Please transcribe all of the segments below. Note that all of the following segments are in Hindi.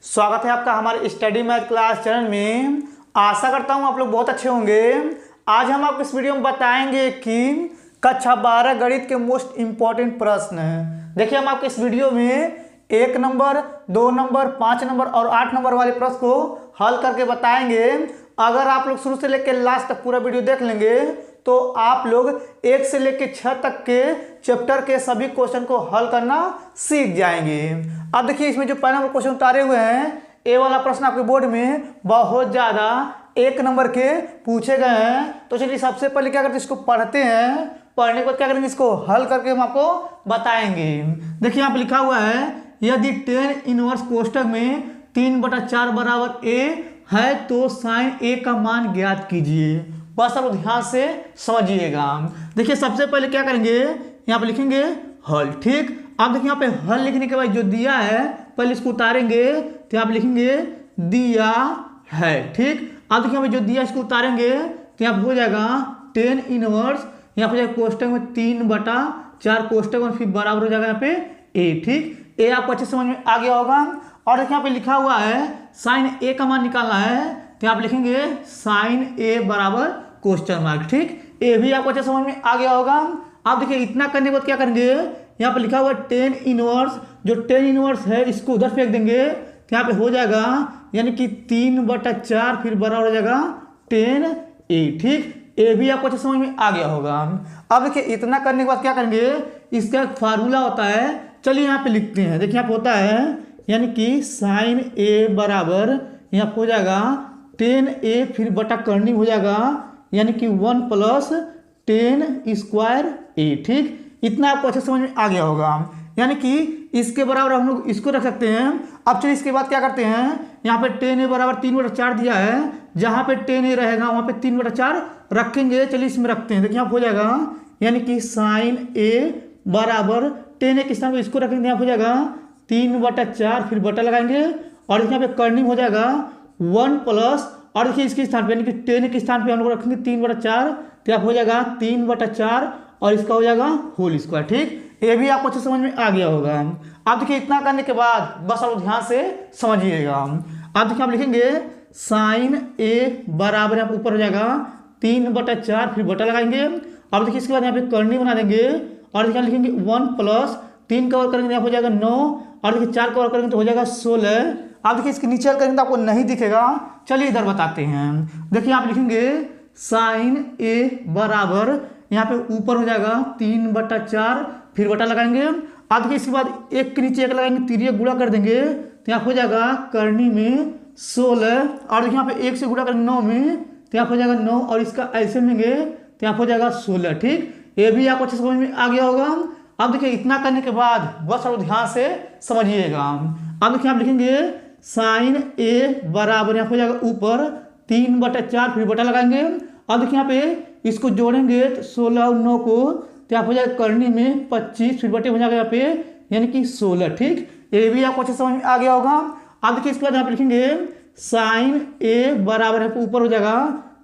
स्वागत है आपका हमारे स्टडी मैथ क्लास चैनल में। आशा करता हूँ आप लोग बहुत अच्छे होंगे। आज हम आपको इस वीडियो में बताएंगे कि कक्षा 12 गणित के मोस्ट इम्पॉर्टेंट प्रश्न हैं। देखिए हम आपको इस वीडियो में 1 नंबर, 2 नंबर, 5 नंबर और 8 नंबर वाले प्रश्न को हल करके बताएंगे। अगर आप लोग शुरू से लेकर लास्ट तक पूरा वीडियो देख लेंगे तो आप लोग 1 से लेकर 6 तक के चैप्टर के सभी क्वेश्चन को हल करना सीख जाएंगे। अब देखिए इसमें जो पहला नंबर क्वेश्चन उतारे हुए हैं, ए वाला प्रश्न आपके बोर्ड में बहुत ज़्यादा 1 नंबर के पूछे गए हैं। तो चलिए सबसे पहले क्या करते हैं, इसको पढ़ते हैं। पढ़ने के बाद क्या करेंगे, इसको हल करके हम आपको बताएंगे। देखिए यहाँ पर लिखा हुआ है, यदि tan इनवर्स कोष्टक में 3/4 बराबर a है तो साइन a का मान ज्ञात कीजिए। बस आप ध्यान से समझिएगा। देखिए सबसे पहले क्या करेंगे, यहाँ पे लिखेंगे हल। ठीक, अब देखिए यहाँ पे हल लिखने के बाद जो दिया है पहले इसको उतारेंगे तो यहाँ पे लिखेंगे दिया है। ठीक, अब देखिए यहाँ पे जो दिया इसको उतारेंगे तो यहाँ पे हो जाएगा tan इनवर्स, यहाँ पे कोष्टक में 3/4 कोष्टक में फिर बराबर हो जाएगा यहाँ पे a। ठीक, ए आपको अच्छे समझ में आ गया होगा। और देखिए यहाँ पे लिखा हुआ है साइन ए का मान निकालना है तो यहाँ पे लिखेंगे साइन ए बराबर क्वेश्चन मार्क। ठीक, ए भी आपको अच्छे समझ में आ गया होगा। अब देखिए इतना करने के बाद क्या करेंगे, यहाँ पे लिखा हुआ tan इनवर्स, जो tan इनवर्स है इसको उधर फेंक देंगे तो यहाँ पे हो जाएगा यानी कि 3/4 फिर बराबर हो जाएगा tan a। ठीक, ए भी आपको अच्छे समझ में आ गया होगा। अब देखिए इतना करने के बाद क्या करेंगे, इसका एक फार्मूला होता है, चलिए यहाँ पे लिखते हैं। देखिए यहाँ पे होता है यानी कि साइन ए बराबर यहाँ हो जाएगा tan a फिर बटा करनी हो जाएगा यानी कि 1 + tan स्क्वायर a। ठीक, इतना आपको अच्छे समझ में आ गया होगा। यानी कि इसके बराबर हम लोग इसको रख सकते हैं। अब चलिए इसके बाद क्या करते हैं, यहाँ पे tan a बराबर 3/4 दिया है, जहाँ पे tan a रहेगा वहाँ पे 3/4 रखेंगे। चलिए इसमें रखते हैं। देखिए यहाँ हो जाएगा यानी कि साइन a बराबर tan a के स्थान पर इसको रखेंगे, यहाँ हो जाएगा 3/4 फिर बटा लगाएंगे और यहाँ पे करनी हो जाएगा 1 + और देखिए इसके स्थान पे यानी कि tan के स्थान पे हम लोग रखेंगे 3/4 तो आप हो जाएगा 3/4 और इसका हो जाएगा होल स्क्वायर। ठीक, ये भी आपको अच्छे समझ में आ गया होगा। अब देखिए इतना करने के बाद बस आप ध्यान से समझिएगा। अब देखिए आप लिखेंगे साइन a बराबर यहाँ ऊपर हो जाएगा 3/4 फिर बटा लगाएंगे। अब देखिए इसके बाद यहाँ पे करनी बना देंगे और देखिए लिखेंगे 1 + 3 का वर्ग करेंगे यहाँ हो जाएगा 9 और देखिए 4 का वर्ग करेंगे तो हो जाएगा 16। आप देखिए इसके नीचे करेंगे तो आपको नहीं दिखेगा, चलिए इधर बताते हैं। देखिए आप लिखेंगे साइन a बराबर यहाँ पे ऊपर हो जाएगा 3/4 फिर बटा लगाएंगे। अब देखिए इसके बाद एक के नीचे एक लगाएंगे, तिर्यक गुणा कर देंगे तो यहाँ हो जाएगा करनी में 16 और देखिए यहाँ पे 1 से गुणा करेंगे 9 में तो यहाँ हो जाएगा 9 और इसका ऐसे लेंगे तो यहाँ हो जाएगा 16। ठीक, ये भी आपको अच्छे समझ में आ गया होगा। अब देखिए इतना करने के बाद बस आप ध्यान से समझिएगा। अब देखिए आप लिखेंगे साइन a बराबर यहाँ हो जाएगा ऊपर 3/4 फिर बटा लगाएंगे। अब देखिए यहाँ पे इसको जोड़ेंगे तो 16 और 9 को तो यहाँ हो जाएगा करनी में 25 फिर बटे हो जाएगा यहाँ पे यानी कि 16। ठीक, ये भी आपको अच्छे समझ में आ गया होगा। अब देखिए इसके बाद यहाँ पे लिखेंगे साइन a बराबर यहाँ पे ऊपर हो जाएगा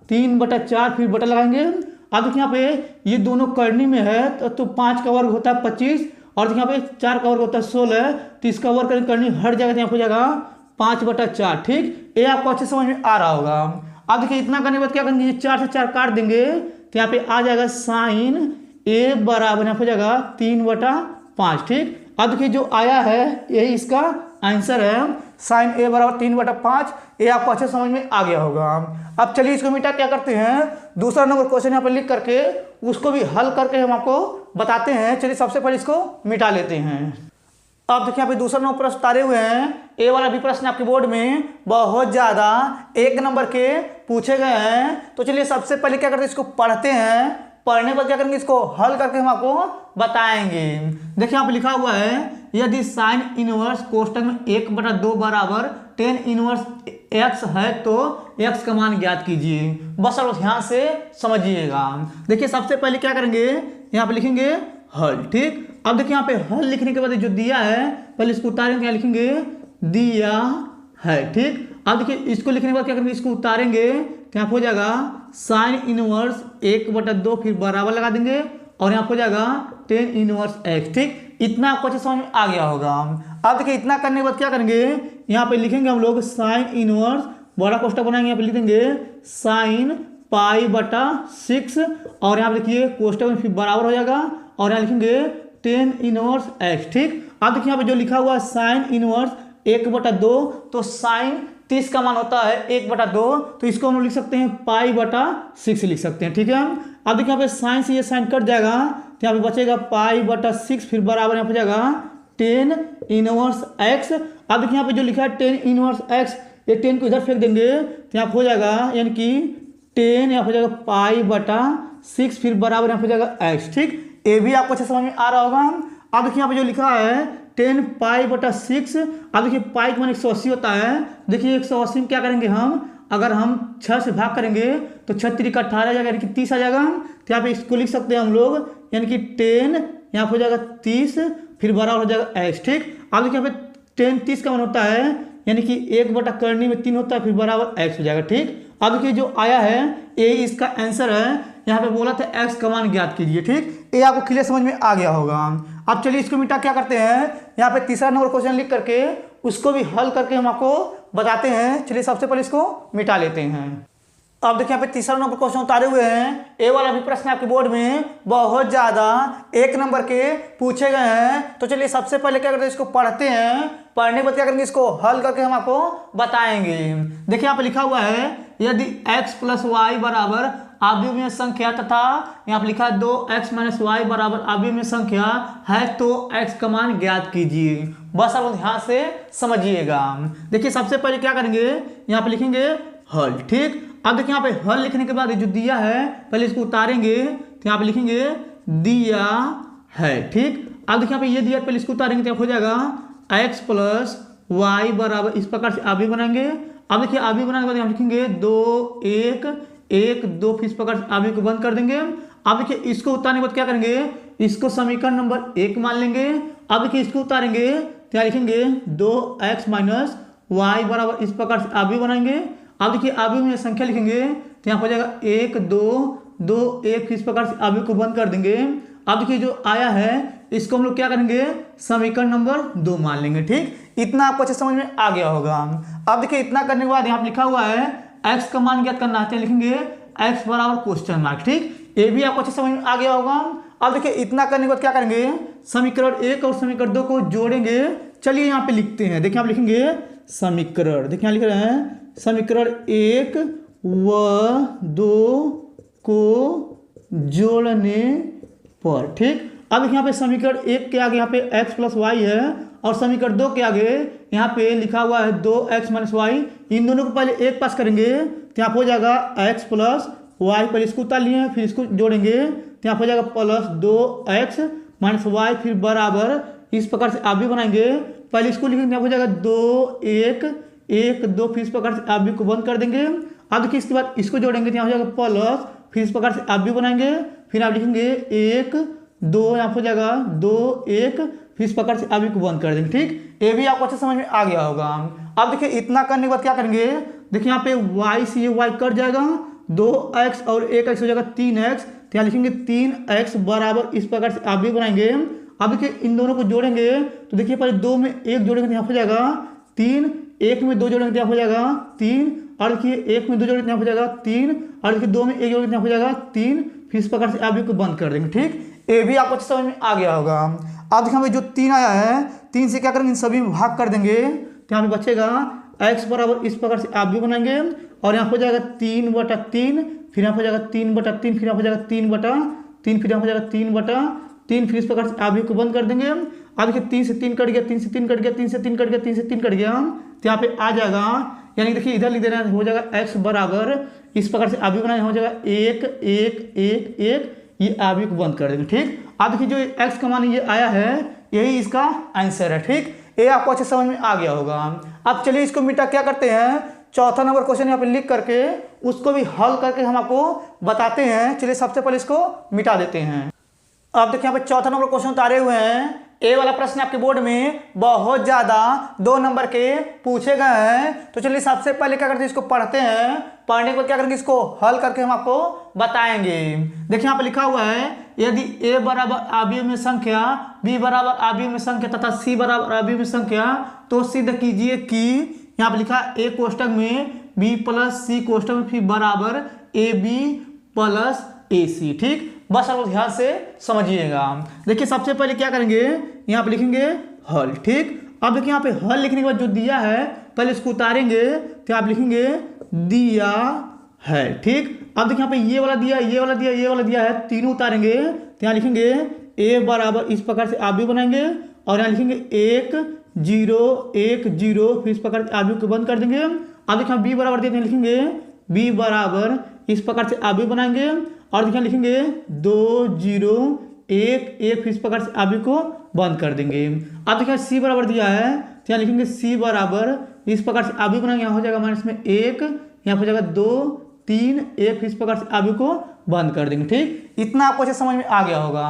3/4 फिर बटा लगाएंगे। अब देखिए यहाँ पे ये दोनों करनी में है तो 5 का वर्ग होता है 25 और देखिए यहाँ पे 4 का वर्ग होता है 16 तो इसका वर्ग करेंगे करनी हट जाएगा तो यहाँ हो जाएगा 5/4। ठीक, ये आपको अच्छे समझ में आ रहा होगा। अब देखिए इतना करने के बाद क्या करेंगे, 4 से 4 काट देंगे तो यहाँ पे आ जाएगा साइन a बराबर यहाँ हो जाएगा 3/5। ठीक, अब देखिए जो आया है यही इसका आंसर है, साइन a बराबर 3/5। ये आपको अच्छे समझ में आ गया होगा। अब चलिए इसको मिटा क्या करते हैं, दूसरा नंबर क्वेश्चन यहाँ पर लिख करके उसको भी हल करके हम आपको बताते हैं। चलिए सबसे पहले इसको मिटा लेते हैं। अब देखिए यहाँ पे दूसरा नंबर प्रश्न उतारे हुए हैं। ए वाला भी प्रश्न आपके बोर्ड में बहुत ज़्यादा 1 नंबर के पूछे गए हैं। तो चलिए सबसे पहले क्या करते हैं, इसको पढ़ते हैं। पढ़ने के बाद क्या करेंगे, इसको हल करके हम आपको बताएंगे। देखिए यहाँ पे लिखा हुआ है, यदि साइन इनवर्स कोष्टक में 1/2 बराबर tan इनवर्स x है तो x का मान ज्ञात कीजिए। बस आप ध्यान से समझिएगा। देखिए सबसे पहले क्या करेंगे, यहाँ पे लिखेंगे हल। ठीक, अब देखिए यहाँ पे हल लिखने के बाद जो दिया है पहले इसको उतारेंगे, यहाँ लिखेंगे दिया है। ठीक, अब देखिए इसको लिखने के बाद क्या करेंगे, इसको उतारेंगे तो यहाँ हो जाएगा साइन इनवर्स 1/2 फिर बराबर लगा देंगे और यहाँ हो जाएगा tan इनवर्स x। ठीक, इतना आपको अच्छे समझ में आ गया होगा। अब देखिए इतना करने के बाद क्या करेंगे, यहाँ पे लिखेंगे हम लोग साइन इनवर्स, बड़ा कोष्ठक बनाएंगे, यहाँ पे लिख देंगे साइन पाई बटा 6 और यहाँ पे देखिए कोष्ठक में फिर बराबर हो जाएगा और यहाँ लिखेंगे टेन इनवर्स एक्स। ठीक, अब देखिए यहाँ पे जो लिखा हुआ है साइन इनवर्स 1/2, तो साइन 30 का मान होता है 1/2, तो इसको हम लोग लिख सकते हैं पाई बटा 6 लिख सकते हैं। ठीक है, अब देखिए यहाँ पे साइन से ये साइन कट जाएगा तो यहाँ पे बचेगा पाई बटा 6 फिर बराबर यहाँ पे जाएगा टेन इनवर्स एक्स। अब देखिए यहाँ पे जो लिखा है टेन इनवर्स एक्स, ये 10 को इधर फेंक देंगे तो यहाँ पे हो जाएगा यानी कि 10 यहाँ पे जाएगा पाई बटा 6 फिर बराबर यहाँ पे जाएगा एक्स। ठीक, ये भी आपको अच्छा समझ में आ रहा होगा। अब देखिए यहाँ पे जो लिखा है 10 पाई बटा 6, अब देखिए पाई का मान 180 होता है। देखिए 180 में क्या करेंगे हम, अगर हम 6 से भाग करेंगे तो 6 3 का 18 आ जाएगा यानी कि 30 आ जाएगा। तो यहाँ पे इसको लिख सकते हैं हम लोग यानी कि 10 यहाँ पे हो जाएगा 30 फिर बराबर हो जाएगा एक्स। ठीक, अब देखिए यहाँ पे 10 30 का मान होता है यानी कि 1/3 में 3 होता है फिर बराबर एक्स हो जाएगा। ठीक, अब देखिए जो आया है ये इसका आंसर है। यहाँ पे बोला था एक्स का मान ज्ञात कीजिए। ठीक, ये आपको क्लियर समझ में आ गया होगा। अब चलिए इसको मिटा क्या करते हैं, यहाँ पे तीसरा नंबर क्वेश्चन लिख करके उसको भी हल करके हम आपको बताते हैं। चलिए सबसे पहले इसको मिटा लेते हैं। अब देखिए यहाँ पे तीसरा नंबर क्वेश्चन उतारे हुए हैं। ए वाला भी प्रश्न आपके बोर्ड में बहुत ज्यादा 1 नंबर के पूछे गए हैं। तो चलिए सबसे पहले क्या करते हैं, इसको पढ़ते हैं। पढ़ने के बाद क्या करेंगे, इसको हल करके हम आपको बताएंगे। देखिए यहाँ पे लिखा हुआ है यदि x + y बराबर अव्ययीय संख्या तथा यहाँ पे लिखा है 2x - y बराबर अव्ययीय संख्या है तो x का मान ज्ञात कीजिए। बस आप ध्यान से समझिएगा। देखिए सबसे पहले क्या करेंगे, यहाँ पे लिखेंगे हल। ठीक, अब देखिए यहाँ पे हल लिखने के बाद जो दिया है पहले इसको उतारेंगे तो यहाँ पे लिखेंगे दिया है। ठीक, अब देखिए यहाँ पे ये दिया पहले इसको उतारेंगे तो हो जाएगा x + y बराबर इस प्रकार से अव्ययीय बनाएंगे। अब देखिए अव्ययीय बनाने के बाद यहाँ लिखेंगे 2 1 1 2 फिर इस प्रकार से अव्ययीय को बंद कर देंगे। अब देखिए इसको उतारने के बाद क्या करेंगे, इसको समीकरण नंबर 1 मान लेंगे। अब देखिए इसको उतारेंगे तो यहाँ लिखेंगे 2x - y बराबर इस प्रकार से अव्ययीय बनाएंगे। अब देखिए अव्ययीय में संख्या लिखेंगे तो यहाँ हो जाएगा 1 2 2 1 फिर इस प्रकार से अव्ययीय को बंद कर देंगे। अब देखिए जो आया है इसको हम लोग क्या करेंगे, समीकरण नंबर 2 मान लेंगे। ठीक, इतना आपको अच्छे समझ में आ गया होगा। अब देखिए इतना करने के बाद यहाँ लिखा हुआ है x का मान ज्ञात करना है, लिखेंगे x बराबर क्वेश्चन मार्क। ठीक, ये भी आपको अच्छे समझ में आ गया होगा। अब देखिए इतना करने के बाद क्या करेंगे, समीकरण 1 और समीकरण 2 को जोड़ेंगे। चलिए यहाँ पे लिखते हैं। देखिए आप लिखेंगे समीकरण, देखिए यहाँ लिख रहे हैं समीकरण 1 व 2 को जोड़ने पर। ठीक, अब देखिए यहाँ पे समीकरण 1 के आगे यहाँ पे x + y है और समीकरण 2 के आगे यहाँ पे लिखा हुआ है 2x - y। इन दोनों को पहले एक पास करेंगे तो यहाँ हो जाएगा x + y, पहले इसको उतार लिए फिर इसको जोड़ेंगे तो यहाँ हो जाएगा +2x - y फिर बराबर इस प्रकार से अव्ययीय बनाएंगे। पहले इसको लिखेंगे हो जाएगा 2 1 1 2 फिर इस प्रकार से अव्ययीय को बंद कर देंगे। अब देखिए इसके बाद इसको जोड़ेंगे तो यहाँ हो जाएगा प्लस फिर इस प्रकार से अव्ययीय बनाएंगे। फिर आप लिखेंगे 1 2 यहाँ हो जाएगा 2 1 फिर इस प्रकार से अव्ययीय को बंद कर देंगे। ठीक, ये भी आपको अच्छे समझ में आ गया होगा। अब देखिए इतना करने के बाद क्या करेंगे, देखिए यहाँ पे y से ये y कट जाएगा, 2x और 1x हो जाएगा 3x। तो यहाँ लिखेंगे 3x बराबर इस प्रकार से अव्ययीय बनाएंगे। अब देखिए इन दोनों को जोड़ेंगे तो देखिए पहले 2 में 1 जोड़ेंगे तो यहाँ हो जाएगा 3, 1 में 2 जोड़ेंगे तो यहाँ हो जाएगा 3, और देखिए 1 में 2 जोड़ेंगे तो यहाँ हो जाएगा 3, और देखिए 2 में 1 जोड़ेंगे तो यहाँ हो जाएगा 3, फिर इस प्रकार से अव्ययीय को बंद कर देंगे। ठीक, ये भी आपको अच्छे समझ में आ गया होगा। अब देखिए हमें जो 3 आया है 3 से क्या करेंगे, इन सभी में भाग कर देंगे तो यहाँ पे बचेगा x बराबर इस प्रकार से अव्ययीय बनाएंगे और यहाँ हो जाएगा 3/3, फिर यहाँ हो जाएगा 3/3, फिर यहाँ हो जाएगा 3/3, फिर यहाँ हो जाएगा 3/3, फिर इस प्रकार से अव्ययीय को बंद कर देंगे। अब देखिए 3 से 3 कट गया, 3 से 3 कट गया, 3 से 3 कट गया, 3 से 3 कट गया, तो यहाँ पे आ जाएगा यानी देखिए इधर लिख देना हो जाएगा x बराबर इस प्रकार से अव्ययीय बनाना हो जाएगा 1 1 1 1, ये अव्ययीय को बंद कर देंगे। ठीक, अब देखिए जो x का मान ये आया है यही इसका आंसर है। ठीक, ये आपको अच्छे समझ में आ गया होगा। अब चलिए इसको मिटा क्या करते हैं, चौथा नंबर क्वेश्चन यहाँ पे लिख करके उसको भी हल करके हम आपको बताते हैं। चलिए सबसे पहले इसको मिटा देते हैं। अब देखिए यहाँ पे चौथा नंबर क्वेश्चन उतारे हुए हैं। ए वाला प्रश्न आपके बोर्ड में बहुत ज्यादा 2 नंबर के पूछे गए हैं। तो चलिए सबसे पहले क्या करते हैं, इसको पढ़ते हैं। पढ़ने के बाद क्या करेंगे, इसको हल करके हम आपको बताएंगे। देखिए यहाँ पे लिखा हुआ है यदि a बराबर अवयव में संख्या, b बराबर अवयव में संख्या तथा c बराबर अवयव में संख्या, तो सिद्ध कीजिए कि यहाँ पे लिखा a कोष्टक में b प्लस c कोष्टक में फिर बराबर ab प्लस ac। ठीक, बस आप ध्यान से समझिएगा। देखिए सबसे पहले क्या करेंगे, यहाँ पे लिखेंगे हल। ठीक, अब देखिए यहाँ पे हल लिखने के बाद जो दिया है पहले इसको उतारेंगे, तो आप लिखेंगे दिया है। ठीक, अब देखिए यहाँ पे ये वाला दिया, ये वाला दिया, ये वाला दिया है, तीनों उतारेंगे तो यहाँ लिखेंगे a बराबर इस प्रकार से आव्यूह बनाएंगे और यहाँ लिखेंगे 1 0 1 0, फिर इस प्रकार से आव्यूह को बंद कर देंगे। अब देखिए b बराबर देते हैं, लिखेंगे b बराबर इस प्रकार से आव्यूह बनाएंगे और देखिए लिखेंगे 2 0 1 1, फिर इस प्रकार से आव्यूह को बंद कर देंगे। अब देखिए c बराबर दिया है तो यहाँ लिखेंगे c बराबर इस प्रकार से आव्यूह बनाएंगे, यहाँ हो जाएगा माइनस में 1, यहाँ हो जाएगा 2 3 1, फिर इस प्रकार से आव्यूह को बंद कर देंगे। ठीक, इतना आपको अच्छे समझ में आ गया होगा।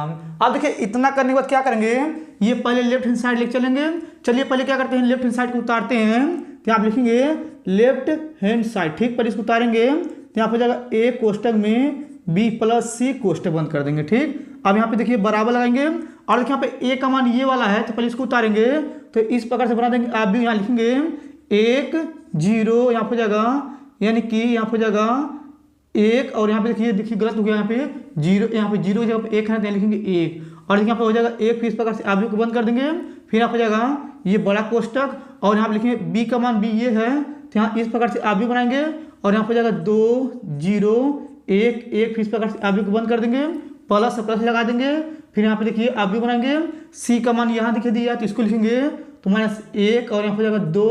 अब देखिए इतना करने के बाद क्या करेंगे, ये पहले लेफ्ट हैंड साइड लेके चलेंगे। चलिए पहले क्या करते हैं, लेफ्ट हैंड साइड को उतारते हैं, तो आप लिखेंगे लेफ्ट हैंड साइड। ठीक, पहले इसको उतारेंगे तो यहाँ हो जाएगा a कोष्टक में b प्लस c कोष्टक बंद कर देंगे। ठीक, अब यहाँ पे देखिए बराबर लगाएंगे और देखिए यहाँ पे a का मान ये वाला है, तो पहले इसको उतारेंगे तो इस प्रकार से बना देंगे। आप भी यहाँ लिखेंगे 1 0, यहाँ हो जाएगा यानी कि यहाँ हो जाएगा 1 और यहाँ पे देखिए गलत हो गया, यहाँ पे 0, यहाँ पे 0 जगह पे 1 है तो यहाँ लिखेंगे 1 और यहाँ पे हो जाएगा 1, फिर इस प्रकार से आव्यूह को बंद कर देंगे। फिर यहाँ हो जाएगा ये बड़ा कोष्टक और यहाँ पे लिखेंगे b का मान b ये है, तो यहाँ इस प्रकार से आव्यूह बनाएंगे और यहाँ हो जाएगा 2 0 1 1, फिर इस प्रकार से आव्यूह को बंद कर देंगे, प्लस प्लस लगा देंगे। फिर यहाँ पे देखिए आव्यूह बनाएंगे, c का मान यहाँ दिखे दिया तो इसको लिखेंगे तो -1 और यहाँ हो जाएगा 2,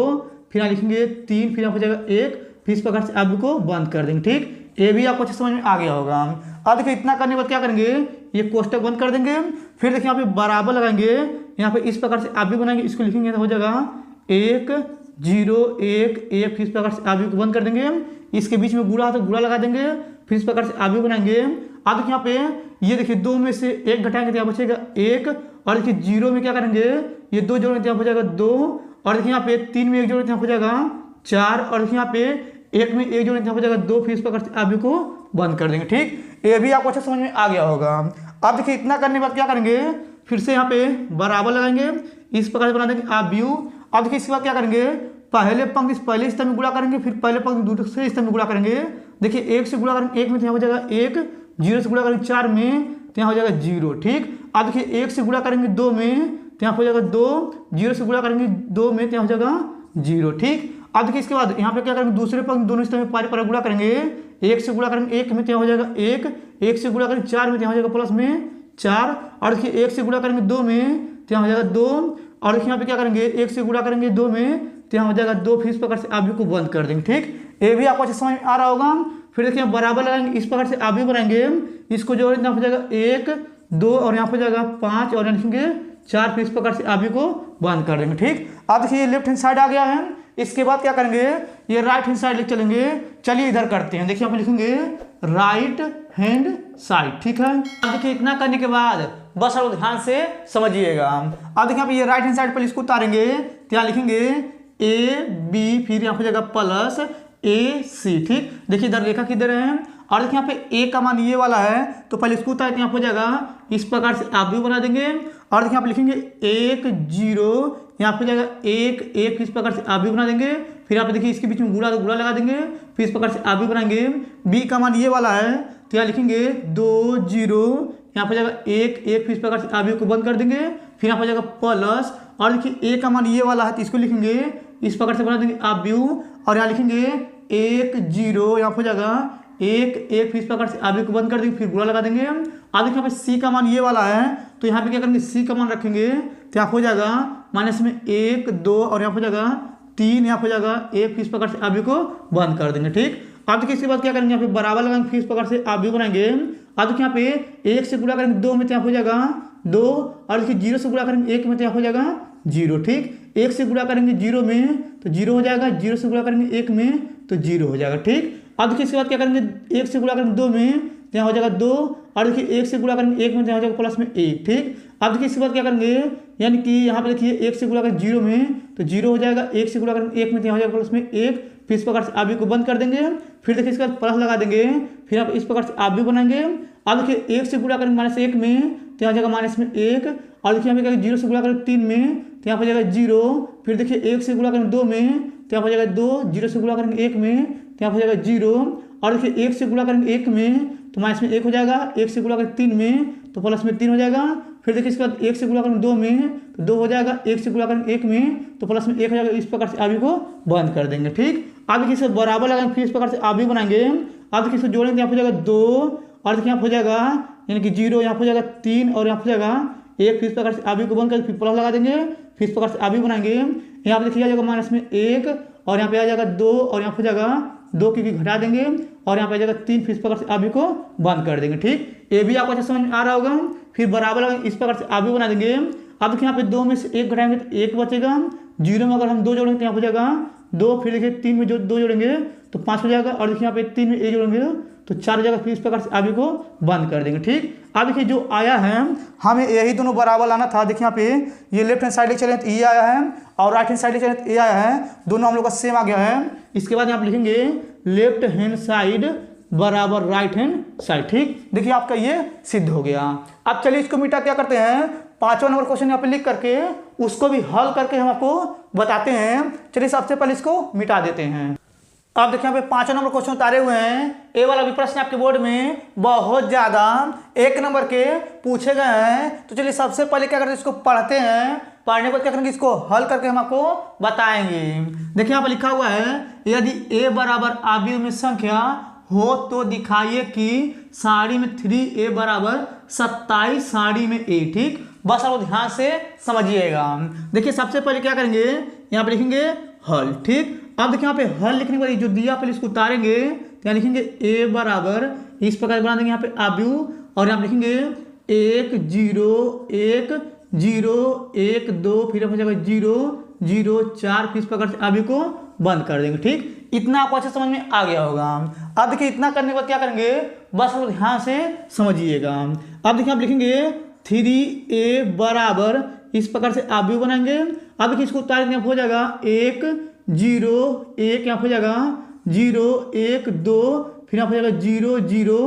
फिर यहाँ लिखेंगे 3, फिर यहाँ हो जाएगा 1, फिर इस प्रकार से आव्यूह को बंद कर देंगे। ठीक, ये भी आपको अच्छे समझ में आ गया होगा। अब देखिए इतना करने के बाद क्या करेंगे, ये कोष्टक बंद कर देंगे। फिर देखिए यहाँ पे बराबर लगाएंगे, यहाँ पे इस प्रकार से आव्यूह बनाएंगे, इसको लिखेंगे तो हो जाएगा 1 0 1 1, फिर इस प्रकार से आव्यूह को बंद कर देंगे। इसके बीच में गुणा है तो गुणा लगा देंगे, फिर इस प्रकार से आव्यूह बनाएंगे। अब देखिए यहाँ पे ये देखिए 2 में से 1 घटाएंगे तो यहाँ बचेगा 1 और देखिए 0 में क्या करेंगे, ये 2 जोड़ेंगे तो यहाँ हो जाएगा 2 और देखिए यहाँ पे 3 में 1 जोड़ेंगे तो यहाँ हो जाएगा 4 और देखिए यहाँ पे 1 में 1 जोड़ेंगे तो यहाँ हो जाएगा 2, फिर इस प्रकार से आव्यूह को बंद कर देंगे। ठीक, ये भी आपको अच्छा समझ में आ गया होगा। अब देखिए इतना करने के बाद क्या करेंगे, फिर से यहाँ पे बराबर लगाएंगे, इस प्रकार से बना देंगे आव्यूह। अब देखिए इसके बाद क्या करेंगे, पहले पंक्ति पहले स्तर में गुणा करेंगे, फिर पहले पंक्ति दूसरे स्तर में गुणा करेंगे। देखिए 1 से गुणा करेंगे 1 में तो यहाँ हो जाएगा 1, 0 से गुणा करेंगे 4 में तो यहाँ हो जाएगा 0। ठीक, अब देखिए 1 से गुणा करेंगे 2 में तो यहाँ हो जाएगा 2, 0 से गुणा करेंगे 2 में तो यहाँ हो जाएगा 0। ठीक, अब देखिए इसके बाद यहाँ पे क्या करेंगे, दूसरे पंक्ति दोनों स्तर में पारी गुणा करेंगे। 1 से गुणा करेंगे 1 में तो यहाँ हो जाएगा 1, 1 से गुणा करेंगे 4 में तो यहाँ हो जाएगा प्लस में 4 और देखिए 1 से गुणा करेंगे 2 में तो यहाँ हो जाएगा 2 और देखिए यहाँ पे क्या करेंगे, 1 से गुणा करेंगे 2 में तो यहाँ हो जाएगा 2, फिर इस प्रकार से आव्यूह को बंद कर देंगे। ठीक, ये भी आपको अच्छे समझ में आ रहा होगा। फिर देखिए बराबर लगाएंगे, इस प्रकार से आव्यूह बनाएंगे, इसको जोड़ेंगे यहाँ हो जाएगा 1 2 और यहाँ हो जाएगा 5 और यहाँ लिखेंगे 4, फिर इस प्रकार से आव्यूह को बंद कर देंगे। ठीक, अब देखिए ये लेफ्ट हैंड साइड आ गया है। इसके बाद क्या करेंगे, ये राइट हैंड साइड लेके चलेंगे। चलिए इधर करते हैं, देखिए यहाँ पे लिखेंगे राइट हैंड साइड। ठीक है, अब देखिए इतना करने के बाद बस आप ध्यान से समझिएगा। अब देखिए यहाँ पे ये राइट हैंड साइड पर इसको उतारेंगे तो यहाँ लिखेंगे AB, फिर यहाँ हो जाएगा प्लस AC। ठीक, देखिए इधर रेखा किधर है और देखिए यहाँ पे A का मान ये वाला है, तो पहले इसको उतारे तो यहाँ हो जाएगा इस प्रकार से आव्यूह बना देंगे और देखिए यहाँ पे लिखेंगे 1 0, यहाँ पे जाएगा 1 1, इस प्रकार से आव्यूह बना देंगे। फिर यहाँ पे देखिए इसके बीच में गुणा तो गुणा लगा देंगे, फिर इस प्रकार से आव्यूह बनाएंगे। B का मान ये वाला है तो यहाँ लिखेंगे 2 0, यहाँ पे जाएगा 1 1, फिर इस प्रकार से आव्यूह को बंद कर देंगे। फिर यहाँ पे जाएगा प्लस और देखिए A का मान ये वाला है तो इसको लिखेंगे इस प्रकार से बना देंगे आव्यूह और यहाँ लिखेंगे 1 0, यहाँ पे जाएगा 1 1, फिर इस प्रकार से आव्यूह को बंद कर देंगे, फिर गुणा लगा देंगे। अब देखिए यहाँ पे C का मान ये वाला है तो यहाँ पे क्या करेंगे, C का मान रखेंगे तो यहाँ हो जाएगा माइनस में 1 2 और यहाँ हो जाएगा 3, यहाँ हो जाएगा 1, फिर इस प्रकार से आव्यूह को बंद कर देंगे। ठीक, अब देखिए इसके बाद क्या करेंगे, यहाँ पे बराबर लगाएंगे, फिर इस प्रकार से आव्यूह बनाएंगे। अब देखिए यहाँ पे 1 से गुणा करेंगे 2 में तो यहाँ हो जाएगा 2 और देखिए 0 से गुणा करेंगे 1 में तो यहाँ हो जाएगा 0। ठीक, 1 से गुणा करेंगे 0 में तो 0 हो जाएगा, 0 से गुणा करेंगे 1 में तो 0 हो जाएगा। ठीक, अब देखिए इसके बाद क्या करेंगे, 1 से गुणा करेंगे 2 में तो यहाँ हो जाएगा 2 और देखिए 1 से गुणा करेंगे 1 में तो यहाँ हो जाएगा प्लस में 1। ठीक, अब देखिए इसके बाद क्या करेंगे, यानी कि यहाँ पे देखिए 1 से गुणा करेंगे 0 में तो 0 हो जाएगा, 1 से गुणा करेंगे 1 में तो यहाँ हो जाएगा प्लस में 1, फिर इस प्रकार से आप भी को बंद कर देंगे। फिर देखिए इसका प्लस लगा देंगे, फिर आप इस प्रकार से आप भी बनाएंगे। अब देखिए 1 से गुणा करेंगे -1 में तो यहाँ जाएगा माइनस में 1, और देखिए यहाँ पे 0 से गुणा करेंगे 3 में तो यहाँ पर जाएगा 0। फिर देखिए 1 से गुणा करेंगे 2 में तो यहाँ पर जाएगा 2, 0 से गुणा करेंगे 1 में तो यहाँ पर जाएगा 0, और देखिए 1 से गुणा करेंगे 1 में तो माइनस में 1 हो जाएगा, 1 से गुणा करेंगे 3 में तो प्लस में 3 हो जाएगा। फिर देखिए इसके बाद 1 से गुणा करेंगे 2 में तो 2 हो जाएगा, 1 से गुणा करेंगे 1 में तो प्लस में 1 हो जाएगा। इस प्रकार से आवी को बंद कर देंगे। ठीक, अब देखिए इसे बराबर लगाएंगे, फिर इस प्रकार से आवी बनाएंगे। अब देखिए इसको जोड़ेंगे, यहाँ हो जाएगा 2, और देखिए यहाँ हो जाएगा यानी कि 0, यहाँ हो जाएगा 3, और यहाँ हो जाएगा 1। फिर इस प्रकार से आवी को बंद करके फिर प्लस लगा देंगे, फिर इस प्रकार से आवी बनाएंगे। यहाँ पे देखिए आ जाएगा माइनस में 1, और यहाँ पे आ जाएगा 2, और यहाँ हो जाएगा 2 की घटा देंगे, और यहाँ पे आ जाएगा 3। फिर इस प्रकार से आवी को बंद कर देंगे। ठीक, ये भी आपको अच्छा समझ में आ रहा होगा। फिर बराबर लगाएंगे, इस प्रकार से आवी बना देंगे। अब देखिए यहाँ पे 2 में से 1 घटाएंगे तो 1 बचेगा, 0 में अगर हम 2 जोड़ेंगे तो यहाँ हो जाएगा 2, फिर देखिए 3 में जो 2 जोड़ेंगे तो 5 हो जाएगा, और देखिए यहाँ पे 3 में 1 जोड़ेंगे तो 4 हो जाएगा। फिर इस प्रकार से आवी को बंद कर देंगे। ठीक, अब देखिए जो आया है हमें यही दोनों बराबर लाना था। देखिए यहाँ पे ये लेफ्ट हैंड साइड ले चले तो ये आया है, और राइट हैंड साइड ले चले तो ये आया है, दोनों हम लोग का सेम आ गया है। इसके बाद यहाँ पे लिखेंगे लेफ्ट हैंड साइड बराबर राइट हैंड साइड। ठीक, देखिए आपका ये सिद्ध हो गया। अब चलिए इसको मिटा क्या करते हैं, 5वां नंबर क्वेश्चन यहाँ पे लिख करके उसको भी हल करके हम आपको बताते हैं। चलिए सबसे पहले इसको मिटा देते हैं। अब देखिए यहाँ पे 5वां नंबर क्वेश्चन उतारे हुए हैं। ये वाला भी प्रश्न आपके बोर्ड में बहुत ज्यादा 1 नंबर के पूछे गए हैं। तो चलिए सबसे पहले क्या करते हैं, इसको पढ़ते हैं। पढ़ने के बाद क्या करेंगे, इसको हल करके हम आपको बताएंगे। देखिए यहाँ पर लिखा हुआ है, यदि a बराबर आव्यूह में संख्या हो तो दिखाइए कि साड़ी में 3a बराबर 27 साड़ी में a। ठीक, बस आप ध्यान से समझिएगा। देखिए सबसे पहले क्या करेंगे, यहाँ पे लिखेंगे हल। ठीक, अब देखिए यहाँ पे हल लिखने के बाद जो दिया पहले इसको उतारेंगे तो यहाँ लिखेंगे a बराबर इस प्रकार बना देंगे यहाँ पे आव्यूह, और यहाँ पे लिखेंगे 1 0 1 0 1 2, फिर हो जाएगा 0 0 4। फिर इस प्रकार से आव्यूह को बंद कर देंगे। ठीक, इतना आपको अच्छे समझ में आ गया होगा। अब देखिए इतना करने के बाद क्या करेंगे, बस आप ध्यान से समझिएगा। अब देखिए आप लिखेंगे 3a बराबर इस प्रकार से आव्यूह बनाएंगे। अब देखिए इसको उतार देंगे, हो जाएगा 1 0 1, यहाँ हो जाएगा 0 1 2, फिर यहाँ हो जाएगा 0 0,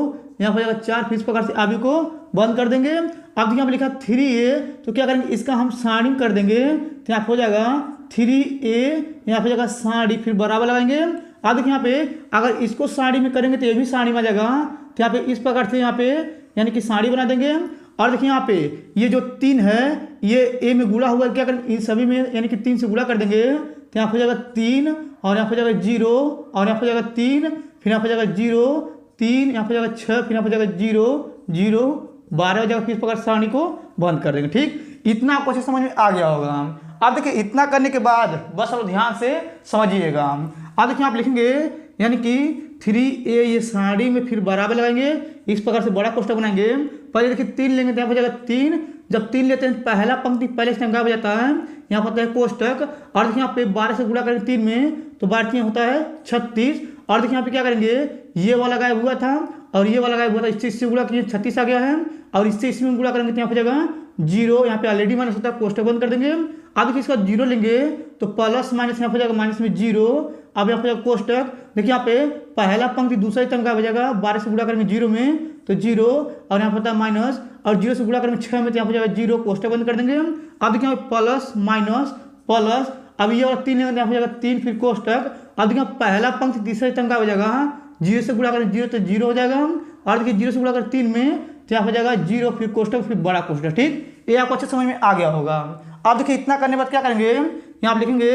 यहाँ हो जाएगा 4। फिर इस प्रकार से आव्यूह को बंद कर देंगे। अब देखिए यहाँ पे लिखा 3a, तो क्या करेंगे, इसका हम सारणी कर देंगे तो यहाँ हो जाएगा 3a, यहाँ पे जाएगा सारणी, फिर बराबर लगाएंगे। अब देखिए यहाँ पे अगर इसको सारणी में करेंगे तो ये भी सारणी में आ जाएगा, तो यहाँ पे इस प्रकार से यहाँ पे यानी कि सारणी बना देंगे। और देखिए यहाँ पे ये जो 3 है ये a में गुणा हुआ, क्या करेंगे इन सभी में यानी कि 3 से गुणा कर देंगे तो यहाँ हो जाएगा 3, और यहाँ हो जाएगा 0, और यहाँ हो जाएगा 3, फिर यहाँ हो जाएगा 0 3, यहाँ हो जाएगा 6, फिर यहाँ हो जाएगा 0 0 12 हो जाएगा। फिर इस प्रकार सारणी को बंद कर देंगे। ठीक, इतना आपको अच्छे समझ में आ गया होगा। अब देखिए इतना करने के बाद बस आप ध्यान से समझिएगा। अब देखिए आप लिखेंगे यानी कि 3a ये सारणी में फिर बराबर लगाएंगे, इस प्रकार से बड़ा कोष्ठक बनाएंगे। पहले देखिए 3 लेंगे तो यहाँ हो जाएगा 3, जब 3 लेते हैं पहला पंक्ति पहले से गायब हो जाता है, यहाँ होता है कोष्ठक। और देखिए यहाँ पे 12 से गुणा करेंगे 3 में तो 12 होता है 36। और देखिए यहाँ पे क्या करेंगे, ये वाला गायब हुआ था और ये वाला गायब हुआ था, इससे गुणा किए 36 आ गया है, और इससे इसमें गुणा करेंगे तो यहाँ हो जाएगा 0, यहाँ पे ऑलरेडी माइनस होता है, कोष्ठक बंद कर देंगे। अब देखिए इसका 0 लेंगे तो प्लस माइनस यहाँ हो जाएगा माइनस में 0, अब यहाँ हो जाएगा कोष्ठक। देखिए यहाँ पे पहला पंक्ति दूसरा स्तंभ का हो जाएगा, 12 से गुणा करेंगे 0 में तो 0, और यहाँ होता है माइनस, और 0 से गुणा करेंगे 6 में तो यहाँ हो जाएगा 0, कोष्ठक बंद कर देंगे। अब देखिए प्लस माइनस प्लस, अब ये वाला 3 लेंगे तो यहाँ हो जाएगा 3, फिर कोष्ठक। अब देखिए पहला पंक्ति तीसरा स्तंभ का हो जाएगा, 0 से गुणा करेंगे 0 तो 0 हो जाएगा, और देखिए 0 से गुणा करेंगे 3 में तो यहाँ हो जाएगा 0, फिर कोष्ठक, फिर बड़ा कोष्ठक। ठीक, ये आपको अच्छे समझ में आ गया होगा। अब देखिए इतना करने के बाद क्या करेंगे, यहाँ आप लिखेंगे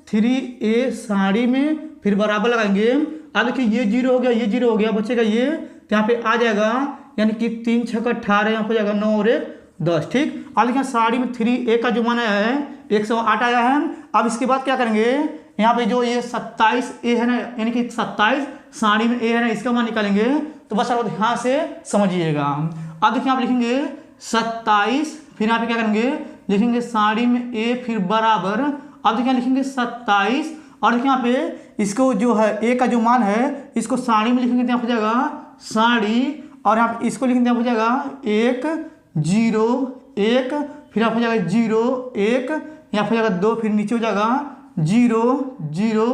3a सारणी में फिर बराबर लगाएंगे। अब देखिए ये 0 हो गया, ये 0 हो गया, बचेगा ये तो यहाँ पे आ जाएगा यानी कि 3 6 18, यहाँ हो जाएगा 9 और 1 10। ठीक, अब देखिए सारणी में 3a का जो मान आया है 108 आया है। अब इसके बाद क्या करेंगे, यहाँ पे जो ये 27a है ना, यानी कि 27 सारणी में a है ना, इसका मान निकालेंगे। तो बस आप ध्यान से समझिएगा। अब देखिए आप लिखेंगे 27, फिर यहाँ पे क्या करेंगे, लिखेंगे सारणी में a फिर बराबर, अब देखिए लिखेंगे 27, और देखिए यहाँ पे इसको जो है a का जो मान है इसको सारणी में लिखेंगे तो यहाँ हो जाएगा सारणी, और यहाँ पे इसको लिखेंगे तो यहाँ हो जाएगा 1 0 1, फिर यहाँ हो जाएगा 0 1, यहाँ हो जाएगा 2, फिर नीचे हो जाएगा 0 0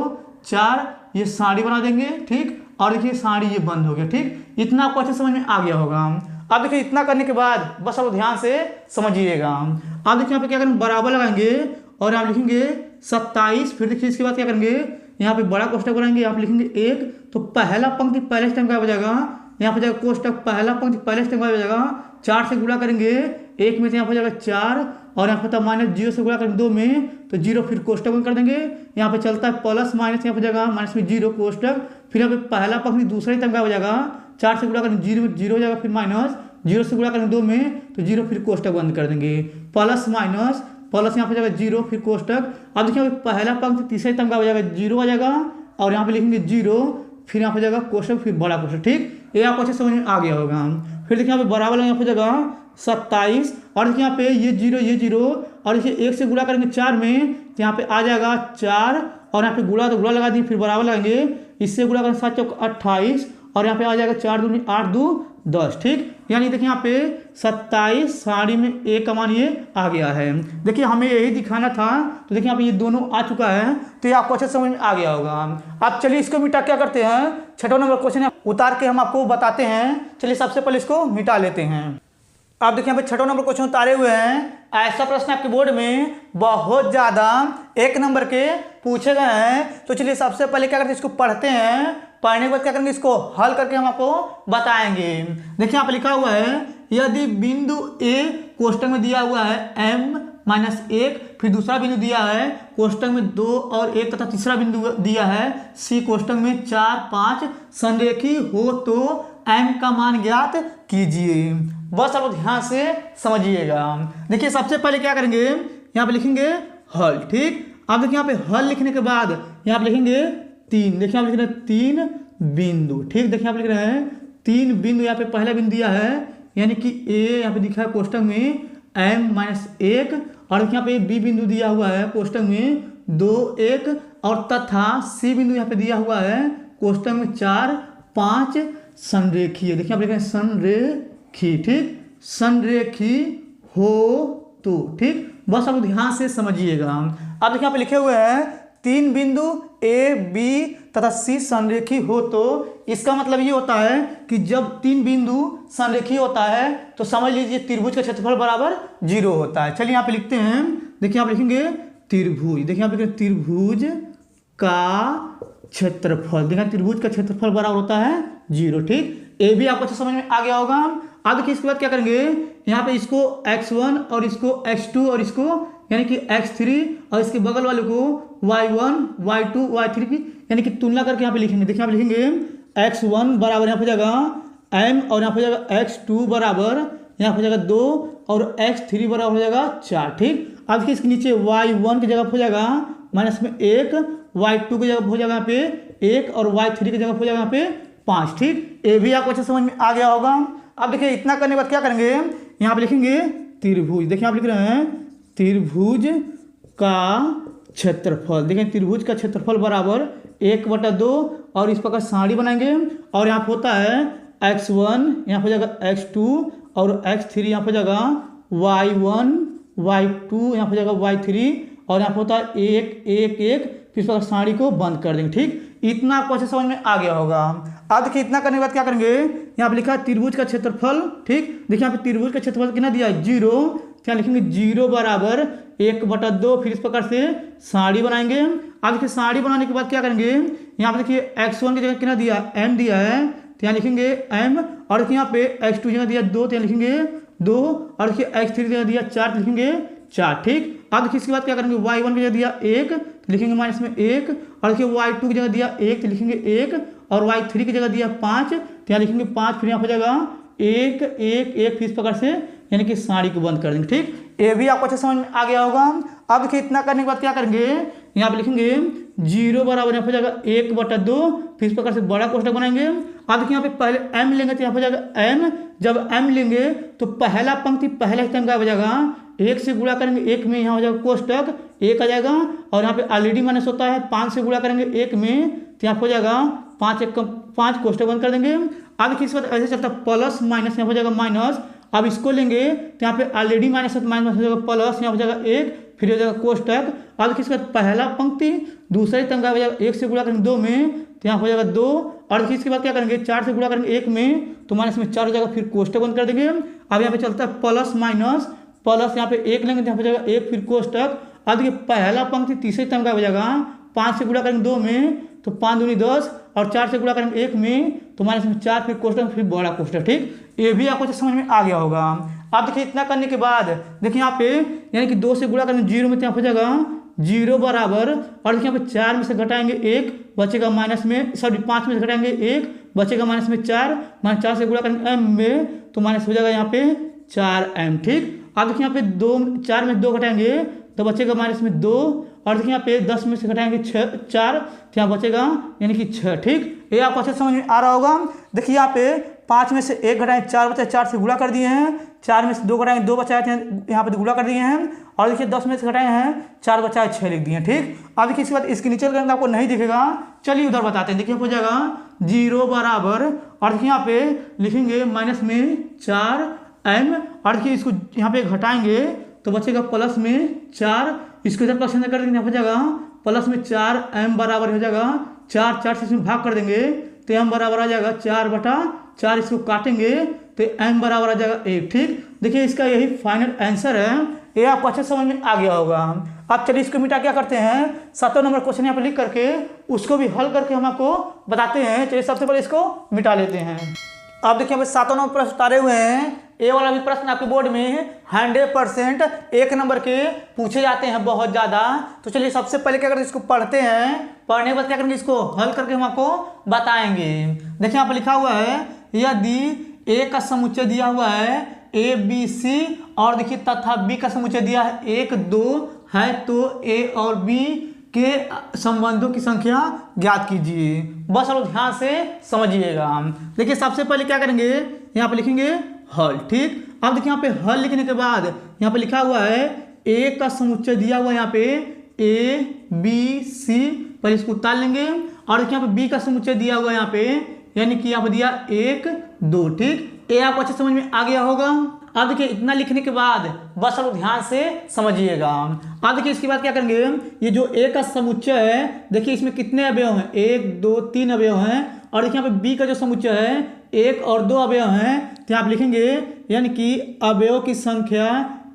4, ये साड़ी बना देंगे, ठीक। और देखिए साड़ी ये बंद हो गया, ठीक। इतना आपको अच्छे समझ में आ गया होगा। अब देखिए इतना करने के बाद बस आप ध्यान से समझिएगा। अब देखिए यहाँ पे क्या करेंगे, बराबर लगाएंगे और यहाँ लिखेंगे 27। फिर देखिए इसके बाद क्या करेंगे, यहाँ पे बड़ा कोष्टक बनाएंगे, यहाँ पे लिखेंगे 1। तो पहला पंक्ति पहले स्टेप गायब हो जाएगा, यहाँ पे जाएगा कोष्टक, पहला पंक्ति पहले स्टेप गायब हो जाएगा। 4 से गुणा करेंगे 1 में, से यहाँ पे जाएगा 4 और यहाँ पे था -0 से गुणा करेंगे 2 में तो 0, फिर कोष्टक बंद कर देंगे। यहाँ पे चलता है प्लस माइनस, यहाँ पे जाएगा माइनस में 0 कोष्टक, फिर यहाँ पे पहला पंक्ति दूसरा ही गायब हो जाएगा। 4 से गुणा करेंगे 0 में 0 हो जाएगा, फिर माइनस 0 से गुणा करेंगे 2 में तो 0, फिर कोष्टक बंद कर देंगे। प्लस माइनस प्लस यहाँ पे जाएगा 0, फिर कोष्टक। अब देखिए पहला पंक्ति तीसरा गायब हो जाएगा, 0 आ जाएगा और यहाँ पे लिखेंगे 0, फिर यहाँ पे जाएगा कोष्टक, फिर बड़ा कोष्टक, ठीक। ये आपको अच्छे समझ में आ गया होगा। फिर देखिए यहाँ पे बराबर यहाँ पे जाएगा 27 और देखिए यहाँ पे ये 0 और देखिए 1 से गुणा करेंगे 4 में तो यहाँ पे आ जाएगा 4 और यहाँ पे गुणा तो गुणा लगा दिए, फिर बराबर लगाएंगे, इससे गुणा करेंगे 7 चौक 28 और यहाँ पे आ जाएगा 4 दूनी 8 2 10, ठीक। यानी देखिए यहाँ पे 27 साड़ी में 1 का मान ये आ गया है। देखिए हमें यही दिखाना था, तो देखिए यहाँ पे ये दोनों आ चुका है, तो ये आपको अच्छे समझ में आ गया होगा। अब चलिए इसको मिटा क्या करते हैं, 6वां नंबर क्वेश्चन है, उतार के हम आपको बताते हैं। चलिए सबसे पहले इसको मिटा लेते हैं। आप देखिए यहाँ पे 6वां नंबर क्वेश्चन उतारे हुए हैं। ऐसा प्रश्न आपके बोर्ड में बहुत ज़्यादा 1 नंबर के पूछे गए हैं। तो चलिए सबसे पहले क्या करते हैं, इसको पढ़ते हैं। पढ़ने के बाद क्या करेंगे, इसको हल करके हम आपको बताएंगे। देखिए यहाँ पे लिखा हुआ है, यदि बिंदु A कोष्टक में दिया हुआ है m-1, फिर दूसरा बिंदु दिया है कोष्टक में 2 और 1 तथा तीसरा बिंदु दिया है C कोष्टक में 4 5 संरेखी हो तो m का मान ज्ञात कीजिए। बस आप ध्यान से समझिएगा। देखिए सबसे पहले क्या करेंगे, यहाँ पे लिखेंगे हल, ठीक। अब देखिए यहाँ पे हल लिखने के बाद यहाँ पे लिखेंगे 3। देखिए आप लिख रहे हैं 3 बिंदु, ठीक। देखिए आप लिख रहे हैं 3 बिंदु, यहाँ पे पहला बिंदु दिया है यानी कि A, यहाँ पे दिखा है कोष्टक में m-1 और यहाँ पे B बिंदु दिया हुआ है कोष्टक में 2 1 और तथा C बिंदु यहाँ पे दिया हुआ है कोष्टक में 4 5 संरेखीय। देखिए आप लिख रहे हैं संरेखी, ठीक। संरेखी हो तो, ठीक। बस आप ध्यान से समझिएगा। अब देखिए यहाँ पे लिखे हुए हैं 3 बिंदु A, B तथा C संरेखी हो तो इसका मतलब ये होता है कि जब 3 बिंदु संरेखी होता है तो समझ लीजिए त्रिभुज का क्षेत्रफल बराबर 0 होता है। चलिए यहाँ पे लिखते हैं। देखिए आप लिखेंगे त्रिभुज, देखिए आप लिखेंगे त्रिभुज का क्षेत्रफल, देखिए त्रिभुज का क्षेत्रफल बराबर होता है 0, ठीक। ये भी आपको अच्छा समझ में आ गया होगा। अब देखिए इसके बाद क्या करेंगे, यहाँ पे इसको x1 और इसको x2 और इसको यानी कि x3 और इसके बगल वाले को y1 y2 y3 की यानी कि तुलना करके यहाँ पे लिखेंगे। देखिए यहाँ पे लिखेंगे x1 बराबर यहाँ पे जाएगा m और यहाँ पे जाएगा x2 बराबर यहाँ पे जाएगा 2 और x3 बराबर हो जाएगा 4, ठीक। अब देखिए इसके नीचे y1 की जगह हो जाएगा -1, y2 की जगह हो जाएगा यहाँ पे 1 और y3 की जगह हो जाएगा यहाँ पे 5, ठीक। ये भी आपको अच्छे समझ में आ गया होगा। अब देखिए इतना करने के बाद क्या करेंगे, यहाँ पे लिखेंगे त्रिभुज। देखिए आप लिख रहे हैं त्रिभुज का क्षेत्रफल। देखिए त्रिभुज का क्षेत्रफल बराबर 1/2 और इस प्रकार साड़ी बनाएंगे और यहाँ पे होता है x1 यहाँ पे जाएगा x2 और x3 यहाँ पे जाएगा y1 y2 यहाँ पे जाएगा y3 और यहाँ पे होता है 1 1 1, फिर इस प्रकार साड़ी को बंद कर देंगे, ठीक। इतना आपको अच्छे समझ में आ गया होगा। अब देखिए इतना करने के बाद क्या करेंगे, यहाँ पे लिखा है त्रिभुज का क्षेत्रफल, ठीक। देखिए यहाँ पे त्रिभुज का क्षेत्रफल कितना दिया है 0, क्या लिखेंगे 0 बराबर 1/2, फिर इस प्रकार से साड़ी बनाएंगे। अब देखिए साड़ी बनाने के बाद क्या करेंगे, यहाँ पे देखिए x1 की जगह कितना दिया m दिया है तो यहाँ लिखेंगे m और देखिए यहाँ पे x2 की जगह दिया 2 तो यहाँ लिखेंगे 2 और देखिए x3 की जगह दिया 4 तो लिखेंगे 4, ठीक। अब देखिए इसके बाद क्या करेंगे y1 की जगह दिया 1 तो लिखेंगे -1 और देखिए y2 की जगह दिया 1 तो लिखेंगे 1 और y3 की जगह दिया 5 तो यहाँ लिखेंगे 5, फिर यहाँ हो जाएगा 1 1 1, फिर इस प्रकार से यानी कि साड़ी को बंद कर देंगे, ठीक। ये भी आपको अच्छे समझ में आ गया होगा। अब देखिए इतना करने के बाद क्या करेंगे, यहाँ पे लिखेंगे 0 बराबर यहाँ हो जाएगा 1/2, फिर इस प्रकार से बड़ा कोष्टक बनाएंगे। अब देखिए यहाँ पे पहले m लेंगे तो यहाँ हो जाएगा m, जब m लेंगे तो पहला पंक्ति पहले स्टेप का हो जाएगा 1 से गुणा करेंगे 1 में, यहाँ हो जाएगा कोष्टक 1 आ जाएगा और यहाँ पे ऑलरेडी माइनस होता है 5 से गुणा करेंगे 1 में तो यहाँ हो जाएगा 5 1 5, कोष्टक बंद कर देंगे। अब देखिए इसके बाद ऐसे चलता है प्लस माइनस, यहाँ हो जाएगा माइनस। अब इसको लेंगे तो यहाँ पे ऑलरेडी माइनस है तो माइनस हो जाएगा प्लस, यहाँ हो जाएगा 1, फिर हो जाएगा कोष्टक। अब देखिए इसके बाद पहला पंक्ति दूसरे स्तंभ का हो जाएगा 1 से गुणा करेंगे 2 में तो यहाँ हो जाएगा 2। और देखिए इसके बाद क्या करेंगे 4 से गुणा करेंगे 1 में तो माइनस में 4 हो जाएगा, फिर कोष्टक बंद कर देंगे। अब यहाँ पे चलता है प्लस माइनस, प्लस यहाँ पे 1 लेंगे तो यहाँ हो जाएगा 1 फिर कोष्टक। अब देखिए पहला पंक्ति तीसरे स्तंभ का हो जाएगा 5 से गुणा करेंगे 2 में तो 5 दूनी 10 और 4 से गुणा करेंगे 1 में तो माइनस में 4 फिर कोष्टक फिर बड़ा कोष्टक। ठीक, ये भी आपको समझ में आ गया होगा। अब देखिए इतना करने के बाद देखिए यहाँ पे यानी कि 2 से गुणा करेंगे 0 में तो यहाँ हो जाएगा 0 बराबर। और देखिए यहाँ पे 4 में से घटाएंगे 1 बचेगा माइनस में, सॉरी 5 में से घटाएंगे 1 बचेगा माइनस में 4, माइनस 4 से गुणा करेंगे m में तो माइनस हो जाएगा यहाँ पे 4m। ठीक, अब देखिए यहाँ पे 4 में 2 घटाएंगे तो बचेगा माइनस में 2। और देखिए यहाँ पे 10 में से घटाएंगे 4 तो यहाँ बचेगा यानी कि 6। ठीक, ये आपको अच्छे समझ में आ रहा होगा। देखिए यहाँ पे 5 में से 1 घटाएंगे 4 बचा, 4 से गुणा कर दिए हैं, 4 में से 2 घटाएंगे 2 बचा है यहाँ पे गुणा कर दिए हैं। और देखिए 10 में से घटाए हैं 4 बचा है 6 लिख दिए हैं। ठीक, अब देखिए इसके बाद इसके नीचे करेंगे आपको नहीं दिखेगा, चलिए उधर बताते हैं। देखिए हो जाएगा 0 बराबर और देखिए यहाँ पे लिखेंगे माइनस में 4m। और देखिए इसको यहाँ पे घटाएंगे तो बचेगा प्लस में 4, इसको इधर प्लस कर देंगे हो जाएगा प्लस में 4m बराबर हो जाएगा 4 से इसमें भाग कर देंगे तो m बराबर आ जाएगा 4/4, इसको काटेंगे तो m बराबर आ जाएगा 1। ठीक, देखिए इसका यही फाइनल आंसर है, ये आपको अच्छे समझ में आ गया होगा। अब चलिए इसको मिटा क्या करते हैं 7 नंबर क्वेश्चन यहाँ पर लिख करके उसको भी हल करके हम आपको बताते हैं। चलिए सबसे पहले इसको मिटा लेते हैं। अब देखिए हमें 7 नंबर प्रश्न उतारे हुए हैं। ये वाला भी प्रश्न आपके बोर्ड में 100% 1 नंबर के पूछे जाते हैं बहुत ज़्यादा। तो चलिए सबसे पहले क्या करते हैं, इसको पढ़ते हैं, पढ़ने के बाद क्या करेंगे इसको हल करके हम आपको बताएंगे। देखिए यहाँ पर लिखा हुआ है यदि ए का समुच्चय दिया हुआ है ABC और देखिए तथा B का समुच्चय दिया है 1 2 है तो A और B के संबंधों की संख्या ज्ञात कीजिए। बस आप ध्यान से समझिएगा। देखिए सबसे पहले क्या करेंगे यहाँ पे लिखेंगे हल। ठीक, अब देखिए यहाँ पे हल लिखने के बाद यहाँ पे लिखा हुआ है ए का समुच्चय दिया हुआ है यहाँ पे ABC, पहले इसको उतार लेंगे। और देखिए यहाँ पे बी का समुच्चय दिया हुआ है यहाँ पे यानी कि यहाँ पे दिया 1 2। ठीक, ये आपको अच्छे समझ में आ गया होगा। अब देखिए इतना लिखने के बाद बस आप ध्यान से समझिएगा। अब देखिए इसके बाद क्या करेंगे, ये जो ए का समुच्चय है देखिए इसमें कितने अवयव हैं 1 2 3 अवयव हैं। और देखिए यहाँ पे बी का जो समुच्चय है 1 और 2 अवयव हैं तो आप लिखेंगे यानी कि अवयव की संख्या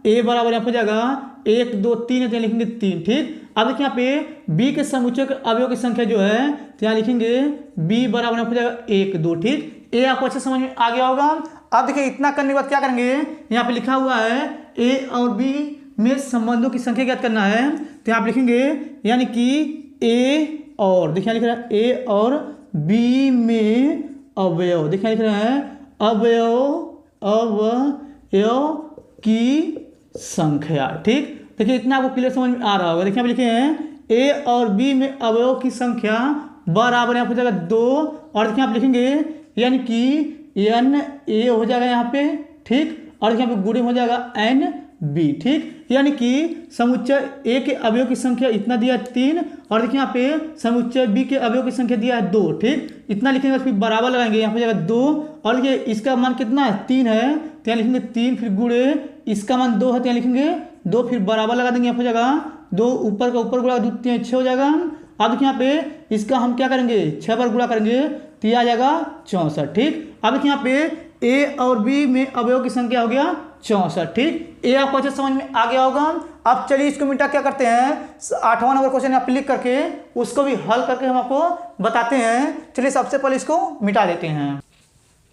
ए बराबर यहाँ पे हो जाएगा 1 2 3 है तो लिखेंगे 3। ठीक, अब देखिए यहाँ पे बी के समुच्चय के अवयव की संख्या जो है तो यहाँ लिखेंगे बी बराबर यहाँ पे हो जाएगा 1 2। ठीक, ये आपको अच्छे समझ में आ गया होगा। अब देखिए इतना करने के बाद क्या करेंगे, यहाँ पे लिखा हुआ है ए और बी में संबंधों की संख्या ज्ञात करना है तो आप लिखेंगे यानी कि ए और देखिए लिख रहा है ए और बी में अवयव, देखिए लिख रहा है अवयव की संख्या। ठीक, देखिए इतना आपको क्लियर समझ में आ रहा होगा। देखिए यहाँ पे लिखे हैं ए और बी में अवयव की संख्या बराबर यहाँ पे हो जाएगा 2। और देखिए आप लिखेंगे यानी कि एन ए हो जाएगा यहाँ पे। ठीक, और यहाँ पे गुणे हो जाएगा एन बी। ठीक, यानी कि समुच्चय ए के अवयव की संख्या इतना दिया 3 और देखिए यहाँ पे समुच्चय बी के अवयव की संख्या दिया है 2। ठीक, इतना लिखेंगे फिर बराबर लगाएंगे यहाँ पे हो जाएगा 2। और देखिए इसका मान कितना है 3 है तो यहाँ लिखेंगे 3 फिर गुणे इसका मान 2 है तो यहाँ लिखेंगे 2 फिर बराबर लगा देंगे यहाँ पे हो जाएगा 2 ऊपर का ऊपर गुणा 2 3 6 हो जाएगा। अब देखिए यहाँ पे इसका हम क्या करेंगे 6 बार गुणा करेंगे तो यह आ जाएगा 64। ठीक, अब देखिए यहाँ पे ए और बी में अवयव की संख्या हो गया 64। ठीक, ये आपको अच्छे समझ में आ गया होगा। अब चलिए इसको मिटा क्या करते हैं 8वां नंबर क्वेश्चन यहाँ पे लिख करके उसको भी हल करके हम आपको बताते हैं। चलिए सबसे पहले इसको मिटा देते हैं।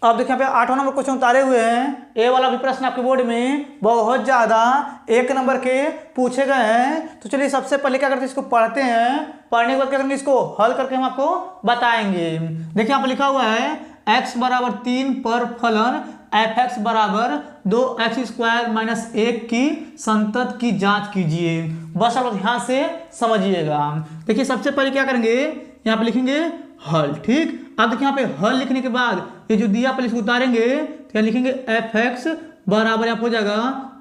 अब देखिए यहाँ पे 8वां नंबर क्वेश्चन उतारे हुए हैं। ए वाला भी प्रश्न आपके बोर्ड में बहुत ज़्यादा 1 नंबर के पूछे गए हैं। तो चलिए सबसे पहले क्या करते हैं इसको पढ़ते हैं, पढ़ने के बाद क्या करेंगे इसको हल करके हम आपको बताएंगे। देखिए यहाँ पे लिखा हुआ है x बराबर 3 पर फलन f(x) बराबर 2x² - 1 की संतत की जांच कीजिए। बस आप ध्यान से समझिएगा। देखिए सबसे पहले क्या करेंगे यहाँ पे लिखेंगे हल। ठीक, अब देखिए यहाँ पे हल लिखने के बाद ये जो दिया पहले इसको उतारेंगे तो यहाँ लिखेंगे f(x) बराबर यहाँ हो जाएगा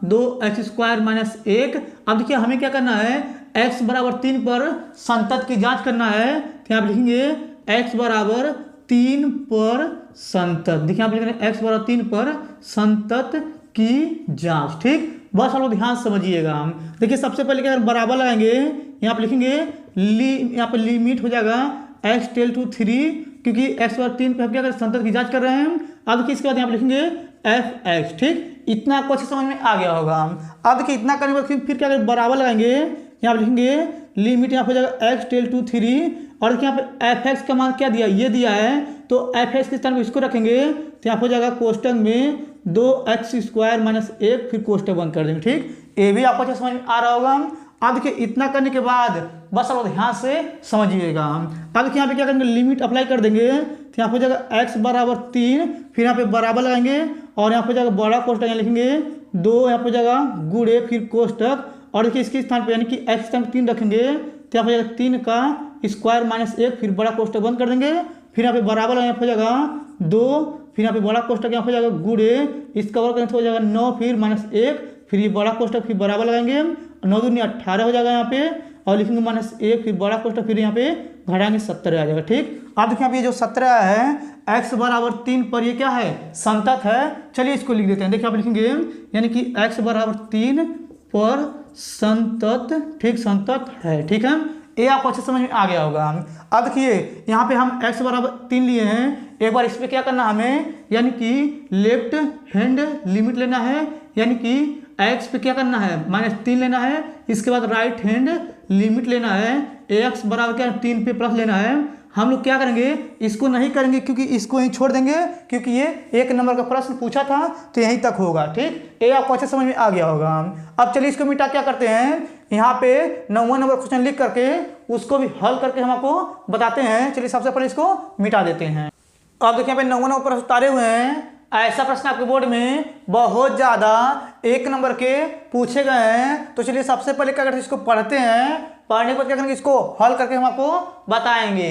2x² - 1। अब देखिए हमें क्या करना है x बराबर 3 पर संतत की जांच करना है तो यहाँ लिखेंगे x बराबर 3 पर संतत। देखिए आप लिख रहे हैं x बराबर 3 पर संतत की जांच। ठीक, बस आप लोग ध्यान से समझिएगा। देखिए सबसे पहले क्या बराबर लगाएंगे, यहाँ पे लिखेंगे यहाँ पे लिमिट हो जाएगा x टेल टू 3, क्योंकि x बार 3 पे हम क्या करें संतत की जांच कर रहे हैं। अब देखिए इसके बाद यहाँ पे लिखेंगे fx, ठीक, इतना आपको अच्छे समझ में आ गया होगा। अब देखिए इतना करने के बाद फिर क्या करें बराबर लगाएंगे, यहाँ पे लिखेंगे लिमिट यहाँ पे हो जाएगा x टेल टू 3, और यहाँ पे fx का मान क्या दिया, ये दिया है, तो fx के स्थान पर इसको रखेंगे तो यहाँ पे हो जाएगा कोष्टक में 2x² माइनस 1, फिर कोष्टक बंद कर देंगे, ठीक। ये भी आपको अच्छे समझ में आ रहा होगा। अब देखिए इतना करने के बाद बस आप ध्यान से समझिएगा। अब देखिए यहाँ पे क्या करेंगे लिमिट अप्लाई कर देंगे, तो यहाँ पे हो जाएगा x बराबर 3, फिर यहाँ पे बराबर लगाएंगे और यहाँ पे जाएगा बड़ा कोष्टक यहाँ लिखेंगे 2, यहाँ पे जाएगा गुणे फिर कोष्टक, और देखिए इसके स्थान पे यानी कि x स्थान 3 रखेंगे तो यहाँ पे जाएगा 3 का स्क्वायर माइनस 1, फिर बड़ा कोष्टक बंद कर देंगे, फिर यहाँ पे बराबर यहाँ पे हो जाएगा 2, फिर यहाँ पे बड़ा कोष्टक यहाँ पे जाएगा गुणे, इसका वर्ग करेंगे तो हो जाएगा 9, फिर माइनस 1, फिर ये बड़ा कोष्टक फिर बराबर लगाएंगे, 9 दूनी 18 हो जाएगा यहाँ पे, और लिखेंगे माइनस 1, फिर बड़ा कोष्टक, फिर यहाँ पे घटाएंगे 17 आ जाएगा, ठीक। अब देखिए यहाँ पे जो 17 है x बराबर 3 पर ये क्या है संतत है। चलिए इसको लिख देते हैं। देखिए आप लिखेंगे यानी कि x बराबर 3 पर संतत, ठीक, संतत है, ठीक है। ये आपको अच्छे समझ में आ गया होगा। अब देखिए यहाँ पे हम x बराबर 3 लिए हैं, एक बार इस पर क्या करना हमें, यानी कि लेफ्ट हैंड लिमिट लेना है, यानी कि x पे क्या करना है -3 लेना है, इसके बाद राइट हैंड लिमिट लेना है, x बराबर क्या 3 पे प्लस लेना है। हम लोग क्या करेंगे, इसको नहीं करेंगे क्योंकि इसको यहीं छोड़ देंगे, क्योंकि ये 1 नंबर का प्रश्न पूछा था तो यहीं तक होगा, ठीक। ये आपको अच्छे समझ में आ गया होगा। अब चलिए इसको मिटा क्या करते हैं, यहाँ पे 9वां नंबर क्वेश्चन लिख करके उसको भी हल करके हम आपको बताते हैं। चलिए सबसे पहले इसको मिटा देते हैं। अब देखिए यहाँ पे 9वां नंबर प्रश्न उतारे हुए हैं। ऐसा प्रश्न आपके बोर्ड में बहुत ज़्यादा 1 नंबर के पूछे गए हैं, तो चलिए सबसे पहले क्या करते हैं इसको पढ़ते हैं, पढ़ने के बाद क्या करेंगे इसको हल करके हम आपको बताएंगे।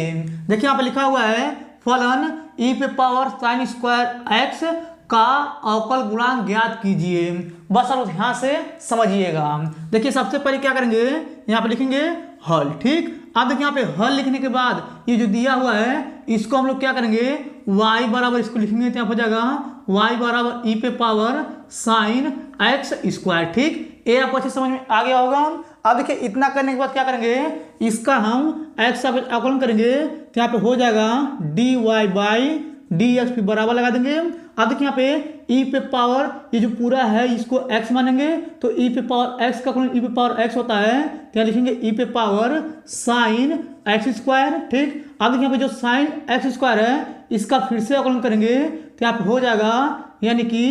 देखिए यहाँ पे लिखा हुआ है फलन e पे पावर sin स्क्वायर x का अवकल गुणांक ज्ञात कीजिए। बस आप ध्यान से समझिएगा। देखिए सबसे पहले क्या करेंगे, यहाँ पे लिखेंगे हल, ठीक। अब देखिए यहाँ पे हल लिखने के बाद ये जो दिया हुआ है इसको हम लोग क्या करेंगे y बराबर इसको लिखेंगे तो यहाँ हो जाएगा y बराबर e पे पावर sin x स्क्वायर, ठीक। ये आपको अच्छे समझ में आ गया होगा। अब देखिए इतना करने के बाद क्या करेंगे, इसका हम x का अवकलन करेंगे तो यहाँ पे हो जाएगा dy बाई dx पे बराबर लगा देंगे। अब देखिए यहाँ पे e पे पावर ये जो पूरा है इसको x मानेंगे तो e पे पावर x का अवकलन e पे पावर x होता है तो यहाँ लिखेंगे e पे पावर sin x स्क्वायर, ठीक। अब देखिए यहाँ पे जो sin x स्क्वायर है इसका फिर से अवकलन करेंगे तो यहाँ पे हो जाएगा यानी कि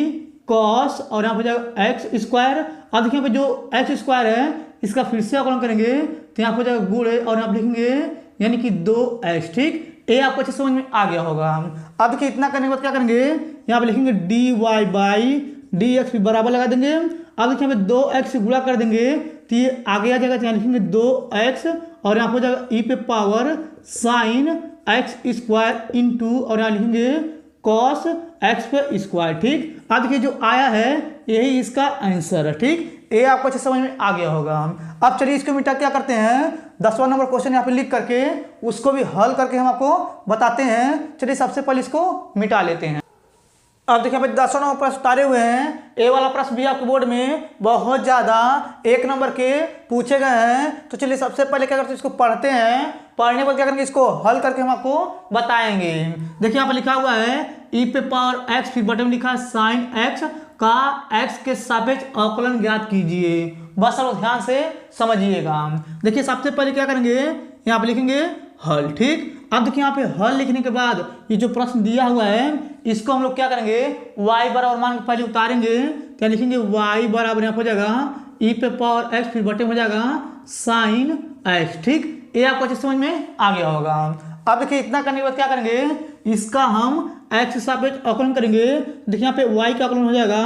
cos, और यहाँ पे जाएगा x स्क्वायर। अब देखिए यहाँ पे जो x स्क्वायर है इसका फिर से अवकलन करेंगे तो यहाँ पे हो जाएगा गुणे, और यहाँ पे लिखेंगे यानी कि 2x, ठीक। ये आपको अच्छे समझ में आ गया होगा। अब देखिए इतना करने के बाद क्या करेंगे, यहाँ पे लिखेंगे dy बाई dx भी बराबर लगा देंगे। अब देखिए यहाँ पे 2x से गुणा कर देंगे तो ये आगे आ जाएगा, यहाँ लिखेंगे 2x, और यहाँ पे हो जाएगा e पे power sin x square into, और यहाँ लिखेंगे cos x पे स्क्वायर, ठीक। अब देखिए जो आया है यही इसका आंसर है, ठीक। ये आपको अच्छे समझ में आ गया होगा। अब चलिए इसको मिटा क्या करते हैं, 10वां नंबर क्वेश्चन यहाँ पे लिख करके उसको भी हल करके हम आपको बताते हैं। चलिए सबसे पहले इसको मिटा लेते हैं। अब देखिए 10वां नंबर प्रश्न उतारे हुए हैं। ए वाला प्रश्न भी आपके बोर्ड में बहुत ज़्यादा 1 नंबर के पूछे गए हैं, तो चलिए सबसे पहले क्या करते हैं इसको पढ़ते हैं, पढ़ने के बाद क्या करेंगे इसको हल करके हम आपको बताएंगे। देखिए यहाँ पे लिखा हुआ है e पे पावर x, फिर बटन में लिखा है sin x का x के सापेक्ष अवकलन ज्ञात कीजिए। बस आप ध्यान से समझिएगा। देखिए सबसे पहले क्या करेंगे, यहाँ पे लिखेंगे हल, ठीक। अब देखिए यहाँ पे हल लिखने के बाद ये जो प्रश्न दिया हुआ है इसको हम लोग क्या करेंगे y बराबर मान के पहले उतारेंगे तो लिखेंगे y बराबर यहाँ हो जाएगा e पे पावर x, फिर बटे में हो जाएगा sin x, ठीक। ये आपको अच्छे समझ में आ गया होगा। अब देखिए इतना करने के बाद क्या करेंगे, इसका हम x के सापेक्ष अवकलन करेंगे। देखिए यहाँ पे y का अवकलन हो जाएगा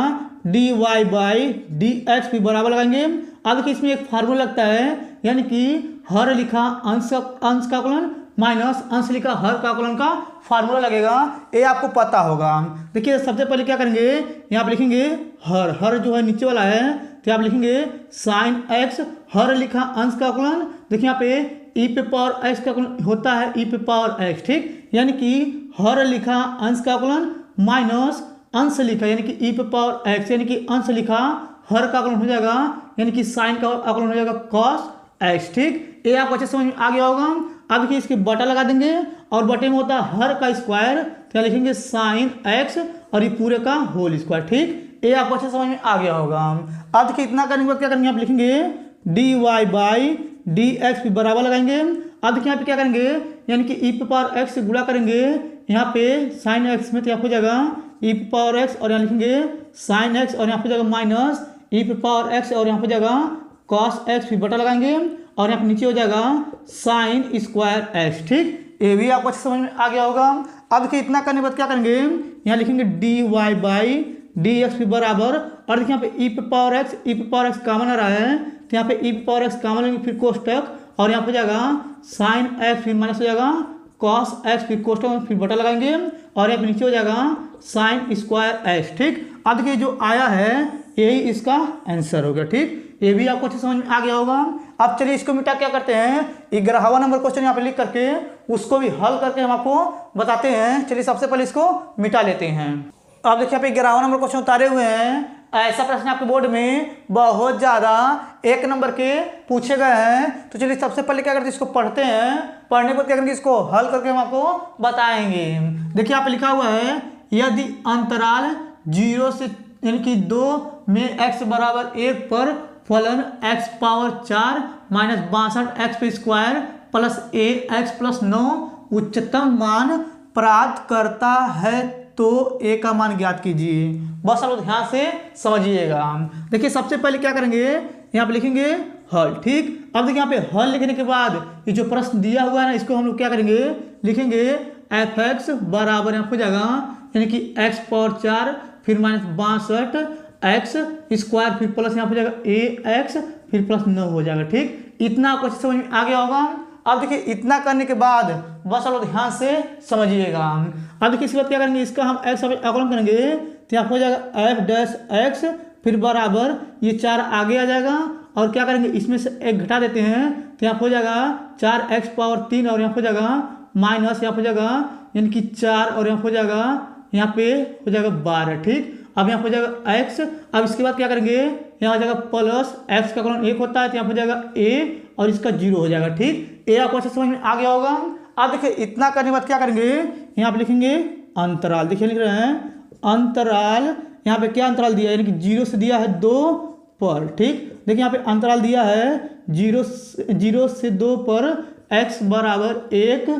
dy बाई dx भी बराबर लगाएंगे। अब देखिए इसमें एक फार्मूला लगता है, यानी कि हर लिखा अंश का अवकलन माइनस अंश लिखा हर का अवकलन का फार्मूला लगेगा, ये आपको पता होगा। देखिए सबसे पहले क्या करेंगे, यहाँ पे लिखेंगे हर जो है नीचे वाला है तो आप लिखेंगे sin x, हर लिखा अंश का अवकलन। देखिए यहाँ पे e पे पावर x का अवकलन होता है e पे पावर x, ठीक। यानी कि हर लिखा अंश का अवकलन माइनस अंश लिखा यानी कि e पे पावर x, यानी कि अंश लिखा हर का अवकलन हो जाएगा, यानी कि साइन का अवकलन हो जाएगा कॉस एक्स। ठीक, ये आपको अच्छे समझ में आ गया होगा। अब देखिए इसके बटा लगा देंगे और बटे में होता है हर का स्क्वायर, तो लिखेंगे साइन एक्स और ये पूरे का होल स्क्वायर। ठीक, ये आपको अच्छे समझ में आ गया होगा। अब देखिए इतना करने के बाद क्या करेंगे, आप लिखेंगे d y by d x बराबर लगाएंगे। अब देखिए यहाँ पे क्या करेंगे, यानी कि ई पावर एक्स से गुणा करेंगे यहाँ पे साइन एक्स में, तो यहाँ हो जाएगा ई पावर एक्स और यहाँ लिखेंगे साइन एक्स और यहाँ पे जाएगा माइनस ई पावर एक्स और यहाँ पे जाएगा कॉस एक्स, फिर बटा लगाएंगे और यहाँ पे नीचे हो जाएगा साइन स्क्वायर एक्स। ठीक, ये भी आपको अच्छे समझ में आ गया होगा। अब देखिए इतना करने के बाद क्या करेंगे, यहाँ लिखेंगे d y by d x बराबर, और देखिए यहाँ पे ई पावर एक्स कॉमन आ रहा है, तो यहाँ पे ई पावर एक्स कॉमन लेंगे, फिर कोष्टक और यहाँ पे जाएगा साइन एक्स, फिर माइनस हो जाएगा कॉस एक्स, फिर कोष्टक, फिर बटा लगाएंगे और यहाँ पे नीचे हो जाएगा साइन स्क्वायर एक्स। ठीक, अब देखिए जो आया है यही इसका आंसर हो गया। ठीक, ये भी आपको अच्छे समझ में आ गया होगा। अब चलिए इसको मिटा क्या करते हैं, 11वां नंबर क्वेश्चन यहाँ पे लिख करके उसको भी हल करके हम आपको बताते हैं। चलिए सबसे पहले इसको मिटा लेते हैं। अब देखिए यहाँ पे 11वां नंबर क्वेश्चन उतारे हुए हैं। ऐसा प्रश्न आपके बोर्ड में बहुत ज़्यादा 1 नंबर के पूछे गए हैं। तो चलिए सबसे पहले क्या करते हैं, इसको पढ़ते हैं, पढ़ने के बाद क्या करेंगे, इसको हल करके हम आपको बताएंगे। देखिए यहाँ पे लिखा हुआ है, यदि अंतराल 0 से यानी कि 2 में x बराबर 1 पर फलन x power 4 minus 62 x square plus A x plus 9 उच्चतम मान प्राप्त करता है तो ए का मान ज्ञात कीजिए। बस आप ध्यान से समझिएगा। देखिए सबसे पहले क्या करेंगे, यहाँ पे लिखेंगे हल। ठीक, अब देखिए यहाँ पे हल लिखने के बाद ये जो प्रश्न दिया हुआ है ना, इसको हम लोग क्या करेंगे, लिखेंगे एफ एक्स बराबर यहाँ हो जाएगा यानी कि एक्स पावर 4 फिर माइनस 62 एक्स स्क्वायर फिर प्लस यहाँ हो जाएगा ए एक्स फिर प्लस 9 हो जाएगा। ठीक, इतना आपको अच्छे समझ में आ गया होगा। अब देखिए इतना करने के बाद बस आप ध्यान से समझिएगा। अब देखिए इसके बाद क्या करेंगे, इसका हम एक्स अवकलन करेंगे, तो यहाँ हो जाएगा एफ डैश एक्स फिर बराबर ये 4 आगे आ जाएगा और क्या करेंगे, इसमें से 1 घटा देते हैं, तो यहाँ हो जाएगा 4x पावर 3 और यहाँ हो जाएगा माइनस यहाँ हो जाएगा यानी कि 4 और यहाँ हो जाएगा यहाँ पे हो जाएगा 12। ठीक, अब यहाँ हो जाएगा x। अब इसके बाद क्या करेंगे, यहाँ हो जाएगा प्लस x का अवकलन 1 होता है, तो यहाँ हो जाएगा a और इसका 0 हो जाएगा। ठीक, ये आपको अच्छे समझ में आ गया होगा। अब देखिए इतना करने के बाद क्या करेंगे, यहाँ पे लिखेंगे अंतराल। देखिए लिख रहे हैं अंतराल, यहाँ पे क्या अंतराल दिया है, यानी कि 0 से दिया है 2 पर। ठीक, देखिए यहाँ पे अंतराल दिया है 0 से 2 पर x बराबर 1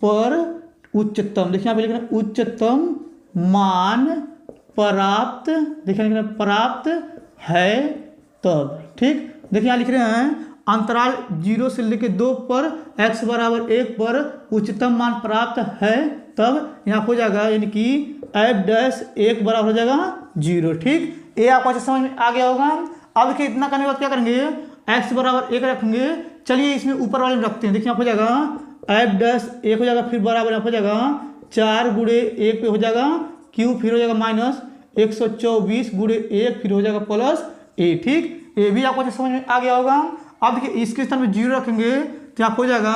पर उच्चतम, देखिए यहाँ पे लिख रहे हैं उच्चतम मान प्राप्त, देखिए लिख रहे हैं प्राप्त है तब। ठीक, देखिए यहाँ लिख रहे हैं अंतराल 0 से लेकर 2 पर x बराबर 1 पर उच्चतम मान प्राप्त है तब यहाँ हो जाएगा यानी कि f डैश 1 बराबर हो जाएगा 0। ठीक, ये आपको अच्छे समझ में आ गया होगा। अब देखिए इतना करने के बाद क्या करेंगे, x बराबर 1 रखेंगे। चलिए इसमें ऊपर वाले में रखते हैं। देखिए यहाँ हो जाएगा f डैश 1 हो जाएगा फिर बराबर यहाँ हो जाएगा 4 गुणे 1 पे हो जाएगा q फिर हो जाएगा माइनस 124 गुणे 1 फिर हो जाएगा प्लस a। ठीक, ये भी आपको अच्छे समझ में आ गया होगा। अब देखिए इसके स्थान में 0 रखेंगे, तो यहाँ हो जाएगा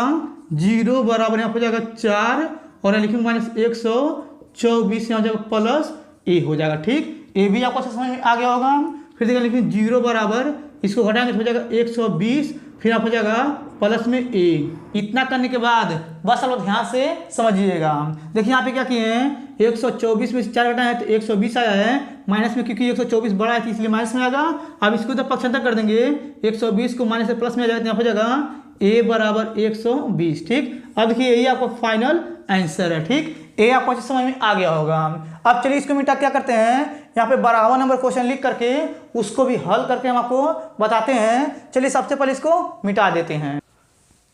0 बराबर यहाँ हो जाएगा 4 और यहाँ लिखेंगे माइनस 124 यहाँ हो जाएगा प्लस a हो जाएगा। ठीक, ये भी आपको अच्छे समझ में आ गया होगा। फिर देखिए लिखेंगे 0 बराबर इसको घटाएंगे तो हो जाएगा 120 फिर आप हो जाएगा प्लस में a। इतना करने के बाद बस आप लोग ध्यान से समझिएगा। देखिए यहाँ पे क्या किए हैं, 124 में से 4 घटाए हैं तो 120 आया है, माइनस में क्योंकि 124 बड़ा है तो इसलिए माइनस में आएगा। अब इसको तो पक्षांतर कर देंगे, 120 को माइनस से प्लस में आ जाएगा तो यहाँ हो जाएगा a बराबर 120। ठीक, अब देखिए यही आपका फाइनल आंसर है। ठीक, ये आपको अच्छे समझ में आ गया होगा। अब चलिए इसको मिटा क्या करते हैं, यहाँ पे 12वां नंबर क्वेश्चन लिख करके उसको भी हल करके हम आपको बताते हैं। चलिए सबसे पहले इसको मिटा देते हैं।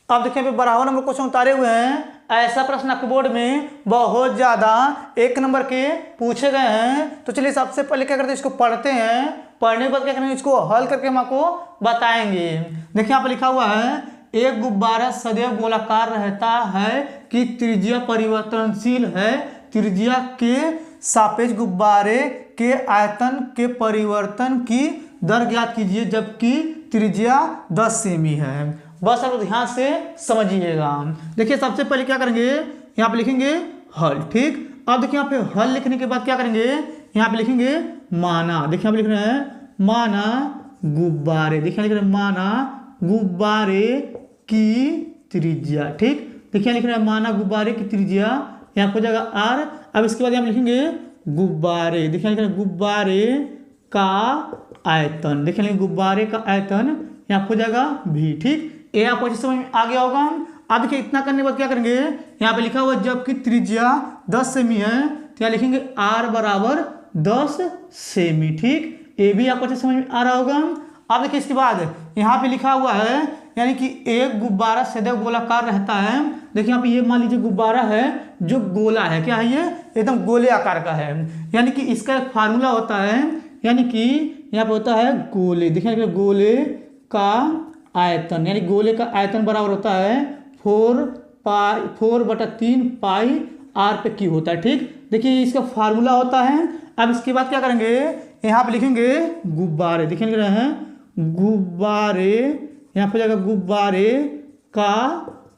अब देखिए 12वां नंबर क्वेश्चन उतारे हुए हैं। ऐसा प्रश्न आपके बोर्ड में बहुत ज़्यादा 1 नंबर के पूछे गए हैं। तो चलिए सबसे पहले क्या करते हैं, इसको पढ़ते हैं, पढ़ने के बाद क्या करेंगे, इसको हल करके हम आपको बताएंगे। देखिए यहाँ पे लिखा हुआ है एक गुब्बारा सदैव गोलाकार रहता है कि त्रिज्या परिवर्तनशील है। त्रिज्या के सापेक्ष गुब्बारे के आयतन के परिवर्तन की दर ज्ञात कीजिए जबकि त्रिज्या 10 सेमी है। बस आप ध्यान से समझिएगा। देखिए सबसे पहले क्या करेंगे, यहाँ पे लिखेंगे हल। ठीक, अब देखिए यहाँ पे हल लिखने के बाद क्या करेंगे, यहाँ पे लिखेंगे माना। देखिए यहाँ पे लिख रहे हैं माना गुब्बारे, देखिए लिख रहे हैं माना गुब्बारे की त्रिज्या। ठीक, देखिए लिख रहे हैं माना गुब्बारे की त्रिज्या, यहाँ हो जाएगा आर। अब इसके बाद हम लिखेंगे गुब्बारे, देखिए लिख रहे हैं गुब्बारे का आयतन, देखिए लिखेंगे गुब्बारे का आयतन, यहाँ हो जाएगा भी। ठीक, ये आपको अच्छे समझ में आ गया होगा। अब देखिए इतना करने के बाद क्या करेंगे, यहाँ पे लिखा हुआ जबकि त्रिज्या 10 सेमी है तो यहाँ लिखेंगे r बराबर 10 सेमी। ठीक, ये भी आपको अच्छे समझ में आ रहा होगा। अब देखिए इसके बाद यहाँ पे लिखा हुआ है यानी कि एक गुब्बारा सदैव गोलाकार रहता है। देखिए यहाँ पे ये मान लीजिए गुब्बारा है जो गोला है, क्या है ये एकदम गोले आकार का है, यानी कि इसका एक फार्मूला होता है, यानी कि यहाँ पे होता है गोले, देखिए गोले का आयतन, यानी गोले का आयतन बराबर होता है 4/3 पाई आर पे क्यू होता है। ठीक, देखिए इसका फार्मूला होता है। अब इसके बाद क्या करेंगे, यहाँ पे लिखेंगे गुब्बारे, देखिए लिख रहे हैं गुब्बारे, यहाँ पे जाएगा गुब्बारे का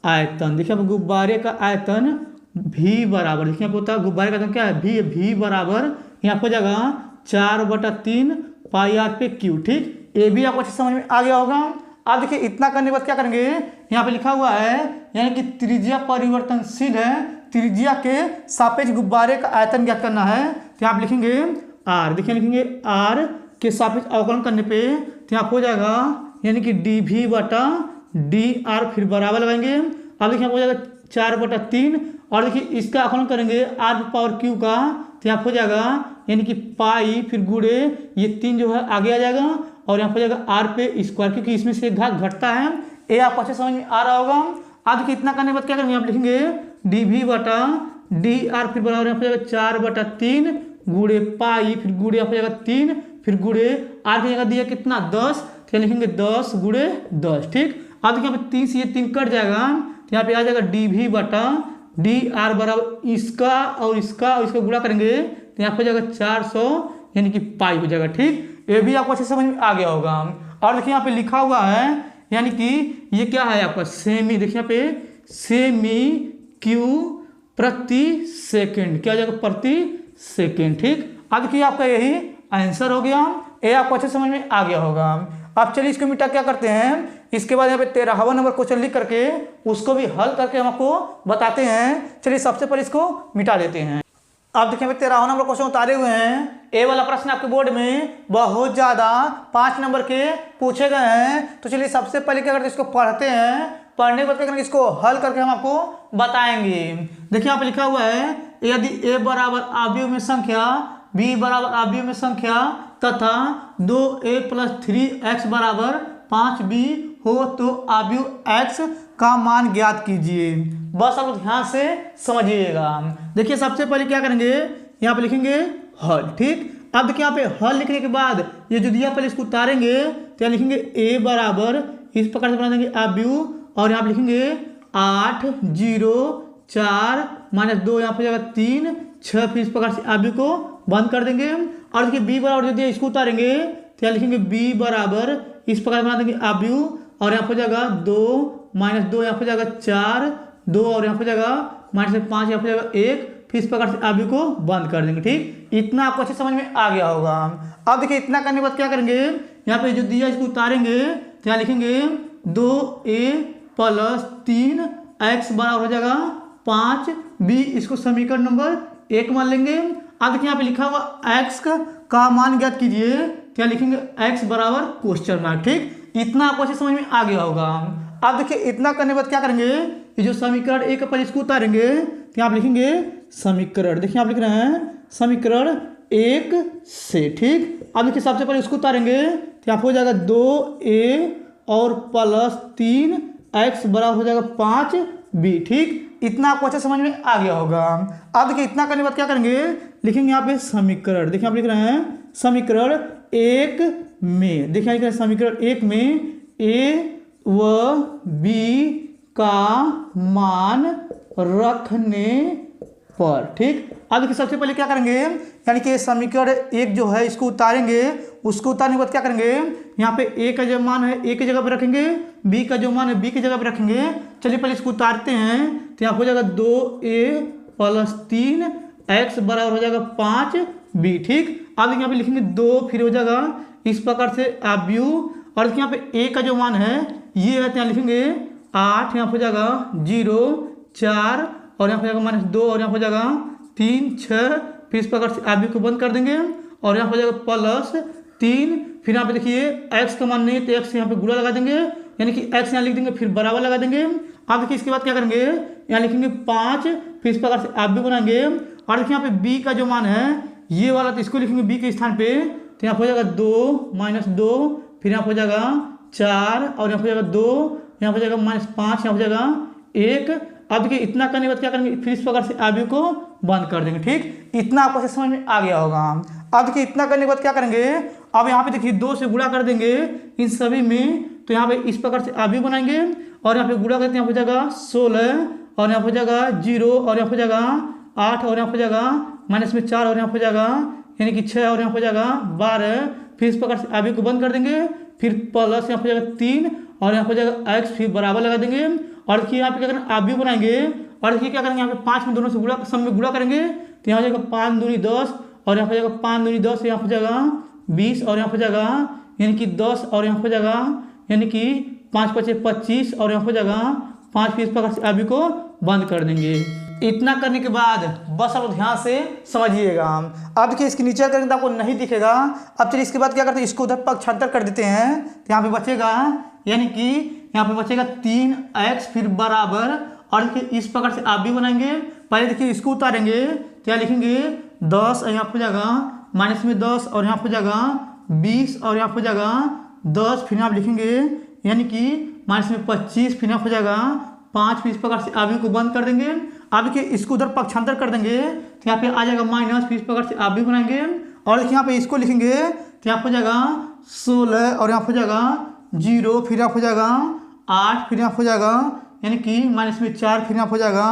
आयतन, देखिए गुब्बारे का आयतन भी बराबर, देखिए होता है गुब्बारे का आयतन क्या है भी बराबर यहाँ पे जाएगा 4/3 पाई आर पे क्यू। ठीक, ये भी आपको अच्छे समझ में आ गया होगा। अब देखिए इतना करने के बाद क्या करेंगे, यहाँ पे लिखा हुआ है यानी कि त्रिज्या परिवर्तनशील है, त्रिज्या के सापेक्ष गुब्बारे का आयतन ज्ञात करना है तो आप लिखेंगे आर, देखिए लिखेंगे आर के सापेक्ष अवकलन करने पे तो यहाँ हो जाएगा यानी कि dv/dr, फिर बराबर लगाएंगे। अब देखिए हो जाएगा 4/3 और देखिए इसका अवकलन करेंगे r पावर q का तो यहाँ हो जाएगा यानी कि पाई, फिर गुड़े ये 3 जो है आगे आ जाएगा और यहाँ पर जाएगा आर पे स्क्वायर, क्योंकि इसमें से एक घात घटता है। ये आपको अच्छे समझ में आ रहा होगा। अब देखिए इतना करने के बाद क्या करेंगे, आप लिखेंगे dv/dr, फिर बराबर यहाँ पर जाएगा 4/3 गुड़े पाई, फिर गुड़े यहाँ पर जाएगा 3, फिर गुड़े आर की जगह दिया कितना 10 तो लिखेंगे 10 गुड़े 10। ठीक, अब देखिए यहाँ पे 3 से ये 3 कट जाएगा तो यहाँ पे आ जाएगा dv/dr बराबर इसका और इसका गुणा करेंगे तो यहाँ पे जाएगा 400 यानी कि पाई हो जाएगा। ठीक, ये भी आपको अच्छे समझ में आ गया होगा। और देखिए यहाँ पे लिखा हुआ है यानी कि ये क्या है आपका सेमी, देखिए यहाँ पे सेमी क्यू प्रति सेकंड, क्या हो जाएगा प्रति सेकंड। ठीक, अब देखिए आपका यही आंसर हो गया, ये आपको अच्छे समझ में आ गया होगा। अब चलिए इसको मिटा क्या करते हैं, इसके बाद यहाँ पे 13वां नंबर क्वेश्चन लिख करके उसको भी हल करके हम आपको बताते हैं। चलिए सबसे पहले इसको मिटा देते हैं। अब देखिए 13वां नंबर क्वेश्चन उतारे हुए हैं। ए वाला प्रश्न आपके बोर्ड में बहुत ज़्यादा 5 नंबर के पूछे गए हैं, तो चलिए सबसे पहले क्या करते हैं इसको पढ़ते हैं, पढ़ने के बाद क्या करेंगे इसको हल करके हम आपको बताएंगे। देखिए यहाँ पे लिखा हुआ है यदि ए बराबर अवयव में संख्या, बी बराबर अवयव में संख्या तथा 2a + 3x बराबर 5b हो तो अवयव x का मान ज्ञात कीजिए। बस आप ध्यान से समझिएगा। देखिए सबसे पहले क्या करेंगे, यहाँ पे लिखेंगे हल। ठीक, अब देखिए यहाँ पे हल लिखने के बाद ये जो दिया पहले इसको उतारेंगे तो यहाँ लिखेंगे a बराबर इस प्रकार से बना देंगे अवयव और यहाँ पे लिखेंगे 8 0 4 -2 यहाँ पे जाएगा 3 6, फिर इस प्रकार से अवयव को बंद कर देंगे। और देखिए b बराबर जो दिया इसको उतारेंगे तो यहाँ लिखेंगे b बराबर इस प्रकार बना देंगे अवयव और यहाँ पे जाएगा 2 -2 यहाँ पे जाएगा 4 2 और यहाँ पे जाएगा -5 यहाँ पे जाएगा 1, फिर इस प्रकार से अवयव को बंद कर देंगे। ठीक, इतना आपको अच्छे समझ में आ गया होगा। अब देखिए इतना करने के बाद क्या करेंगे, यहाँ पे जो दिया इसको उतारेंगे तो यहाँ लिखेंगे 2a + 3x बराबर हो जाएगा 5b, इसको समीकरण नंबर 1 मान लेंगे। अब देखिए यहाँ पे लिखा हुआ x का मान ज्ञात कीजिए, क्या लिखेंगे x बराबर क्वेश्चन मार्क। ठीक, इतना आपको अच्छे समझ में आ गया होगा। अब देखिए इतना करने के बाद क्या करेंगे, ये जो समीकरण 1 पर इसको उतारेंगे तो यहाँ पे लिखेंगे समीकरण, देखिए आप लिख रहे हैं समीकरण 1 से। ठीक, अब देखिए सबसे पहले इसको उतारेंगे तो यहाँ हो जाएगा 2a और +3x बराबर हो जाएगा 5b। ठीक, इतना आपको अच्छा समझ में आ गया होगा। अब देखिए इतना करने के बाद क्या करेंगे, लिखेंगे यहाँ पे समीकरण, देखिए आप लिख रहे हैं समीकरण 1 में, देखिए लिख रहे हैं समीकरण 1 में a व b का मान रखने पर। ठीक, अब देखिए सबसे पहले क्या करेंगे, यानी कि समीकरण 1 जो है इसको उतारेंगे, उसको उतारने के बाद क्या करेंगे, यहाँ पे a का जो मान है a की जगह पे रखेंगे, b का जो मान है b की जगह पे रखेंगे। चलिए पहले इसको उतारते हैं तो यहाँ हो जाएगा 2a + 3x बराबर हो जाएगा 5b। ठीक, अब यहाँ पे लिखेंगे 2, फिर हो जाएगा इस प्रकार से आव्यू, और यहाँ पे ए का जो मान है ये है, यहाँ लिखेंगे 8, यहाँ हो जाएगा 0 4, और यहाँ हो जाएगा -2, और यहाँ हो जाएगा 3 6। फिर इस प्रकार से आव्यू को बंद कर देंगे और यहाँ हो जाएगा +3। फिर यहाँ पे देखिए x का मान नहीं है तो x यहाँ पे गुणा लगा देंगे, यानी कि x यहाँ लिख देंगे, फिर बराबर लगा देंगे। अब देखिए इसके बाद क्या करेंगे, यहाँ लिखेंगे 5, फिर इस प्रकार से आव्यू बनाएंगे। और देखिए यहाँ पे b का जो मान है ये वाला, तो इसको लिखेंगे b के स्थान पे, तो यहाँ हो जाएगा 2 -2, फिर यहाँ हो जाएगा 4, और यहाँ हो जाएगा 2, यहाँ हो जाएगा -5, यहाँ हो जाएगा 1। अब देखिए इतना करने के बाद क्या करेंगे, फिर इस प्रकार से आव्यू को बंद कर देंगे। ठीक, इतना आपको समझ में आ गया होगा। अब देखिए इतना करने के बाद क्या करेंगे, अब यहाँ पे देखिए 2 से गुणा कर देंगे इन सभी में, तो यहाँ पे इस प्रकार से आव्यू बनाएंगे और यहाँ पे गुणा करते हैं, यहाँ हो जाएगा 16, और यहाँ हो जाएगा 0, और यहाँ हो जाएगा 8, और यहाँ हो जाएगा -4, और यहाँ हो जाएगा यानी कि 6, और यहाँ हो जाएगा 12। फिर इस प्रकार से आव्यू को बंद कर देंगे, फिर प्लस यहाँ हो जाएगा 3, और यहाँ हो जाएगा x, फिर बराबर लगा देंगे। और देखिए यहाँ पे क्या करेंगे, आव्यू बनाएंगे, और देखिए क्या करेंगे, यहाँ पे 5 में दोनों से गुणा, सब में गुणा करेंगे, तो यहाँ हो जाएगा 5 दूनी 10, और यहाँ हो जाएगा 5 दूनी 10, यहाँ हो जाएगा 20, और यहाँ हो जाएगा यानी कि 10, और यहाँ हो जाएगा यानी कि 5 × 5 = 25, और यहाँ हो जाएगा 5। फिर इस प्रकार से आव्यू को बंद कर देंगे। इतना करने के बाद बस आप ध्यान से समझिएगा। अब देखिए इसके नीचे करेंगे तो आपको नहीं दिखेगा। अब चलिए इसके बाद क्या करते हैं, इसको उधर पक्षांतर कर देते हैं, तो यहाँ पे बचेगा यानी कि यहाँ पे बचेगा 3x, फिर बराबर, और देखिए इस प्रकार से आव्यू बनाएंगे। पहले देखिए इसको उतारेंगे, तो यहाँ लिखेंगे 10, और यहाँ हो जाएगा -10, और यहाँ हो जाएगा 20, और यहाँ हो जाएगा 10, फिर यहाँ लिखेंगे यानी कि -25, फिर यहाँ हो जाएगा 5। फिर इस प्रकार से आव्यू को बंद कर देंगे। अब देखिए इसको उधर पक्षांतर कर देंगे, तो यहाँ पे आ जाएगा माइनस, फिर इस प्रकार से आव्यू बनाएंगे। और देखिए यहाँ पे इसको लिखेंगे, तो यहाँ हो जाएगा 16, और यहाँ हो जाएगा 0, फिर यहाँ हो जाएगा 8, फिर यहाँ हो जाएगा यानी कि -4, फिर यहाँ हो जाएगा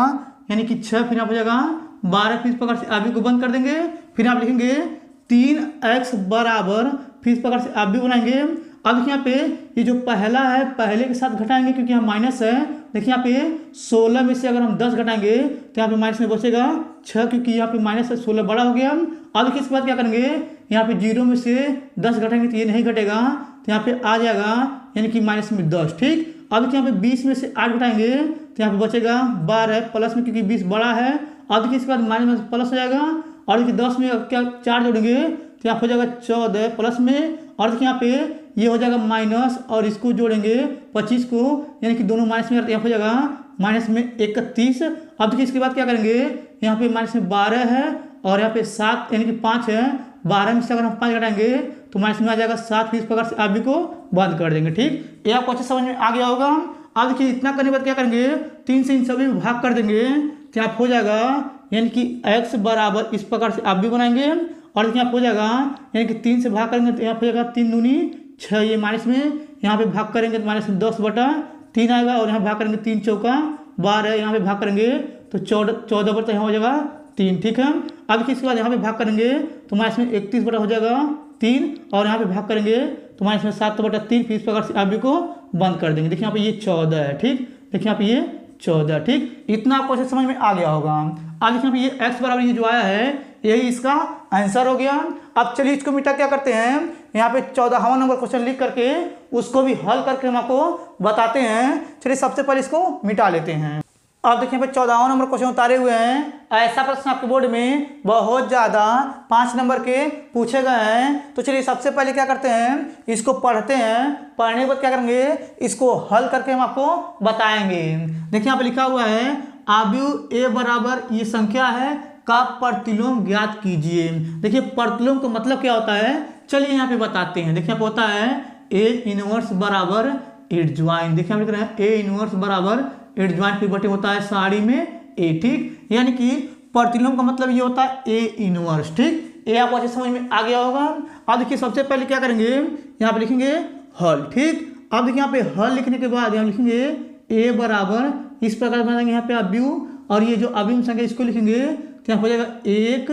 यानी कि 6, फिर यहाँ हो जाएगा 12। फिर इस प्रकार से आव्यू को बंद कर देंगे। फिर आप लिखेंगे 3x बराबर, फिर इस प्रकार से आव्यू बनाएंगे। अब देखिए यहाँ पे ये जो पहला है पहले के साथ घटाएंगे, क्योंकि यहाँ माइनस है। देखिए यहाँ पे 16 में से अगर हम 10 घटाएंगे तो यहाँ पे माइनस में बचेगा 6, क्योंकि यहाँ पे माइनस है, 16 बड़ा हो गया। अब देखिए इसके बाद क्या करेंगे, यहाँ पे 0 में से 10 घटाएंगे तो ये नहीं घटेगा, तो यहाँ पे आ जाएगा यानी कि -10। ठीक, अब देखिए यहाँ पे 20 में से 8 घटाएंगे तो यहाँ पे बचेगा 12 प्लस में, क्योंकि 20 बड़ा है। अब देखिए इसके बाद माइनस में प्लस हो जाएगा, और देखिए 10 में क्या 4 जोड़ेंगे तो यहाँ हो जाएगा 14 प्लस में, और देखिए यहाँ पे ये हो जाएगा माइनस, और इसको जोड़ेंगे 25 को, यानी कि दोनों माइनस में, यहाँ हो जाएगा माइनस में 31। अब देखिए इसके बाद क्या करेंगे, यहाँ पे माइनस में 12 है, और यहाँ पे 7 यानी कि 5 है। 12 में से अगर हम 5 घटाएंगे तो माइनस में आ जाएगा 7। फिर इस प्रकार से आव्यू को बंद कर देंगे। ठीक, ये आपको अच्छे समझ में आ गया होगा। अब देखिए इतना करने के बाद क्या करेंगे, 3 से इन सभी में भाग कर देंगे, तो यहाँ हो जाएगा यानी कि x बराबर, इस प्रकार से आव्यू बनाएंगे। और देखिए यहाँ हो जाएगा यानी कि 3 से भाग करेंगे तो यहाँ हो जाएगा 3 दूनी 6, ये माइनस में, यहाँ पे भाग करेंगे तो -10/3 आएगा, और यहाँ भाग करेंगे 3 चौका 12, यहाँ पे भाग करेंगे तो 14 बटा, यहाँ हो जाएगा 3। ठीक है, अब इसके बाद यहाँ पे भाग करेंगे तो माइनस में 31 बटा हो जाएगा 3, और यहाँ पे भाग करेंगे तो माइनस में 7/3। फिर इस प्रकार से आव्यू को बंद कर देंगे। देखिए यहाँ पे ये 14 है। ठीक, देखिए यहाँ पे ये 14। ठीक, इतना आपको अच्छे समझ में आ गया होगा। अब देखिए यहाँ पे ये x बराबर ये जो आया है यही इसका आंसर हो गया। अब चलिए इसको मिटा क्या करते हैं, यहाँ पे 14वां नंबर क्वेश्चन लिख करके उसको भी हल करके हम आपको बताते हैं। चलिए सबसे पहले इसको मिटा लेते हैं। अब देखिए यहाँ पे 14वां नंबर क्वेश्चन उतारे हुए हैं। ऐसा प्रश्न आपके बोर्ड में बहुत ज़्यादा 5 नंबर के पूछे गए हैं। तो चलिए सबसे पहले क्या करते हैं, इसको पढ़ते हैं। पढ़ने के बाद क्या करेंगे, इसको हल करके हम आपको बताएंगे। देखिए यहाँ पे लिखा हुआ है, आव्यू a बराबर ये संख्या है का प्रतिलोम ज्ञात कीजिए। देखिए प्रतिलोम का मतलब क्या होता है, चलिए यहाँ पे बताते हैं। देखिए यहाँ पे होता है a इनवर्स बराबर एडज्वाइन। देखिए हम लिख रहे हैं a इनवर्स बराबर एडज्वाइन, फिर बटे होता है साड़ी में a। ठीक, यानी कि प्रतिलोम का मतलब ये होता है a इनवर्स। ठीक, ये आपको अच्छे समझ में आ गया होगा। अब देखिए सबसे पहले क्या करेंगे, यहाँ पे लिखेंगे हल। ठीक, अब देखिए यहाँ पे हल लिखने के बाद यहाँ लिखेंगे a बराबर, इस प्रकार बनाएंगे यहाँ पे आव्यू, और ये जो आव्यू संख्या इसको लिखेंगे तो यहाँ हो जाएगा 1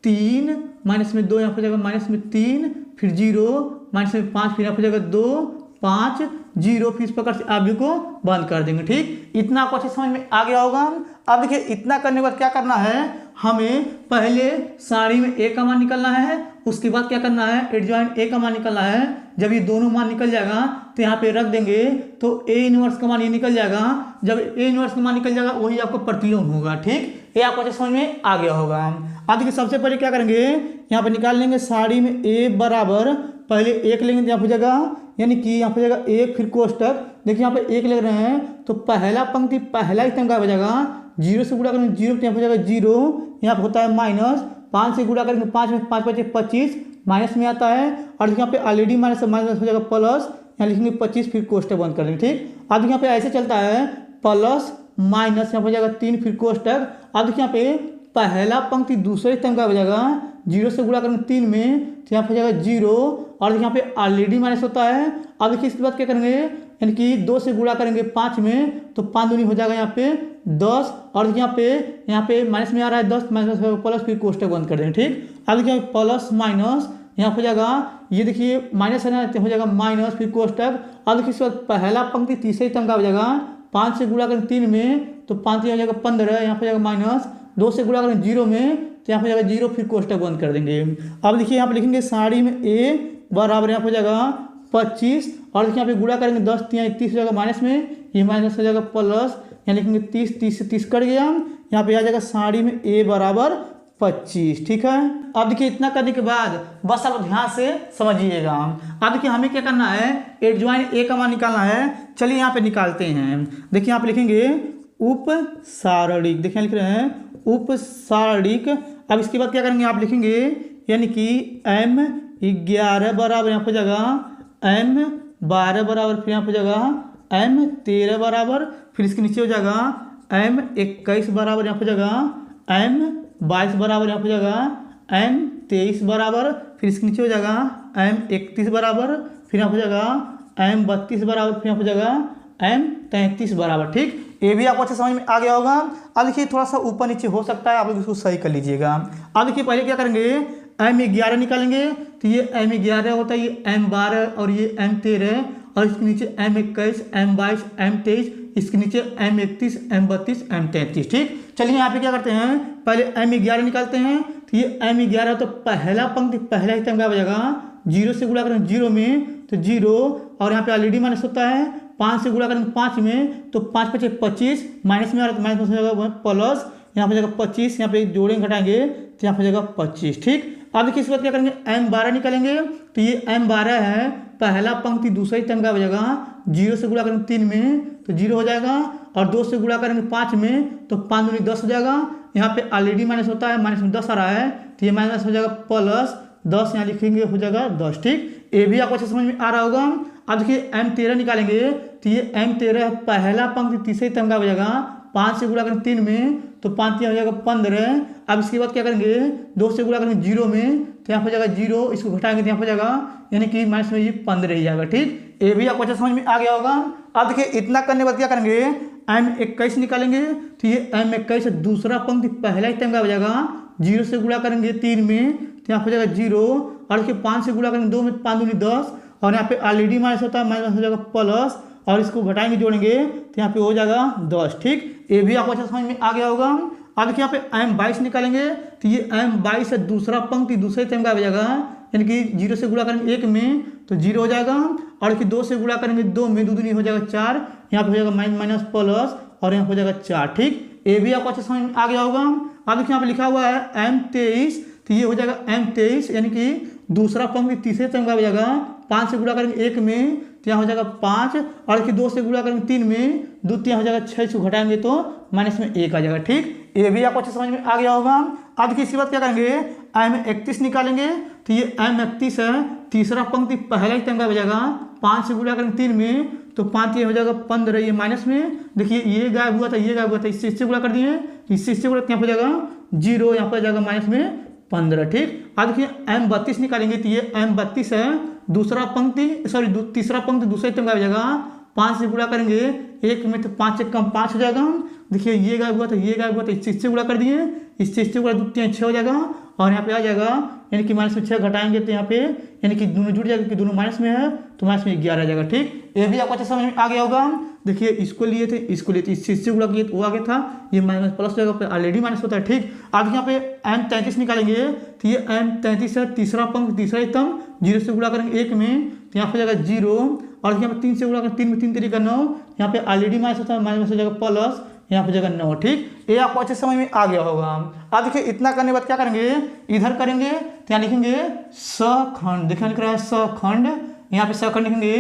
3 माइनस में 2, यहाँ हो जाएगा माइनस में 3, फिर 0 माइनस में 5, फिर यहाँ हो जाएगा 2 5 0। फिर इस प्रकार से आव्यू को बंद कर देंगे। ठीक, इतना आपको अच्छे समझ में आ गया होगा। अब देखिए इतना करने के बाद क्या करना है, हमें पहले सारणी में ए का मान निकलना है, उसके बाद क्या करना है, एडजॉइंट ए का मान निकलना है। जब ये दोनों मान निकल जाएगा तो यहाँ पे रख देंगे, तो ए इनवर्स का मान ये निकल जाएगा। जब ए इनवर्स का मान निकल जाएगा वही आपको प्रतिलोम होगा। ठीक, ये आपको अच्छे समझ में आ गया होगा। अब देखिए सबसे पहले क्या करेंगे, यहाँ पे निकाल लेंगे सारणी में ए बराबर, पहले एक लेंगे तो यहाँ पे जगह, यानी कि यहाँ पे जगह एक, फिर कोष्टक। देखिए यहाँ पे एक ले रहे हैं तो पहला पंक्ति पहला स्तंभ का बचेगा, 0 से गुणा करेंगे 0 तो यहाँ पे जाएगा 0, यहाँ पे होता है माइनस, 5 से गुणा करेंगे 5 में 5 बचे 25, माइनस में आता है। और यहाँ पे ऑलरेडी माइनस माइनस हो जाएगा प्लस, यहाँ लिखेंगे 25, फिर कोष्टक बंद कर देंगे। ठीक, अब यहाँ पे ऐसे चलता है प्लस माइनस, यहाँ पे जाएगा 3, फिर कोष्टक। अब देखिए यहाँ पे पहला पंक्ति दूसरे स्तंभ का बचेगा, 0 से गुणा करेंगे 3 में तो यहाँ पे जाएगा 0, और यहाँ पे ऑलरेडी माइनस होता है। अब देखिए इसके बाद क्या करेंगे, यानी कि 2 से गुणा करेंगे 5 में तो 5 दूनी हो जाएगा यहाँ पे 10, और यहाँ पे माइनस में आ रहा है 10, माइनस प्लस, फिर कोष्टक बंद कर देंगे। ठीक, अब देखिए प्लस माइनस यहाँ पे जाएगा, ये देखिए माइनस है ना, हो जाएगा माइनस, फिर कोष्टक। अब देखिए इसके बाद पहला पंक्ति तीसरे स्तंभ का हो जाएगा, 5 से गुणा करेंगे 3 में तो 5 हो जाएगा 15, यहाँ पे जाएगा माइनस, 2 से गुणा करेंगे 0 में तो यहाँ पे जाएगा 0, फिर कोष्टक बंद कर देंगे। अब देखिए यहाँ पे लिखेंगे सारणी में ए बराबर यहाँ पे जाएगा 25, और देखिए यहाँ पे गुणा करेंगे 10 3 30 हो जाएगा माइनस में, ये माइनस हो जाएगा प्लस, यहाँ लिखेंगे 30, 30 से 30 कट गया, यहाँ पे आ जाएगा सारणी में ए बराबर 25। ठीक है, अब देखिए इतना करने के बाद बस आप ध्यान से समझिएगा। अब देखिए हमें क्या करना है, एडजॉइंट ए का मान निकालना है। चलिए यहाँ पे निकालते हैं। देखिए यहाँ पे लिखेंगे उप सारणिक, देखिए लिख रहे हैं उप सारणिक। अब इसके बाद क्या करेंगे, आप लिखेंगे यानी कि M11 बराबर यहाँ पे जगह M12 बराबर, फिर यहाँ पे जगह M13 बराबर, फिर इसके नीचे हो जाएगा M21 बराबर, यहाँ पे जगह M22 बराबर, यहाँ पे जगह M23 बराबर, फिर इसके नीचे हो जाएगा M31 बराबर, फिर यहाँ पे जगह M32 बराबर, फिर यहाँ पे जगह M33 बराबर। ठीक, ये भी आपको अच्छे समझ में आ गया होगा। अब देखिए थोड़ा सा ऊपर नीचे हो सकता है, आप लोग इसको सही कर लीजिएगा। अब देखिए पहले क्या करेंगे, M11 निकालेंगे तो ये M11 होता है, ये M12 और ये M13, और इसके नीचे M21 M22 M23, इसके नीचे M31 M32 M33। ठीक, चलिए यहाँ पे क्या करते हैं, पहले M11 निकालते हैं। तो ये M11 तो पहला पंक्ति पहला स्तंभ का बचेगा, 0 से गुणा करेंगे 0 में तो 0, और यहाँ पे ऑलरेडी माइनस होता है, 5 से गुणा करेंगे 5 में तो 5 बचे 25, माइनस में आ रहा है माइनस हो जाएगा प्लस, यहाँ पे जाएगा 25, यहाँ पे जोड़ेंगे घटाएंगे तो यहाँ पे जाएगा 25। ठीक, अब देखिए इसके बाद क्या करेंगे, M12 निकालेंगे। तो ये M12 है, पहला पंक्ति दूसरे स्तंभ का बचेगा, 0 से गुणा करेंगे 3 में तो 0 हो जाएगा, और 2 से गुणा करेंगे 5 में तो 5 दूनी 10 हो जाएगा। यहाँ पे ऑलरेडी माइनस होता है, माइनस में 10 आ रहा है तो ये माइनस हो जाएगा प्लस 10, यहाँ लिखेंगे हो जाएगा 10। ठीक, ये भी आपको अच्छे समझ में आ रहा होगा। अब देखिए M13 निकालेंगे। तो ये M13 पहला पंक्ति तीसरे स्तंभ का बचेगा, 5 से गुणा करेंगे 3 में तो 5 हो जाएगा 15। अब इसके बाद क्या करेंगे, 2 से गुणा करेंगे 0 में तो यहाँ पर जाएगा 0, इसको घटाएंगे तो यहाँ पर जाएगा यानी कि माइनस में ये 15 ही जाएगा। ठीक, ये भी आपको अच्छा समझ में आ गया होगा। अब देखिए इतना करने के बाद क्या करेंगे, M21 निकालेंगे। तो ये M21 दूसरा पंक्ति पहला स्तंभ का बचेगा, 0 से गुणा करेंगे 3 में तो यहाँ पर जाएगा 0, और इसके 5 से गुणा करेंगे 2 में 5 दूनी 10, और यहाँ पे ऑलरेडी माइनस होता है, माइनस हो जाएगा प्लस, और इसको घटाएंगे जोड़ेंगे तो यहाँ पे हो जाएगा 10। ठीक, ये भी आपको अच्छा समझ में आ गया होगा। अब देखिए यहाँ पे M22 निकालेंगे। तो ये M22 है दूसरा पंक्ति दूसरे स्तंभ का बचेगा, यानी कि 0 से गुणा करेंगे 1 में तो 0 हो जाएगा, और देखिए 2 से गुणा करेंगे 2 में, 2 दूनी हो जाएगा 4, यहाँ पे हो जाएगा माइनस प्लस, और यहाँ हो जाएगा 4। ठीक, ये भी आपको अच्छा समझ में आ गया होगा। अब देखिए यहाँ पे लिखा हुआ है M23, तो ये हो जाएगा M23 यानी कि दूसरा पंक्ति तीसरे स्तंभ का बचेगा, 5 से गुणा करेंगे 1 में तो यहाँ हो जाएगा 5, और देखिए 2 से गुणा करेंगे 3 में 2 3 हो जाएगा 6, इसको घटाएंगे तो माइनस में 1 आ जाएगा। ठीक, ये भी आपको अच्छे समझ में आ गया होगा। अब देखिए इसके बाद क्या करेंगे, M31 निकालेंगे। तो ये M31 है, तीसरा पंक्ति पहला स्तंभ का बचेगा, 5 से गुणा करेंगे 3 में तो 5 ये हो जाएगा 15, ये माइनस में देखिए ये गायब हुआ था, ये गायब हुआ था, इससे गुणा कर दिए, इससे गुणा यहाँ पर जाएगा 0, यहाँ पर जाएगा माइनस में 15। ठीक, अब देखिए M32 निकालेंगे। तो ये M32 है, दूसरा पंक्ति तीसरा पंक्ति दूसरे स्तंभ का बचेगा, 5 से गुणा करेंगे 1 में तो 5 से कम 5 हो जाएगा। देखिए ये गायब हुआ था, ये गायब हुआ था, इससे गुणा कर दिए, इससे गुणा 2 3 6 हो जाएगा, और यहाँ पे आ जाएगा यानी कि माइनस में 6 घटाएंगे तो यहाँ पे यानी कि दोनों जुड़ जाएगा कि दोनों माइनस में है तो माइनस में 11 आ जाएगा। ठीक, ये भी आपको अच्छा समझ में आ गया होगा। देखिए इसको लिए थे, इसको लिए थे, इससे गुणा किए तो वो आ गया था, ये माइनस प्लस हो जाएगा, ऑलरेडी माइनस होता है। ठीक, अब यहाँ पे n33 निकालेंगे तो ये n33 है, तीसरा पंक्ति तीसरा स्तंभ, 0 से गुणा करेंगे 1 में तो यहाँ पे हो जाएगा 0, और यहाँ पे 3 से गुणा करेंगे 3 में 3 तरीका 9, यहाँ पे ऑलरेडी माइनस होता है, माइनस हो जाएगा प्लस, यहाँ पे जगह 9। ठीक, ये आपको अच्छे समझ में आ गया होगा। अब देखिए इतना करने के बाद क्या करेंगे, इधर करेंगे तो यहाँ लिखेंगे सखंड, देखिए लिख रहा है सखंड, यहाँ पे सखंड लिखेंगे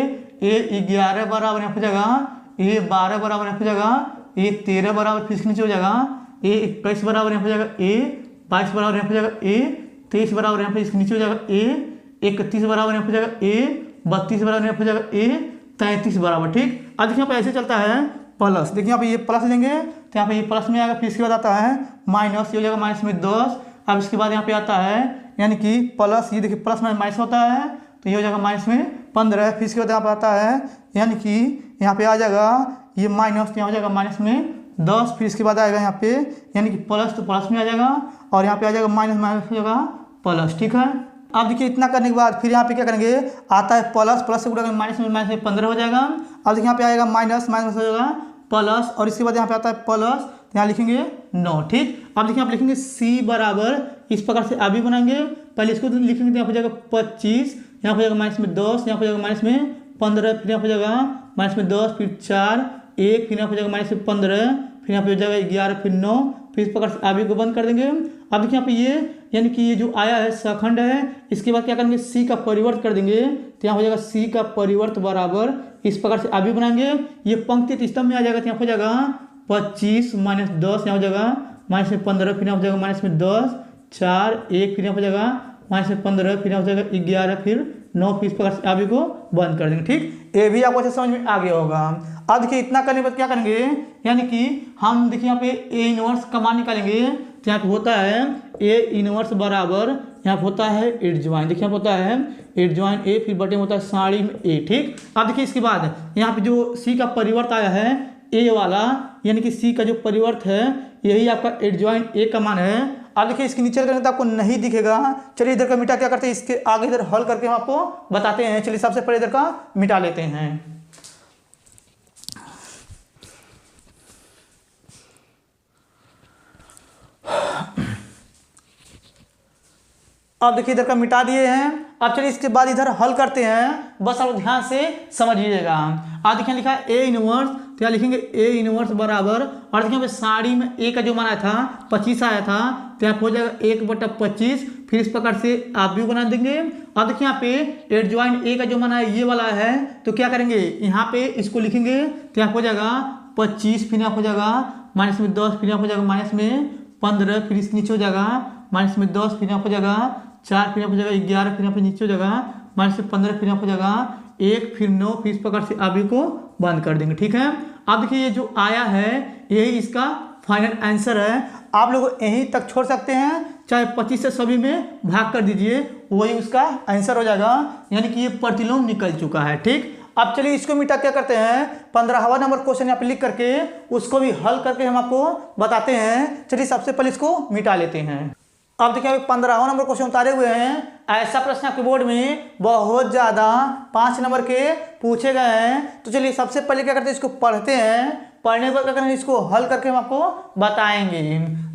ए 11 बराबर यहाँ पे जगह ए 12 बराबर यहाँ पे जगह ए 13 बराबर फिर नीचे हो जाएगा ए 21 बराबर यहाँ पे जगह ए 22 बराबर यहाँ पे जगह ए 23 बराबर यहाँ पे इसके नीचे हो जाएगा ए 31 बराबर यहाँ पे जगह ए 32 बराबर यहाँ पे जगह ए 33 बराबर। ठीक, अब देखिए यहाँ पे ऐसे चलता है प्लस, देखिए यहाँ पे ये प्लस लेंगे तो यहाँ पे ये प्लस में आएगा, फिर इसके बाद आता है माइनस, ये हो जाएगा माइनस में 10, अब इसके बाद यहाँ पे आता है यानी कि प्लस, ये देखिए प्लस में माइनस होता है तो ये हो जाएगा माइनस में 15, फिर इसके बाद यहाँ पे आता है यानी कि यहाँ पे आ जाएगा ये माइनस, यहाँ हो जाएगा माइनस में 10, फिर इसके बाद आएगा यहाँ पे यानी कि प्लस, तो प्लस में आ जाएगा और यहाँ पे आ जाएगा माइनस, माइनस हो जाएगा प्लस। ठीक है, अब देखिए इतना करने के बाद फिर यहाँ पे क्या करेंगे, आता है प्लस, प्लस से गुणा करेंगे माइनस में 15 हो जाएगा। अब देखिए यहाँ पे आएगा माइनस, माइनस हो जाएगा प्लस, और इसके बाद यहाँ पे आता है प्लस तो यहाँ लिखेंगे 9। ठीक, अब देखिए आप लिखेंगे सी बराबर, इस प्रकार से अभी बनाएंगे, पहले इसको लिखेंगे तो यहाँ पे जाएगा 25, यहाँ पे जाएगा माइनस में 10, यहाँ पे जाएगा माइनस में 15, फिर यहाँ पे जाएगा माइनस में 10, फिर 4 1, फिर यहाँ पे जाएगा माइनस में 15, फिर यहाँ पे हो जाएगा 11, फिर 9, फिर इस प्रकार से अभी को बंद कर देंगे। अब देखिए यहाँ पे ये यानी कि ये जो आया है सखंड है, इसके बाद क्या करेंगे सी का परिवर्त कर देंगे तो यहाँ हो जाएगा सी का परिवर्त बराबर, इस प्रकार से अभी बनाएंगे, ये पंक्ति स्तंभ में आ जाएगा तो यहाँ हो जाएगा 25 माइनस 10, यहाँ हो जाएगा माइनस में 15, फिर यहाँ हो जाएगा माइनस में 10, 4 1, फिर यहाँ हो जाएगा माइनस में 15, फिर यहाँ हो जाएगा 11, फिर 9, फिर इस प्रकार से अभी को बंद कर देंगे। ठीक, ये भी आपको अच्छे समझ में आ गया होगा। अब देखिए इतना करने के बाद क्या करेंगे, यानी कि हम देखिए यहाँ पे ए इनवर्स का मान निकालेंगे तो यहाँ पे होता है ए इनवर्स बराबर यहाँ पे होता है एडजॉइन, देखिए यहाँ पे होता है एडजॉइन ए, फिर बटे में होता है साड़ी में ए। ठीक, अब देखिए इसके बाद यहाँ पे जो सी का परिवर्त आया है ए वाला, यानी कि सी का जो परिवर्त है यही आपका एडजॉइन ए का मान है। अब देखिए इसके नीचे करने तो आपको नहीं दिखेगा, चलिए इधर का मिटा क्या करते हैं, इसके आगे इधर हल करके हम आपको बताते हैं। चलिए सबसे पहले इधर का मिटा लेते हैं। अब देखिए इधर का मिटा दिए हैं। अब चलिए इसके बाद इधर हल करते हैं, बस आप ध्यान से समझिएगा। अब देखिए लिखा है ए इनवर्स, तो यहाँ लिखेंगे ए इनवर्स बराबर, और देखिए साड़ी में ए का जो मान आया था 25 आया था तो यहाँ हो जाएगा 1/25, फिर इस प्रकार से आप भी बना देंगे। अब देखिए यहाँ पे एडजॉइन ए का जो मान है ये वाला है, तो क्या करेंगे यहाँ पे इसको लिखेंगे तो यहाँ हो जाएगा 25, फिर यहाँ हो जाएगा माइनस में 10, फिर यहाँ हो जाएगा माइनस में 15, फिर इसके नीचे हो जाएगा माइनस में 10, फिर यहाँ हो जाएगा 4, फिर यहाँ हो जाएगा 11, फिर यहाँ पे नीचे हो जाएगा माइनस में 15, फिर यहाँ हो जाएगा 1, फिर 9, फिर इस प्रकार से अभी को बंद कर देंगे। ठीक है, अब देखिए ये जो आया है यही इसका फाइनल आंसर है। आप लोग यहीं तक छोड़ सकते हैं, चाहे 25 से सभी में भाग कर दीजिए, वही उसका आंसर हो जाएगा, यानी कि ये प्रतिलोम निकल चुका है। ठीक, अब चलिए इसको मिटा क्या करते हैं, 15वां नंबर क्वेश्चन यहाँ पे लिख करके उसको भी हल करके हम आपको बताते हैं। चलिए सबसे पहले इसको मिटा लेते हैं। अब देखिए 15वां नंबर क्वेश्चन उतारे हुए हैं। ऐसा प्रश्न आपके बोर्ड में बहुत ज़्यादा 5 नंबर के पूछे गए हैं। तो चलिए सबसे पहले क्या करते हैं, इसको पढ़ते हैं, पढ़ने के बाद क्या करेंगे इसको हल करके हम आपको बताएंगे।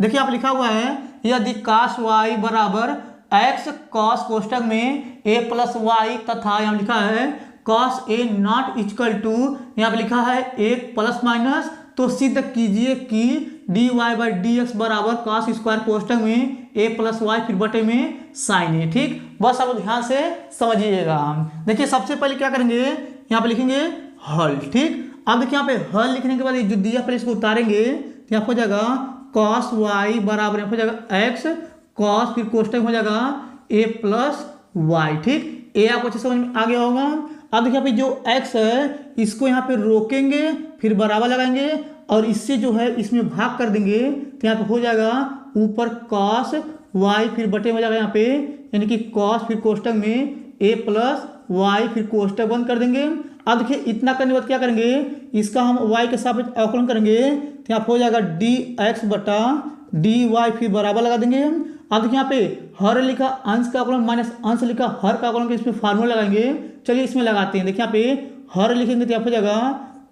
देखिए आप लिखा हुआ है यदि cos y बराबर x cos कोष्टक में a प्लस वाई तथा यहाँ लिखा है cos a not equal to यहाँ पे लिखा है 1 प्लस माइनस, तो सिद्ध कीजिए कि dy बाई dx बराबर cos स्क्वायर कोष्टक में a प्लस वाई फिर बटे में साइन a। ठीक, बस आप ध्यान से समझिएगा। देखिए सबसे पहले क्या करेंगे, यहाँ पे लिखेंगे हल। ठीक, अब देखिए यहाँ पे हल लिखने के बाद जो दिया पहले इसको उतारेंगे तो यहाँ हो जाएगा cos y बराबर यहाँ हो जाएगा x cos फिर कोष्टक हो जाएगा a प्लस वाई। ठीक, ये आपको अच्छे समझ में आ गया होगा। अब देखिए यहाँ पे जो x है इसको यहाँ पे रोकेंगे, फिर बराबर लगाएंगे और इससे जो है इसमें भाग कर देंगे तो यहाँ पे हो जाएगा ऊपर cos y फिर बटे हो जाएगा यहाँ पे, यानी कि cos फिर कोष्टक में a प्लस वाई फिर कोष्टक बंद कर देंगे। अब देखिए इतना करने के बाद क्या करेंगे, इसका हम y के सापेक्ष अवकलन करेंगे तो यहाँ हो जाएगा dx बटा dy फिर बराबर लगा देंगे। अब देखिए यहाँ पे हर लिखा अंश का अवकलन माइनस अंश लिखा हर का अवकलन के इसमें फार्मूला लगाएंगे। चलिए इसमें लगाते हैं। देखिए यहाँ पे हर लिखेंगे तो यहाँ हो जाएगा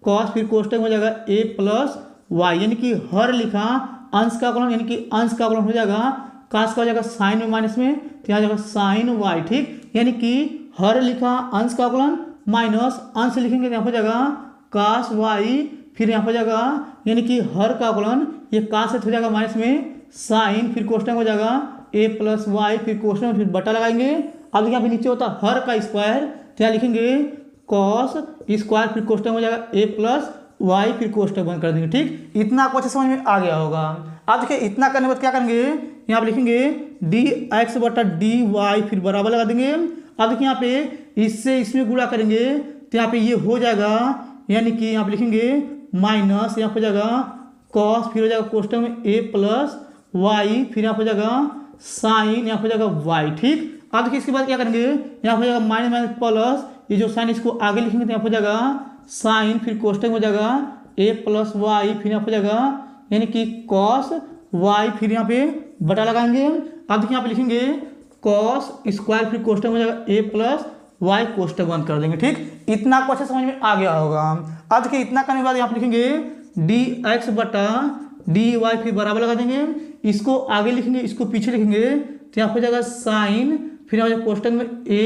कॉस, फिर कोष्टक हो जाएगा a प्लस वाई, यानी कि हर लिखा अंश का अवकलन यानी कि अंश का अवकलन हो जाएगा काश का हो जाएगा साइन में माइनस में, तो यहाँ जाएगा साइन वाई। ठीक, यानी कि हर लिखा अंश का अवकलन माइनस अंश लिखेंगे तो यहाँ हो जाएगा काश वाई, फिर यहाँ हो जाएगा यानी कि हर का अवकलन ये काश से हो जाएगा माइनस में साइन, फिर कोष्टक हो जाएगा a प्लस वाई, फिर कोष्टक में फिर बटा लगाएंगे। अब देखिए यहाँ पे नीचे होता है हर का स्क्वायर, तो यहाँ लिखेंगे कॉस स्क्वायर, फिर कोष्टक हो जाएगा a प्लस वाई, फिर कोष्टक बंद कर देंगे। ठीक, इतना आपको अच्छे समझ में आ गया होगा। अब देखिए इतना करने के बाद क्या करेंगे, यहाँ पे लिखेंगे डी एक्स बटा डी वाई, फिर बराबर लगा देंगे। अब देखिए यहाँ पे इससे इसमें गुणा करेंगे तो यहाँ पे ये हो जाएगा, यानी कि यहाँ पे लिखेंगे माइनस, यहाँ पे हो जाएगा कॉस, फिर हो जाएगा कोष्टक में a प्लस वाई, फिर यहाँ पे हो जाएगा साइन, यहाँ पे हो जाएगा वाई। ठीक, अब देखिए इसके बाद क्या करेंगे, यहाँ पे हो जाएगा माइनस माइनस प्लस, ये जो साइन इसको आगे लिखेंगे तो यहाँ पे हो जाएगा साइन, फिर कोष्टक हो जाएगा a प्लस वाई, फिर यहाँ पे हो जाएगा यानी कि कॉस वाई, फिर यहाँ पे बटा लगाएंगे। अब देखिए यहाँ पे लिखेंगे कॉस स्क्वायर, फिर कोष्टक हो जाएगा a प्लस वाई, कोष्टक बंद कर देंगे। ठीक, इतना आपको अच्छे समझ में आ गया होगा। अब देखिए इतना करने के बाद यहाँ पे लिखेंगे डी एक्स बटा डी वाई, फिर बराबर लगा देंगे। इसको आगे लिखेंगे, इसको पीछे लिखेंगे तो यहाँ पे हो जाएगा साइन, फिर यहाँ कोष्टक में a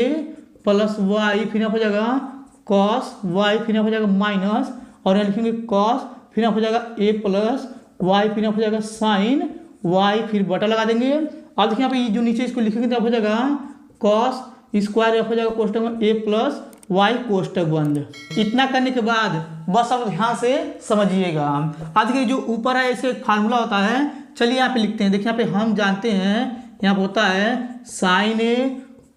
प्लस वाई, फिर यहाँ पे हो जाएगा कॉस वाई, फिर यहाँ पे हो जाएगा माइनस, और यहाँ लिखेंगे कॉस, फिर यहाँ पे हो जाएगा a प्लस वाई, फिर यहाँ पे हो जाएगा साइन वाई, फिर बटा लगा देंगे। अब देखिए यहाँ पे जो नीचे इसको लिखेंगे तो यहाँ पे हो जाएगा कॉस स्क्वायर, यहाँ पे हो जाएगा कोष्टक में a प्लस वाई, कोष्टक बंद। इतना करने के बाद बस आप ध्यान से समझिएगा। आज देखिए जो ऊपर है इसे फार्मूला होता है, चलिए यहाँ पे लिखते हैं। देखिए यहाँ पे हम जानते हैं यहाँ पे होता है साइन ए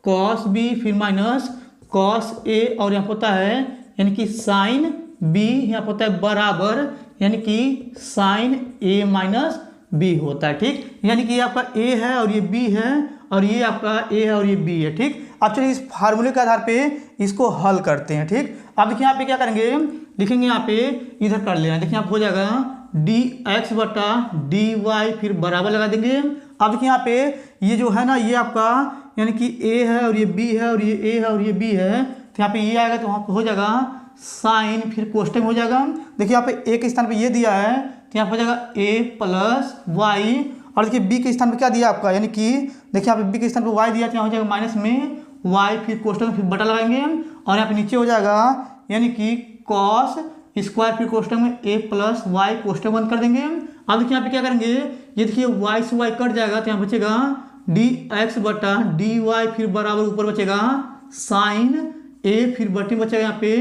कॉस बी, फिर माइनस कॉस ए, और यहाँ पे होता है यानी कि साइन बी, यहाँ पे होता है बराबर यानी कि साइन ए माइनस बी होता है। ठीक, यानी कि ये आपका a है और ये b है, और ये आपका a है और ये b है। ठीक, अब चलिए इस फार्मूले के आधार पे इसको हल करते हैं। ठीक, अब देखिए यहाँ पे क्या करेंगे, लिखेंगे यहाँ पे इधर कर लेना। देखिए यहाँ पे हो जाएगा डी एक्स बटा डी वाई, फिर बराबर लगा देंगे। अब देखिए यहाँ पे ये जो है ना, ये आपका यानी कि a है और ये b है, और ये a है और ये b है, तो यहाँ पे ये आएगा तो वहाँ पे हो जाएगा साइन, फिर कोष्टक हो जाएगा। देखिए यहाँ पे a के स्थान पे ये दिया है तो यहाँ पे हो जाएगा a प्लस वाई, और देखिए b के स्थान पे क्या दिया आपका, यानी कि देखिए यहाँ पे b के स्थान पे y दिया तो यहाँ हो जाएगा माइनस में y, फिर कोष्टक में फिर बटा लगाएंगे, और यहाँ पे नीचे हो जाएगा यानी कि कॉस स्क्वायर, फिर कोष्टक में a प्लस वाई, कोष्टक बंद कर देंगे। अब देखिए यहाँ पे क्या करेंगे, ये देखिए y से y कट जाएगा तो यहाँ बचेगा डी एक्स बटा डी वाई, फिर बराबर ऊपर बचेगा साइन a, फिर बटे बचेगा यहाँ पे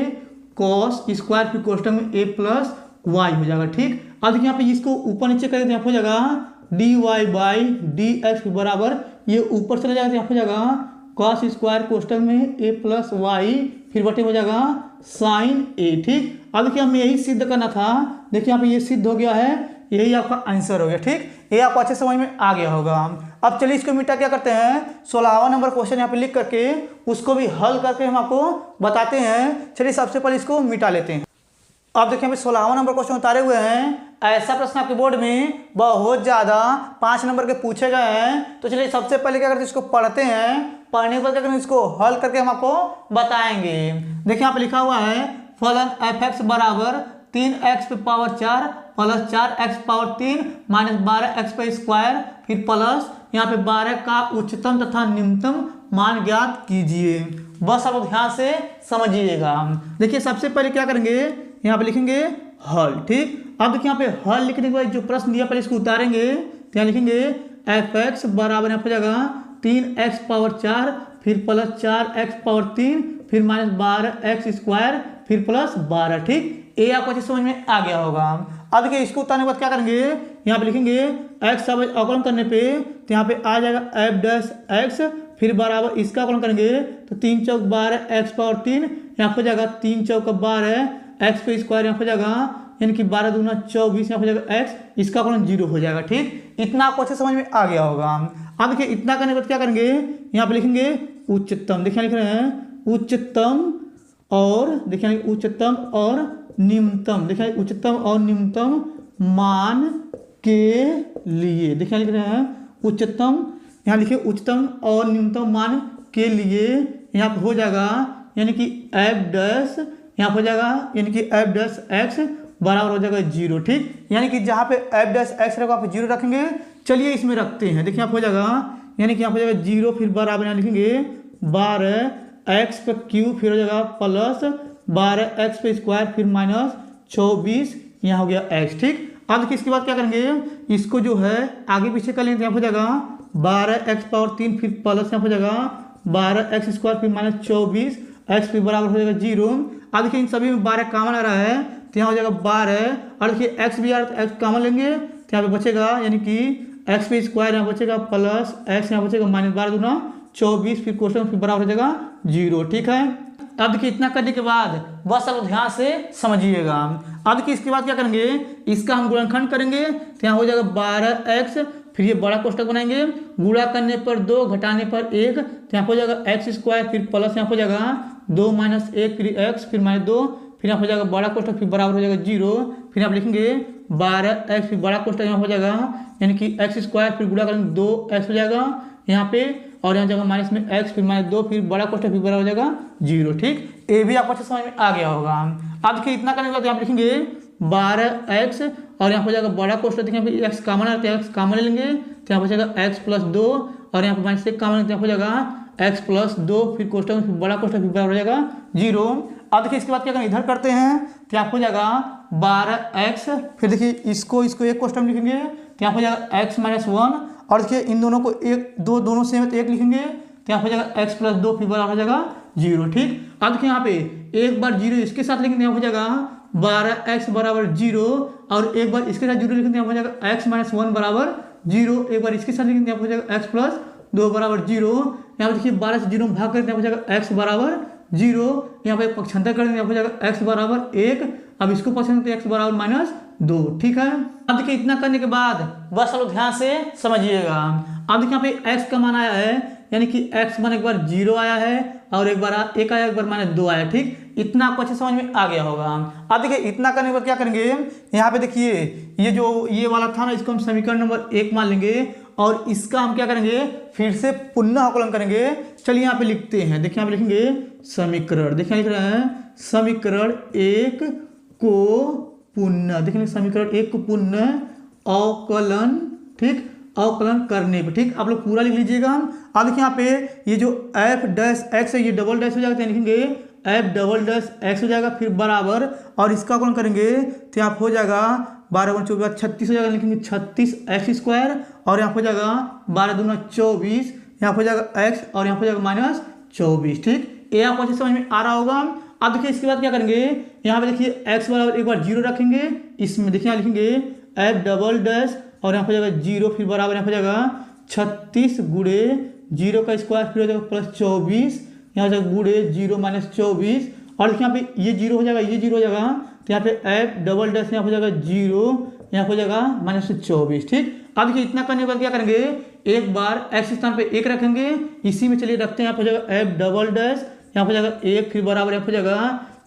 कॉस स्क्वायर, फिर कोष्टक में a प्लस वाई हो जाएगा। ठीक, अब देखिए यहाँ पे इसको ऊपर नीचे करेंगे तो यहाँ हो जाएगा d y by d x बराबर, ये ऊपर चला जाएगा तो यहाँ हो जाएगा कॉस स्क्वायर, कोष्टक में a प्लस वाई, फिर बटे हो जाएगा साइन a। ठीक, अब देखिए हमें यही सिद्ध करना था। देखिए यहाँ पे ये सिद्ध हो गया है, यही आपका आंसर हो गया। ठीक, ये आपको अच्छे समझ में आ गया होगा। अब चलिए इसको मिटा क्या करते हैं, 16वां नंबर क्वेश्चन यहाँ पे लिख करके उसको भी हल करके हम आपको बताते हैं। चलिए सबसे पहले इसको मिटा लेते हैं। अब देखिए हमें 16वां नंबर क्वेश्चन उतारे हुए हैं। ऐसा प्रश्न आपके बोर्ड में बहुत ज़्यादा 5 नंबर के पूछे गए हैं। तो चलिए सबसे पहले क्या करते हैं, इसको पढ़ते हैं। पढ़ने के बाद क्या करेंगे, इसको हल करके हम आपको बताएंगे। देखिए यहाँ पे लिखा हुआ है फलन f(x) बराबर 3x पे power 4 plus 4x power 3 minus 12x पे स्क्वायर, फिर प्लस यहाँ पे 12 का उच्चतम तथा निम्नतम मान ज्ञात कीजिए। बस आप ध्यान से समझिएगा। देखिए सबसे पहले क्या करेंगे, यहाँ पे लिखेंगे हल। ठीक, अब देखिए यहाँ पे हल लिखने के बाद जो प्रश्न दिया पहले इसको उतारेंगे तो यहाँ लिखेंगे f(x) बराबर यहाँ पे जाएगा 3x पावर 4, फिर प्लस 4x पावर 3, फिर माइनस 12x स्क्वायर, फिर प्लस 12। ठीक, ये आपको अच्छे समझ में आ गया होगा। अब देखिए इसको उतारने के बाद क्या करेंगे, यहाँ पे लिखेंगे x अवकलन करने पे तो यहाँ पे आ जाएगा f डैश x, फिर बराबर इसका अवकलन करेंगे तो 3 चौक 12 x पावर 3, यहाँ पे जाएगा 3 चौक 12 x पे स्क्वायर, यहाँ पे जाएगा यानी कि 12 दूना 24, यहाँ पे जाएगा x, इसका अवकलन 0 हो जाएगा। ठीक, इतना आपको अच्छे समझ में आ गया होगा। अब देखिए इतना करने के बाद क्या करेंगे, यहाँ पे लिखेंगे उच्चतम। देखिए लिख रहे हैं उच्चतम, और देखिए उच्चतम और निम्नतम। देखिए उच्चतम और निम्नतम मान के लिए देखिए लिख रहे हैं उच्चतम यहाँ लिखिए उच्चतम और न्यूनतम मान के लिए यहाँ पर हो जाएगा यानी कि एफ डैश यहाँ पर हो जाएगा यानी कि एफ डैश एक्स बराबर हो जाएगा 0। ठीक, यानी कि जहाँ पे एफ डैश एक्स रहेगा आप 0 रखेंगे। चलिए इसमें रखते हैं, देखिए यहाँ पर हो जाएगा यानी कि यहाँ पर हो जाएगा 0 फिर बराबर यहाँ लिखेंगे 12 एक्स पे क्यूब फिर हो जाएगा प्लस 12 एक्स पे स्क्वायर फिर माइनस 24 यहाँ हो गया एक्स। ठीक, अब देखिए इसके बाद क्या करेंगे, इसको जो है आगे पीछे कर लेंगे, यहाँ हो जाएगा 12 एक्स पावर 3 फिर प्लस यहाँ हो जाएगा 12 एक्स स्क्वायर फिर माइनस 24 एक्स फिर बराबर हो जाएगा 0। अब देखिए इन सभी में 12 कॉमन आ रहा है तो यहाँ हो जाएगा 12 और देखिए एक्स भी आ रहा है तो एक्स कॉमन लेंगे तो यहाँ पे बचेगा यानी कि एक्स पे स्क्वायर यहाँ बचेगा प्लस एक्स यहाँ बचेगा माइनस 12 दूना 24 फिर क्वेश्चन फिर बराबर हो जाएगा 0। ठीक है, अब देखिए इतना करने के बाद बस अब ध्यान से समझिएगा। अब देखिए इसके बाद क्या करेंगे, इसका हम गुणनखंड करेंगे तो यहाँ हो जाएगा 12x फिर ये बड़ा कोष्टक बनाएंगे, गुणा करने पर 2 घटाने पर 1 तो यहाँ हो जाएगा एक्स स्क्वायर फिर प्लस यहाँ हो जाएगा 2 माइनस 1 फिर एक्स फिर माइनस 2 फिर यहाँ हो जाएगा बड़ा कोष्टक फिर बराबर हो जाएगा 0। फिर आप लिखेंगे 12x फिर बड़ा कोष्टक यहाँ हो जाएगा यानी कि एक्स स्क्वायर फिर गुणा करेंगे 2x हो जाएगा यहाँ पे और यहाँ जगह माइनस में x फिर माइनस 2 फिर बड़ा कोष्टक फिर बराबर हो जाएगा 0। ठीक, ये भी आपको अच्छे समझ में आ गया होगा। अब देखिए इतना करने के बाद यहाँ पे लिखेंगे 12x और यहाँ हो जाएगा बड़ा कोष्टक, देखिए यहाँ पे x कॉमन आता है, x कॉमन ले लेंगे तो यहाँ बचेगा x प्लस 2 और यहाँ पे माइनस 1 कॉमन हो जाएगा x प्लस 2 फिर कोष्टक फिर बड़ा कोष्टक फिर बराबर हो जाएगा 0। अब देखिए इसके बाद क्या करेंगे, इधर करते हैं तो यहाँ हो जाएगा 12x फिर देखिए इसको एक कोष्टक में लिखेंगे तो यहाँ हो जाएगा x माइनस 1 और देखिए इन दोनों को एक दोनों सेम है तो 1 लिखेंगे तो यहाँ हो जाएगा x प्लस 2 फिर बराबर हो जाएगा 0। ठीक, अब देखिए यहाँ पे एक बार 0 इसके साथ लिखेंगे यहाँ हो जाएगा 12x बराबर 0 और एक बार इसके साथ 0 लिखेंगे यहाँ हो जाएगा x माइनस 1 बराबर 0, एक बार इसके साथ लिखेंगे यहाँ हो जाएगा x प्लस 2 बराबर 0। यहाँ पे देखिए 12 से 0 में भाग करके यहाँ हो जाएगा x बराबर 0, यहाँ पे पक्षांतर कर देंगे यहाँ हो जाएगा x बराबर 1। अब इसको पक्षांतर तो x बराबर माइनस 2। ठीक है, अब देखिए इतना करने के बाद बस चलो ध्यान से समझिएगा। अब देखिए यहाँ पे x का मान आया है यानी कि x मान एक बार 0 आया है और एक बार 1 आया एक बार माइनस 2 आया। ठीक, इतना आपको अच्छे समझ में आ गया होगा। अब देखिए इतना करने के बाद क्या करेंगे, यहाँ पे देखिए ये जो ये वाला था ना इसको हम समीकरण नंबर 1 मान लेंगे और इसका हम क्या करेंगे फिर से पुनः अवकलन करेंगे। चलिए यहाँ पे लिखते हैं, देखिए यहाँ पे लिखेंगे समीकरण, देखिए लिख रहे हैं समीकरण 1 को पुनः, देखिए समीकरण 1 को पुनः अवकलन, ठीक, अवकलन करने पे। ठीक, आप लोग पूरा लिख लीजिएगा। अब देखिए यहाँ पे ये जो एफ डैश एक्स है ये डबल डैश हो जाएगा तो लिखेंगे एफ डबल डैश एक्स हो जाएगा फिर बराबर और इसका अवकलन करेंगे तो यहाँ हो जाएगा 12 24 36 हो जाएगा, लिखेंगे 36 एक्स स्क्वायर और यहाँ हो जाएगा 12 दूना 24 यहाँ हो जाएगा एक्स और यहाँ हो जाएगा माइनस 24। ठीक, ये आपको अच्छे समझ में आ रहा होगा। अब देखिए इसके बाद क्या करेंगे, यहाँ पे देखिए एक्स बराबर एक बार 0 रखेंगे, इसमें देखिए यहाँ लिखेंगे एफ डबल डैश और यहाँ हो जाएगा 0 फिर बराबर यहाँ हो जाएगा 36 गुड़े 0 का स्क्वायर फिर हो जाएगा प्लस 24 यहाँ हो जाएगा गुड़े 0 माइनस 24 और देखिए यहाँ पे ये 0 हो जाएगा ये 0 हो जाएगा तो यहाँ पे एफ डबल डैश यहाँ हो जाएगा 0 यहाँ हो जाएगा माइनस 24। ठीक, अब देखिए इतना करने के बाद क्या करेंगे, एक बार एक्स स्थान पे 1 रखेंगे, इसी में चलिए रखते हैं यहाँ हो जाएगा एफ डबल डैश यहाँ हो जाएगा 1 फिर बराबर यहाँ हो जाएगा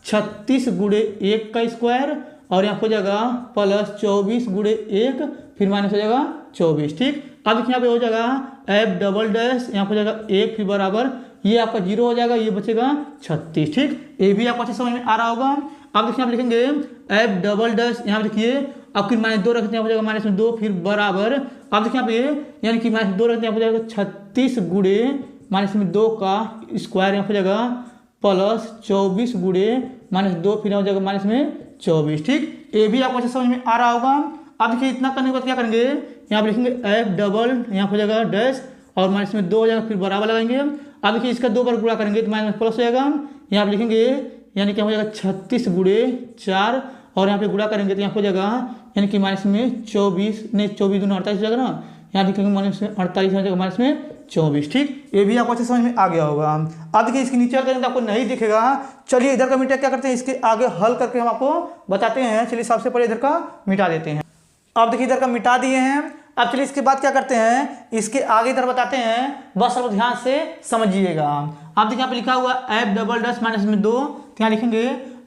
36 गुड़े 1 का स्क्वायर और यहाँ हो जाएगा प्लस 24 गुड़े 1 फिर माइनस हो जाएगा 24। ठीक, अब देखिए यहाँ पे हो जाएगा एफ डबल डैश यहाँ हो जाएगा 1 फिर बराबर ये आपका 0 हो जाएगा ये बचेगा 36। ठीक, ये भी आपको अच्छे समझ में आ रहा होगा। अब देखिए आप लिखेंगे एफ डबल डैश यहाँ पे देखिए अब फिर माइनस 2 रखते हैं हो जाएगा माइनस में 2 फिर बराबर अब देखिए यहाँ पे यानी कि माइनस 2 रखते हैं हो जाएगा 36 गुड़े माइनस में 2 का स्क्वायर यहाँ हो जाएगा प्लस 24 गुड़े माइनस 2 फिर हो जाएगा माइनस में 24। ठीक, ये भी आपको अच्छे समझ में आ रहा होगा। अब देखिए इतना करने के बाद क्या करेंगे, यहाँ पे लिखेंगे एफ डबल यहाँ हो जाएगा डैश और माइनस में 2 हो जाएगा फिर बराबर लगाएंगे। अब देखिए इसका 2 बार गुणा करेंगे तो माइनस प्लस हो जाएगा, यहाँ पे लिखेंगे यानी कि हो जाएगा 36 गुड़े 4 और यहाँ पे गुणा करेंगे तो यहाँ हो जाएगा यानी कि माइनस में 24 नहीं 24 दूना 48 हो जाएगा ना, यहाँ लिखेंगे माइनस में 48 हो जाएगा माइनस में 24। ठीक, ये भी आपको अच्छे समझ में आ गया होगा। अब देखिए इसके नीचे करेंगे तो आपको नहीं दिखेगा। चलिए इधर का मिटा क्या करते हैं, इसके आगे हल करके हम आपको बताते हैं। चलिए सबसे पहले इधर का मिटा देते हैं। अब देखिए इधर का मिटा दिए हैं। अब चलिए इसके बाद क्या करते हैं, इसके आगे इधर बताते हैं, बस सब ध्यान से समझिएगा। अब देखिए यहाँ पे लिखा हुआ एफ डबल डैश माइनस में 2 तो यहाँ लिखेंगे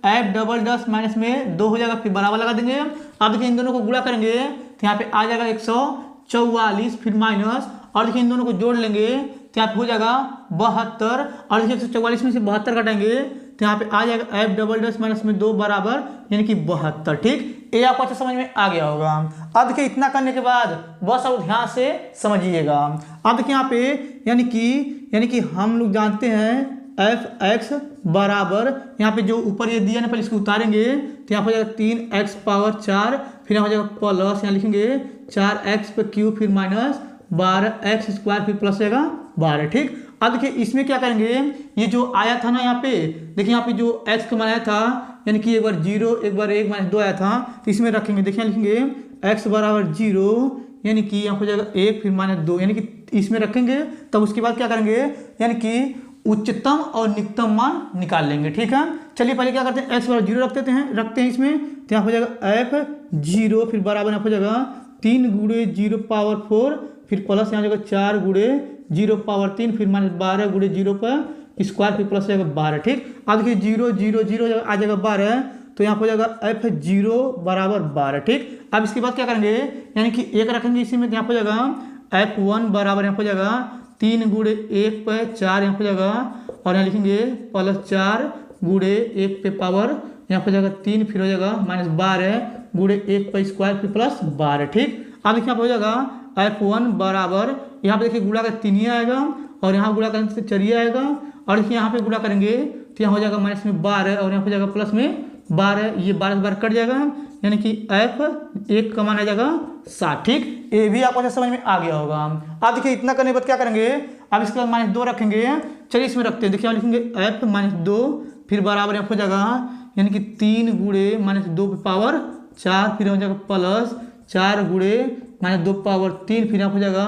एफ डबल डैश माइनस में 2 हो जाएगा फिर बराबर लगा देंगे। अब देखिए इन दोनों को गुणा करेंगे तो यहाँ पे आ जाएगा 144 फिर माइनस और देखिए इन दोनों को जोड़ लेंगे तो यहाँ पे हो जाएगा 72 और देखिए 144 में से 72 घटाएंगे तो यहाँ पे आ जाएगा f डबल डैश माइनस में 2 बराबर यानी कि 72। ठीक, ये आपको अच्छा समझ में आ गया होगा। अब देखिए इतना करने के बाद बस अब ध्यान से समझिएगा। अब देखिए यहाँ पे यानी कि हम लोग जानते हैं एफ एक्स बराबर यहाँ पे जो ऊपर ये दिया ना पहले इसको उतारेंगे तो यहाँ हो जाएगा 3x पावर 4 फिर यहाँ हो जाएगा प्लस यहाँ लिखेंगे 4x पे क्यूब फिर माइनस 12x स्क्वायर फिर प्लस जाएगा 12। ठीक, अब देखिए इसमें क्या करेंगे, ये जो आया था ना यहाँ पे देखिए यहाँ पे जो x का मान आया था यानी कि एक बार 0 एक बार 1 माइनस 2 आया था तो इसमें रखेंगे। देखिए लिखेंगे x बराबर 0 यानी कि यहाँ हो जाएगा 1 फिर माइनस 2 यानी कि इसमें रखेंगे। तब उसके बाद क्या करेंगे यानी कि उच्चतम और निकटतम मान निकाल लेंगे। ठीक है, चलिए पहले क्या करते हैं x बराबर 0 रखते हैं इसमें तो यहाँ हो जाएगा f 0 फिर बराबर यहाँ हो जाएगा 3 गुणे 0 पावर 4 फिर प्लस यहाँ जाएगा 4 गुणे 0 पावर 3 फिर माइनस 12 गुणे 0 पर स्क्वायर फिर प्लस जाएगा 12। ठीक, अब देखिए 0 0 0 आ जाएगा 12 तो यहाँ हो जाएगा f0 बराबर 12। ठीक, अब इसके बाद क्या करेंगे यानी कि 1 रखेंगे इसी में यहाँ हो जाएगा f1 बराबर यहाँ हो जाएगा 3 गुणे 1 पे 4 यहाँ हो जाएगा और यहाँ लिखेंगे प्लस 4 गुणे 1 पे पावर यहाँ हो जाएगा 3 फिर हो जाएगा माइनस 12 गुणे 1 पे स्क्वायर फिर प्लस 12। ठीक, अब देखिए यहाँ हो जाएगा f1 बराबर यहाँ पे देखिए गुणा का 3 ही आएगा और यहाँ गुणा करेंगे तो 4 ही आएगा और देखिए यहाँ पे गुणा करेंगे तो यहाँ हो जाएगा माइनस में 12 और यहाँ हो जाएगा प्लस में 12, ये 12 से 12 कट जाएगा यानी कि f1 का मान आ जाएगा 7। ठीक, ये भी आपको अच्छा समझ में आ गया होगा। अब देखिए इतना करने के बाद क्या करेंगे, अब इसके बाद माइनस 2 रखेंगे। चलिए इसमें रखते हैं, देखिए लिखेंगे f माइनस 2 फिर बराबर यहाँ हो जाएगा यानी कि 3 गुणे माइनस 2 पावर 4 फिर हो जाएगा प्लस 4 गुणे माइनस 2 पावर 3 फिर यहाँ हो जाएगा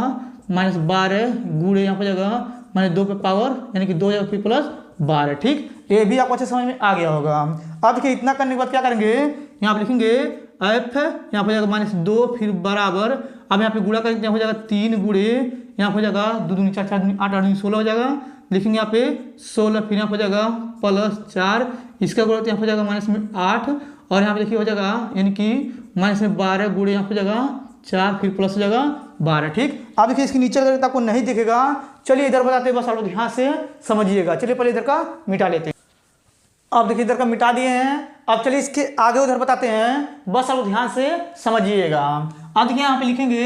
माइनस 12 गुणे यहाँ हो जाएगा माइनस 2 पावर यानी कि 2 हो जाएगा फिर प्लस 12। ठीक, ये भी आपको अच्छे समझ में आ गया होगा। अब देखिए इतना करने के बाद क्या करेंगे, यहाँ पे लिखेंगे f यहाँ हो जाएगा माइनस 2 फिर बराबर अब यहाँ पे गुणा करेंगे यहाँ हो जाएगा 3 गुणे यहाँ हो जाएगा 2 दूनी 4 4 दूनी 8 8 दूनी 16 हो जाएगा। लिखेंगे यहाँ पे 16 फिर यहाँ हो जाएगा प्लस 4 इसका गुणा यहाँ हो जाएगा माइनस में 8 और यहाँ पे देखिए हो जाएगा यानी कि माइनस में 12 गुणे यहाँ हो जाएगा 4 फिर प्लस हो जाएगा 12। ठीक, अब देखिए इसके नीचे अगर आपको नहीं दिखेगा, चलिए इधर बताते हैं, बस आप लोग ध्यान से समझिएगा। चलिए पहले इधर का मिटा लेते हैं। अब देखिए इधर का मिटा दिए हैं, अब चलिए इसके आगे उधर बताते हैं, बस आप लोग ध्यान से समझिएगा। अब देखिए यहाँ पे लिखेंगे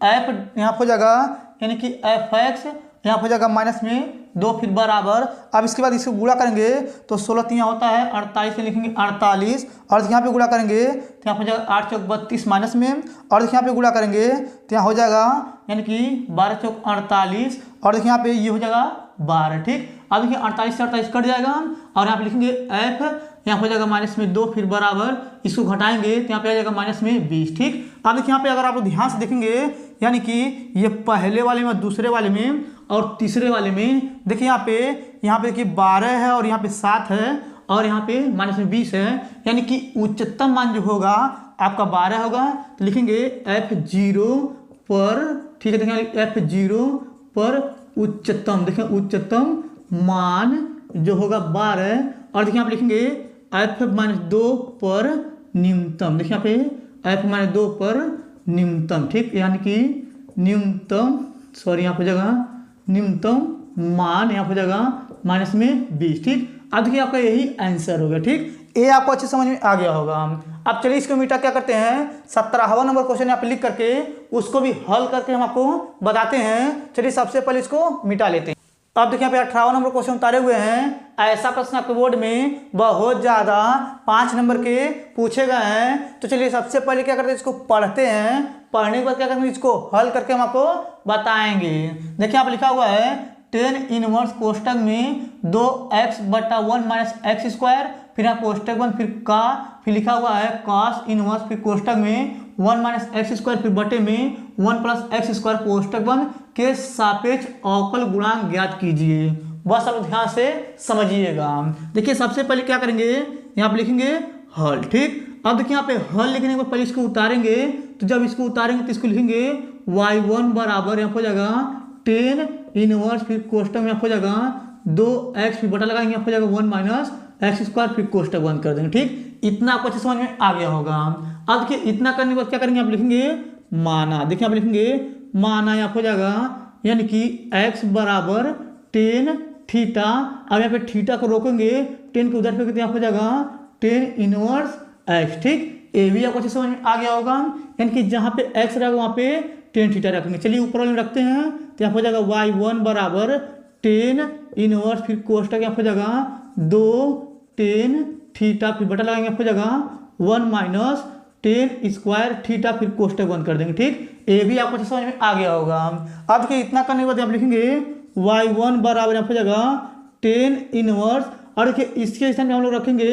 f यहाँ हो जाएगा यानी कि f(x) यहाँ हो जाएगा माइनस में 2 फिर बराबर अब इसके बाद इसको गुणा करेंगे तो 16 यहाँ होता है 48 से लिखेंगे 48 और यहाँ पे गुणा करेंगे तो यहाँ हो जाएगा 8 चौक 32 माइनस में और यहाँ पे गुणा करेंगे तो यहाँ हो जाएगा यानी कि 12 चौक 48 और देखिए यहाँ पे ये हो जाएगा 12। ठीक, अब देखिए 48 से 48 कट जाएगा और यहाँ पे लिखेंगे f यहाँ हो जाएगा माइनस में 2 फिर बराबर इसको घटाएंगे तो यहाँ पे आ जाएगा माइनस में 20। ठीक, अब देखिए यहाँ पे अगर आप ध्यान से देखेंगे यानी कि ये पहले वाले में दूसरे वाले में और तीसरे वाले में देखिए यहाँ पे देखिए 12 है और यहाँ पे 7 है और यहाँ पे माइनस में 20 है यानी कि उच्चतम मान जो होगा आपका 12 होगा। तो लिखेंगे f0 पर, ठीक है, देखिए f0 पर उच्चतम, देखिए उच्चतम मान जो होगा 12 और देखिए यहाँ पे लिखेंगे f-2 पर न्यूनतम, देखिए यहाँ पे f-2 पर न्यूनतम। ठीक, यानी कि न्यूनतम यहाँ हो जाएगा न्यूनतम मान यहाँ हो जाएगा माइनस में 20। ठीक, अब देखिए आपका यही आंसर होगा। ठीक, ये आपको अच्छे समझ में आ गया होगा। अब चलिए इसको मिटा क्या करते हैं, 17वां नंबर क्वेश्चन यहाँ पे लिख करके उसको भी हल करके हम आपको बताते हैं। चलिए सबसे पहले इसको मिटा लेते हैं। अब देखिए यहाँ पे 18वां नंबर क्वेश्चन उतारे हुए हैं। ऐसा प्रश्न आपके बोर्ड में बहुत ज़्यादा 5 नंबर के पूछे गए हैं। तो चलिए सबसे पहले क्या करते हैं, इसको पढ़ते हैं, पढ़ने के बाद क्या करेंगे, इसको हल करके हम आपको बताएंगे। देखिए यहाँ पे लिखा हुआ है 10 इनवर्स कोष्टक में 2x/1 माइनस एक्स स्क्वायर, फिर यहाँ कोष्टक 1 फिर का, फिर लिखा हुआ है cos इनवर्स फिर कोष्टक में 1 माइनस एक्स स्क्वायर फिर बटे में 1 प्लस एक्स स्क्वायर कोष्टक 1 के सापेक्ष अवकल गुणांक ज्ञात कीजिए। बस आप ध्यान से समझिएगा। देखिए सबसे पहले क्या करेंगे, यहाँ पे लिखेंगे हल। ठीक, अब देखिए यहाँ पे हल लिखने के बाद पहले इसको उतारेंगे, तो जब इसको उतारेंगे तो इसको लिखेंगे y1 बराबर यहाँ हो जाएगा 10 इनवर्स फिर कोष्टक में हो जाएगा 2x फिर बटा लगाएंगे हो जाएगा 1 माइनस एक्स स्क्वायर फिर कोष्टक 1 कर देंगे। ठीक, इतना आपको अच्छे समझ में आ गया होगा। अब देखिए इतना करने के बाद क्या करेंगे, आप लिखेंगे माना। देखिए आप लिखेंगे माना यहाँ हो जाएगा यानी कि x बराबर टेन थीटा। अब यहाँ पे थीटा को रोकेंगे, टेन को उधर फेंक यहाँ हो जाएगा टेन इनवर्स x। ठीक, ये भी आपको अच्छे समझ में आ गया होगा। यानी कि जहाँ पे x रहेगा वहाँ पे टेन थीटा रखेंगे। चलिए ऊपर वाले में रखते हैं, तो यहाँ हो जाएगा y1 बराबर टेन इनवर्स, फिर कोष्टक यहाँ हो जाएगा दो टेन थीटा, फिर बटा लगाएंगे हो जाएगा 1 माइनस टेन स्क्वायर थीटा, फिर कोष्टक बंद कर देंगे। ठीक, ये भी आपको समझ में आ गया होगा। अब देखिए इतना करने के बाद आप लिखेंगे y1 बराबर यहाँ हो जाएगा टेन इनवर्स, और देखिए इसके स्थान पे हम लोग रखेंगे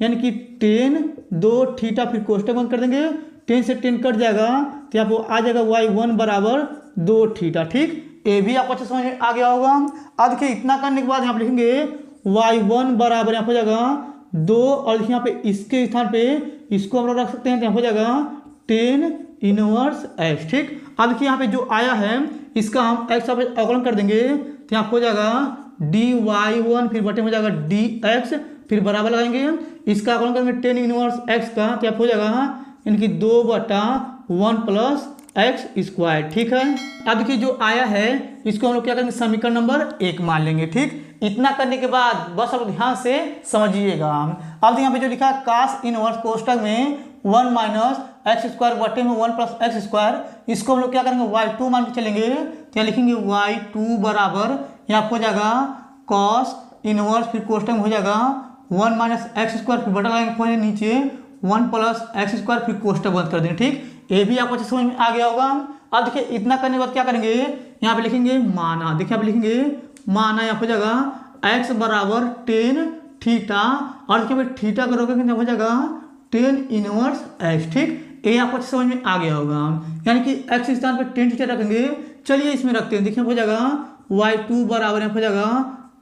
यानी कि टेन दो थीटा, फिर कोष्टक बंद कर देंगे, 10 से 10 कट जाएगा तो यहाँ पर आ जाएगा y1 बराबर दो थीटा। ठीक, ये भी आपको अच्छे समझ में आ गया होगा। अब देखिए इतना करने के बाद यहाँ पे लिखेंगे y1 बराबर यहाँ हो जाएगा दो, और देखिए यहाँ पे इसके स्थान पे इसको हम लोग रख सकते हैं, तो यहाँ हो जाएगा टेन इनवर्स x। ठीक, अब देखिए यहाँ पे जो आया है इसका हम x अवकलन कर देंगे, तो यहाँ हो जाएगा dy1, फिर बटे हो जाएगा dx, फिर बराबर लगाएंगे, इसका अवकलन करेंगे टेन इनवर्स x का, तो यहाँ हो जाएगा यानी कि 2/1 प्लस एक्स स्क्वायर। ठीक है, अब देखिए जो आया है इसको हम लोग क्या करेंगे समीकरण नंबर 1 मान लेंगे। ठीक, इतना करने के बाद बस आप ध्यान से समझिएगा। अब यहाँ पे जो लिखा है कास इनवर्स कोष्टक में 1 माइनस एक्स स्क्वायर बटे में 1 प्लस एक्स स्क्वायर, इसको हम लोग क्या करेंगे y2 मान के चलेंगे, तो यहाँ लिखेंगे y2 बराबर यहाँ हो जाएगा कॉस इनवर्स, फिर कोष्टक में हो जाएगा 1 माइनस एक्स स्क्वायर, फिर बटा लगाएंगे नीचे 1 प्लस एक्स स्क्वायर, फिर कोष्टक बंद कर देंगे। ठीक, ये भी आपको समझ में आ गया होगा। अब देखिए इतना करने के बाद क्या करेंगे, यहाँ पे लिखेंगे माना, देखिए यहाँ पे लिखेंगे माना, यहाँ हो जाएगा x बराबर टेन थीटा, और देखिए थीटा को रोकेंगे यहाँ हो जाएगा टेन इनवर्स x। ठीक, ये आपको समझ में आ गया होगा। यानी कि x स्थान पे टेन थीटा रखेंगे। चलिए इसमें रखते हैं, देखिए हो जाएगा y2 बराबर यहाँ हो जाएगा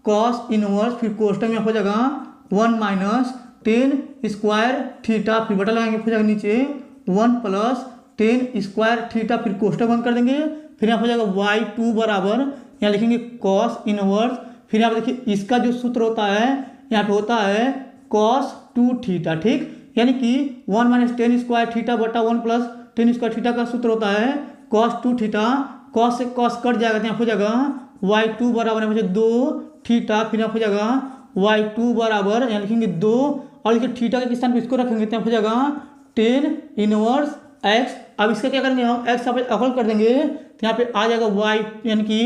कॉस इनवर्स, फिर कोष्टक में हो जाएगा 1 माइनस टेन स्क्वायर थीटा, फिर बटा लगाएंगे हो जाएगा नीचे 1 प्लस टेन स्क्वायर थीटा, फिर कोष्टक बंद कर देंगे, फिर यहाँ हो जाएगा y2 बराबर यहाँ लिखेंगे कॉस इनवर्स, फिर यहाँ पे देखिए इसका जो सूत्र होता है यहाँ पे होता है कॉस 2 थीटा। ठीक, यानी कि 1 माइनस टेन स्क्वायर थीटा बटा 1 प्लस टेन स्क्वायर थीटा का सूत्र होता है कॉस 2 थीटा। कॉस से कॉस कट जाएगा तो यहाँ हो जाएगा y2 बराबर यहाँ दो थीटा, फिर यहाँ हो जाएगा y2 बराबर यहाँ लिखेंगे 2, और देखिए थीटा के स्थान पे इसको रखेंगे तो यहाँ हो जाएगा टेन इनवर्स x। अब इसका क्या करेंगे हम x अवकलन कर देंगे, तो यहाँ पे आ जाएगा y यानी कि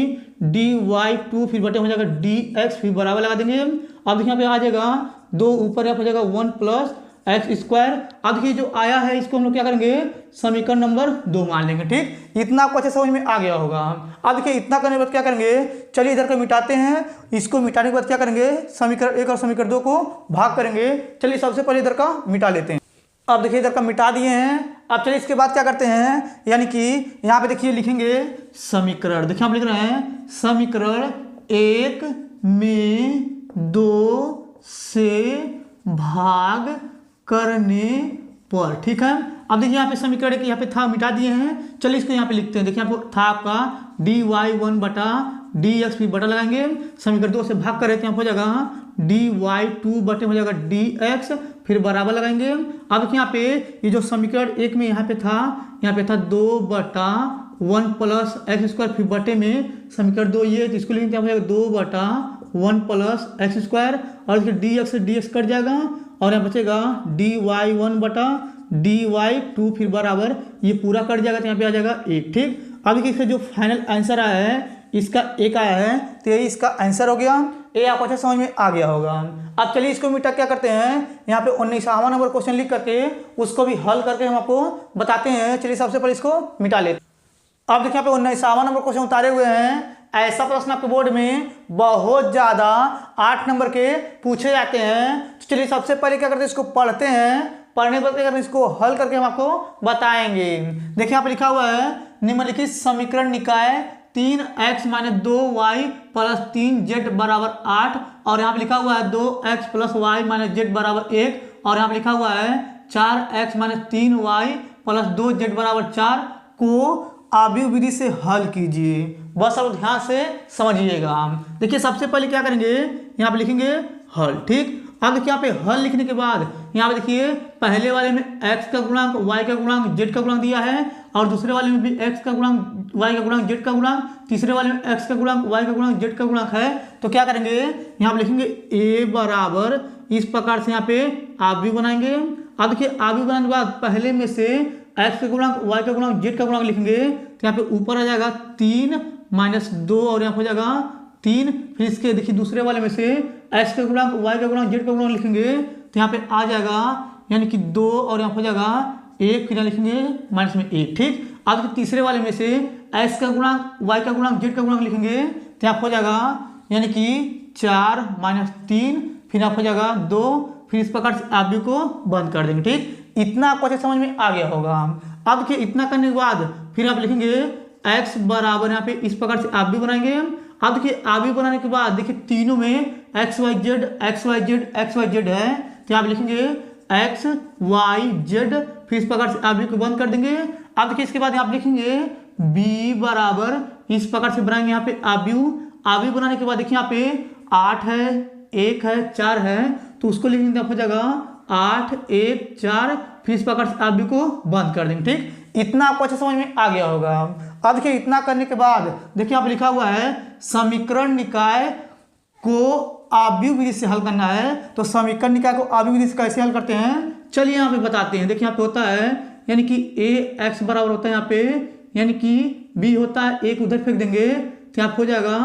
dy2, फिर बटे हो जाएगा dx, फिर बराबर लगा देंगे। अब देखिए यहाँ पे आ जाएगा दो, ऊपर यहाँ हो जाएगा 1 प्लस एक्स स्क्वायर। अब देखिए जो आया है इसको हम लोग क्या करेंगे समीकरण नंबर 2 मान लेंगे। ठीक, इतना आपको अच्छे समझ में आ गया होगा। अब देखिए इतना करने के बाद क्या करेंगे, चलिए इधर को मिटाते हैं, इसको मिटाने के बाद क्या करेंगे समीकरण 1 और समीकरण 2 को भाग करेंगे। चलिए सबसे पहले इधर का मिटा लेते हैं। अब देखिए इधर का मिटा दिए हैं। अब चलिए इसके बाद क्या करते हैं, यानी कि यहाँ पे देखिए लिखेंगे समीकरण, देखिए हम लिख रहे हैं समीकरण 1 में 2 से भाग करने पर। ठीक है, अब देखिए यहाँ पे समीकरण एक यहाँ पे था मिटा दिए हैं। चलिए इसको यहाँ पे लिखते हैं, देखिए यहाँ पे था आपका dy1 बटा dx, फिर बटा लगाएंगे, समीकरण 2 से भाग कर रहे थे यहाँ हो जाएगा dy2 बटे हो जाएगा dx, फिर बराबर लगाएंगे। अब देखिए यहाँ पे ये जो समीकरण 1 में यहाँ पे था 2 बटा 1 प्लस एक्स स्क्वायर, फिर बटे में समीकरण 2 ये, तो इसको लिखेंगे हो जाएगा 2 बटा 1 प्लस एक्स स्क्वायर, और देखिए dx से dx कट जाएगा, और यहाँ बचेगा dy1 बटा dy2, फिर बराबर ये पूरा कट जाएगा तो यहाँ पे आ जाएगा 1। ठीक, अब देखिए इसका जो फाइनल आंसर आया है इसका 1 आया है, तो ये इसका आंसर हो गया। ये आपको अच्छा समझ में आ गया होगा। अब चलिए इसको मिटा क्या करते हैं, यहाँ पे 19वां नंबर क्वेश्चन लिख करके उसको भी हल करके हम आपको बताते हैं। चलिए सबसे पहले इसको मिटा लेते हैं। अब देखिए यहाँ पे 19वां नंबर क्वेश्चन उतारे हुए हैं। ऐसा प्रश्न आपके बोर्ड में बहुत ज़्यादा 8 नंबर के पूछे जाते हैं। तो चलिए सबसे पहले क्या करते हैं, इसको पढ़ते हैं, पढ़ने के बाद क्या करते हैं इसको हल करके हम आपको बताएंगे। देखिए यहाँ पे लिखा हुआ है निम्नलिखित समीकरण निकाय 3x - 2y प्लस 3z बराबर 8, और यहाँ पे लिखा हुआ है 2x प्लस y - z बराबर 1, और यहाँ पे लिखा हुआ है 4x - 3y प्लस 2z बराबर 4 को आव्यूह विधि से हल कीजिए। बस आप ध्यान से समझिएगा। देखिए सबसे पहले क्या करेंगे, यहाँ पे लिखेंगे हल। ठीक, अब देखिए यहाँ पे हल लिखने के बाद यहाँ पे देखिए पहले वाले में x का गुणांक y का गुणांक z का गुणांक दिया है और दूसरे वाले में भी x का गुणांक y का गुणांक z का गुणांक, तीसरे वाले में x का गुणांक y का गुणांक z का गुणांक है। तो क्या करेंगे यहाँ पे लिखेंगे a बराबर इस प्रकार से यहाँ पे आप भी बनाएंगे। अब देखिए आप भी बनाने के बाद पहले में से x का गुणांक y का गुणांक z का गुणांक लिखेंगे तो यहाँ पे ऊपर आ जाएगा 3 माइनस 2 और यहाँ पे हो जाएगा 3। फिर इसके देखिए दूसरे वाले में से x का गुणांक y का गुणांक z का गुणांक लिखेंगे तो यहाँ पे आ जाएगा यानी कि 2 और यहाँ पे हो जाएगा 1, फिर यहाँ लिखेंगे माइनस में 1। ठीक, अब तीसरे वाले में से x का गुणांक y का गुणांक z का गुणांक लिखेंगे तो यहाँ पे हो जाएगा यानी कि 4 माइनस 3, फिर यहाँ पे हो जाएगा 2। फिर इस प्रकार से आप भी को बंद कर देंगे। ठीक, इतना आपको अच्छे समझ में आ गया होगा। अब देखिए इतना करने के बाद फिर आप लिखेंगे x बराबर यहाँ पे इस प्रकार से आप भी बनाएंगे। अब देखिए आप भी बनाने के बाद देखिए तीनों में x y z है तो आप लिखेंगे x y z, फिर इस प्रकार से आप भी को बंद कर देंगे। अब देखिए इसके बाद आप लिखेंगे b बराबर इस प्रकार से बनाएंगे यहाँ पे आप भी बनाने के बाद देखिए यहाँ पे 8 है, 1 है, 4 है तो उसको लिखेंगे हो जाएगा 8 1 4, फिर इस प्रकार से आप भी को बंद कर देंगे। ठीक, इतना आपको अच्छे समझ में आ गया होगा। अब देखिए इतना करने के बाद देखिए यहाँ पे लिखा हुआ है समीकरण निकाय को आव्यूह विधि से हल करना है। तो समीकरण निकाय को आव्यूह विधि से कैसे हल करते हैं चलिए यहाँ पे बताते हैं। देखिए यहाँ पे होता है यानी कि a x बराबर होता है यहाँ पे यानी कि b होता है, एक उधर फेंक देंगे तो यहाँ हो जाएगा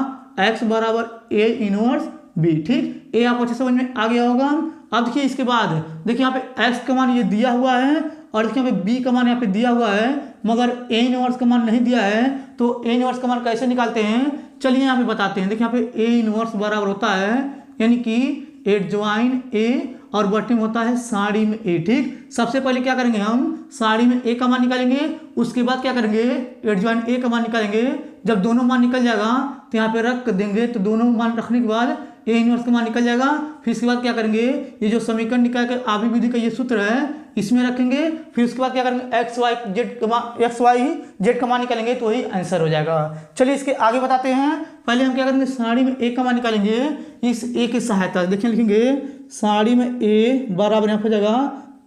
x बराबर a इनवर्स b। ठीक, a आपको अच्छे समझ में आ गया होगा। अब देखिए इसके बाद देखिए यहाँ पे x का मान ये दिया हुआ है और देखिए यहाँ पे b का मान यहाँ पे दिया हुआ है मगर a इनवर्स का मान नहीं दिया है। तो a इनवर्स का मान कैसे निकालते हैं चलिए यहाँ पे बताते हैं। देखिए यहाँ पे a इनवर्स बराबर होता है यानी कि एडजॉइन a और बटे में होता है साड़ी में a। ठीक, सबसे पहले क्या करेंगे हम साड़ी में a का मान निकालेंगे, उसके बाद क्या करेंगे एडजॉइन a का मान निकालेंगे। जब दोनों मान निकल जाएगा तो यहाँ पे रख देंगे तो दोनों मान रखने के बाद a इनवर्स का मान निकल जाएगा। फिर इसके बाद क्या करेंगे ये जो समीकरण निकाल के आव्यूह विधि का ये सूत्र है इसमें रखेंगे। फिर उसके बाद क्या करेंगे x y z का मान निकालेंगे तो वही आंसर हो जाएगा। चलिए इसके आगे बताते हैं। पहले हम क्या करेंगे साड़ी में a का मान निकालेंगे। इस a की सहायता देखिए लिखेंगे साड़ी में a बराबर यहाँ हो जाएगा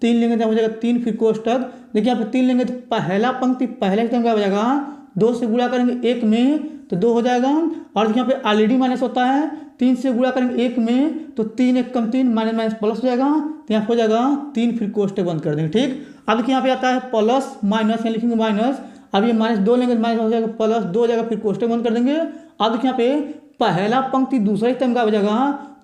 3 लेंगे तो हो जाएगा 3, फिर कोष्टक देखिए यहाँ पे 3 लेंगे तो पहला पंक्ति पहले क्या हो जाएगा 2 से गुणा करेंगे 1 में तो 2 हो जाएगा। और यहाँ पे ऑलरेडी माइनस होता है 3 से गुणा करेंगे 1 में तो 3 1 कम 3 माइनस माइनस प्लस हो जाएगा तो यहाँ हो जाएगा 3, फिर कोष्टक बंद कर देंगे। ठीक, अब देखिए यहाँ पे आता है प्लस माइनस, यहाँ लिखेंगे माइनस, अब ये माइनस 2 लेंगे माइनस हो जाएगा प्लस 2 हो जाएगा, फिर कोष्टक बंद कर देंगे। अब देखिए यहाँ पे पहला पंक्ति दूसरा स्तंभ का हो जाएगा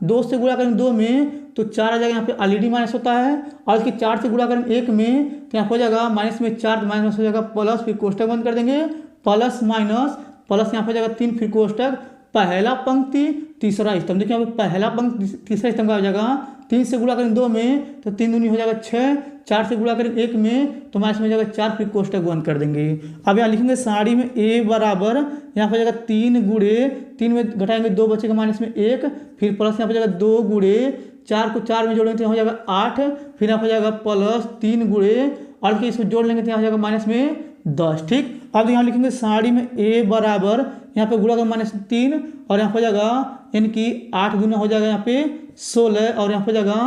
2 से गुणा करेंगे 2 में तो 4 आ जाएगा, यहाँ पे ऑलरेडी माइनस होता है। और इसकी 4 से गुणा करेंगे 1 में तो यहाँ हो जाएगा माइनस में 4 माइनस हो जाएगा प्लस, फिर कोष्टक बंद कर देंगे। प्लस माइनस प्लस यहाँ हो जाएगा 3, फिर कोष्टक पहला पंक्ति तीसरा स्तंभ देखिए यहाँ पे पहला पंक्ति तीसरा स्तंभ का हो जाएगा 3 से गुणा करेंगे 2 में तो 3 दूनी हो जाएगा 6, 4 से गुणा करेंगे 1 में तो माइनस में हो जाएगा 4, फिर कोष्टक बंद कर देंगे। अब यहाँ लिखेंगे साड़ी में a बराबर यहाँ पर जाएगा 3 गुणे 3 में घटाएंगे 2 बचेगा माइनस में 1, फिर प्लस यहाँ पर जाएगा 2 गुणे 4 को 4 में जोड़ेंगे तो यहाँ हो जाएगा 8, फिर यहाँ पर जाएगा प्लस 3 गुणे और फिर इसको जोड़ लेंगे तो यहाँ हो जाएगा माइनस में 10। ठीक, अब यहाँ लिखेंगे साड़ी में a बराबर यहाँ पे गुणा का माइनस 3 और यहाँ हो जाएगा यानी कि 8 गुना हो जाएगा यहाँ पे 16 और यहाँ हो जाएगा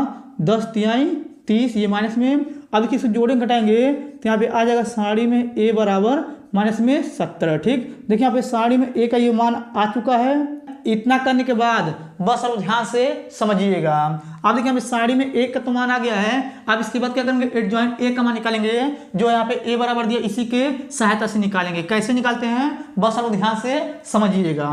10 तिहाई 30 ये माइनस में। अब देखिए इसको जोड़ें घटाएंगे तो यहाँ पे आ जाएगा साड़ी में a बराबर माइनस में 17। ठीक, देखिए यहाँ पे साड़ी में a का ये मान आ चुका है। इतना करने के बाद बस अब ध्यान से समझिएगा। अब देखिए यहाँ पे साड़ी में a का तो मान आ गया है। अब इसके बाद क्या करेंगे एडजॉइंट a का मान निकालेंगे जो यहाँ पे a बराबर दिया इसी के सहायता से निकालेंगे। कैसे निकालते हैं बस अब ध्यान से समझिएगा।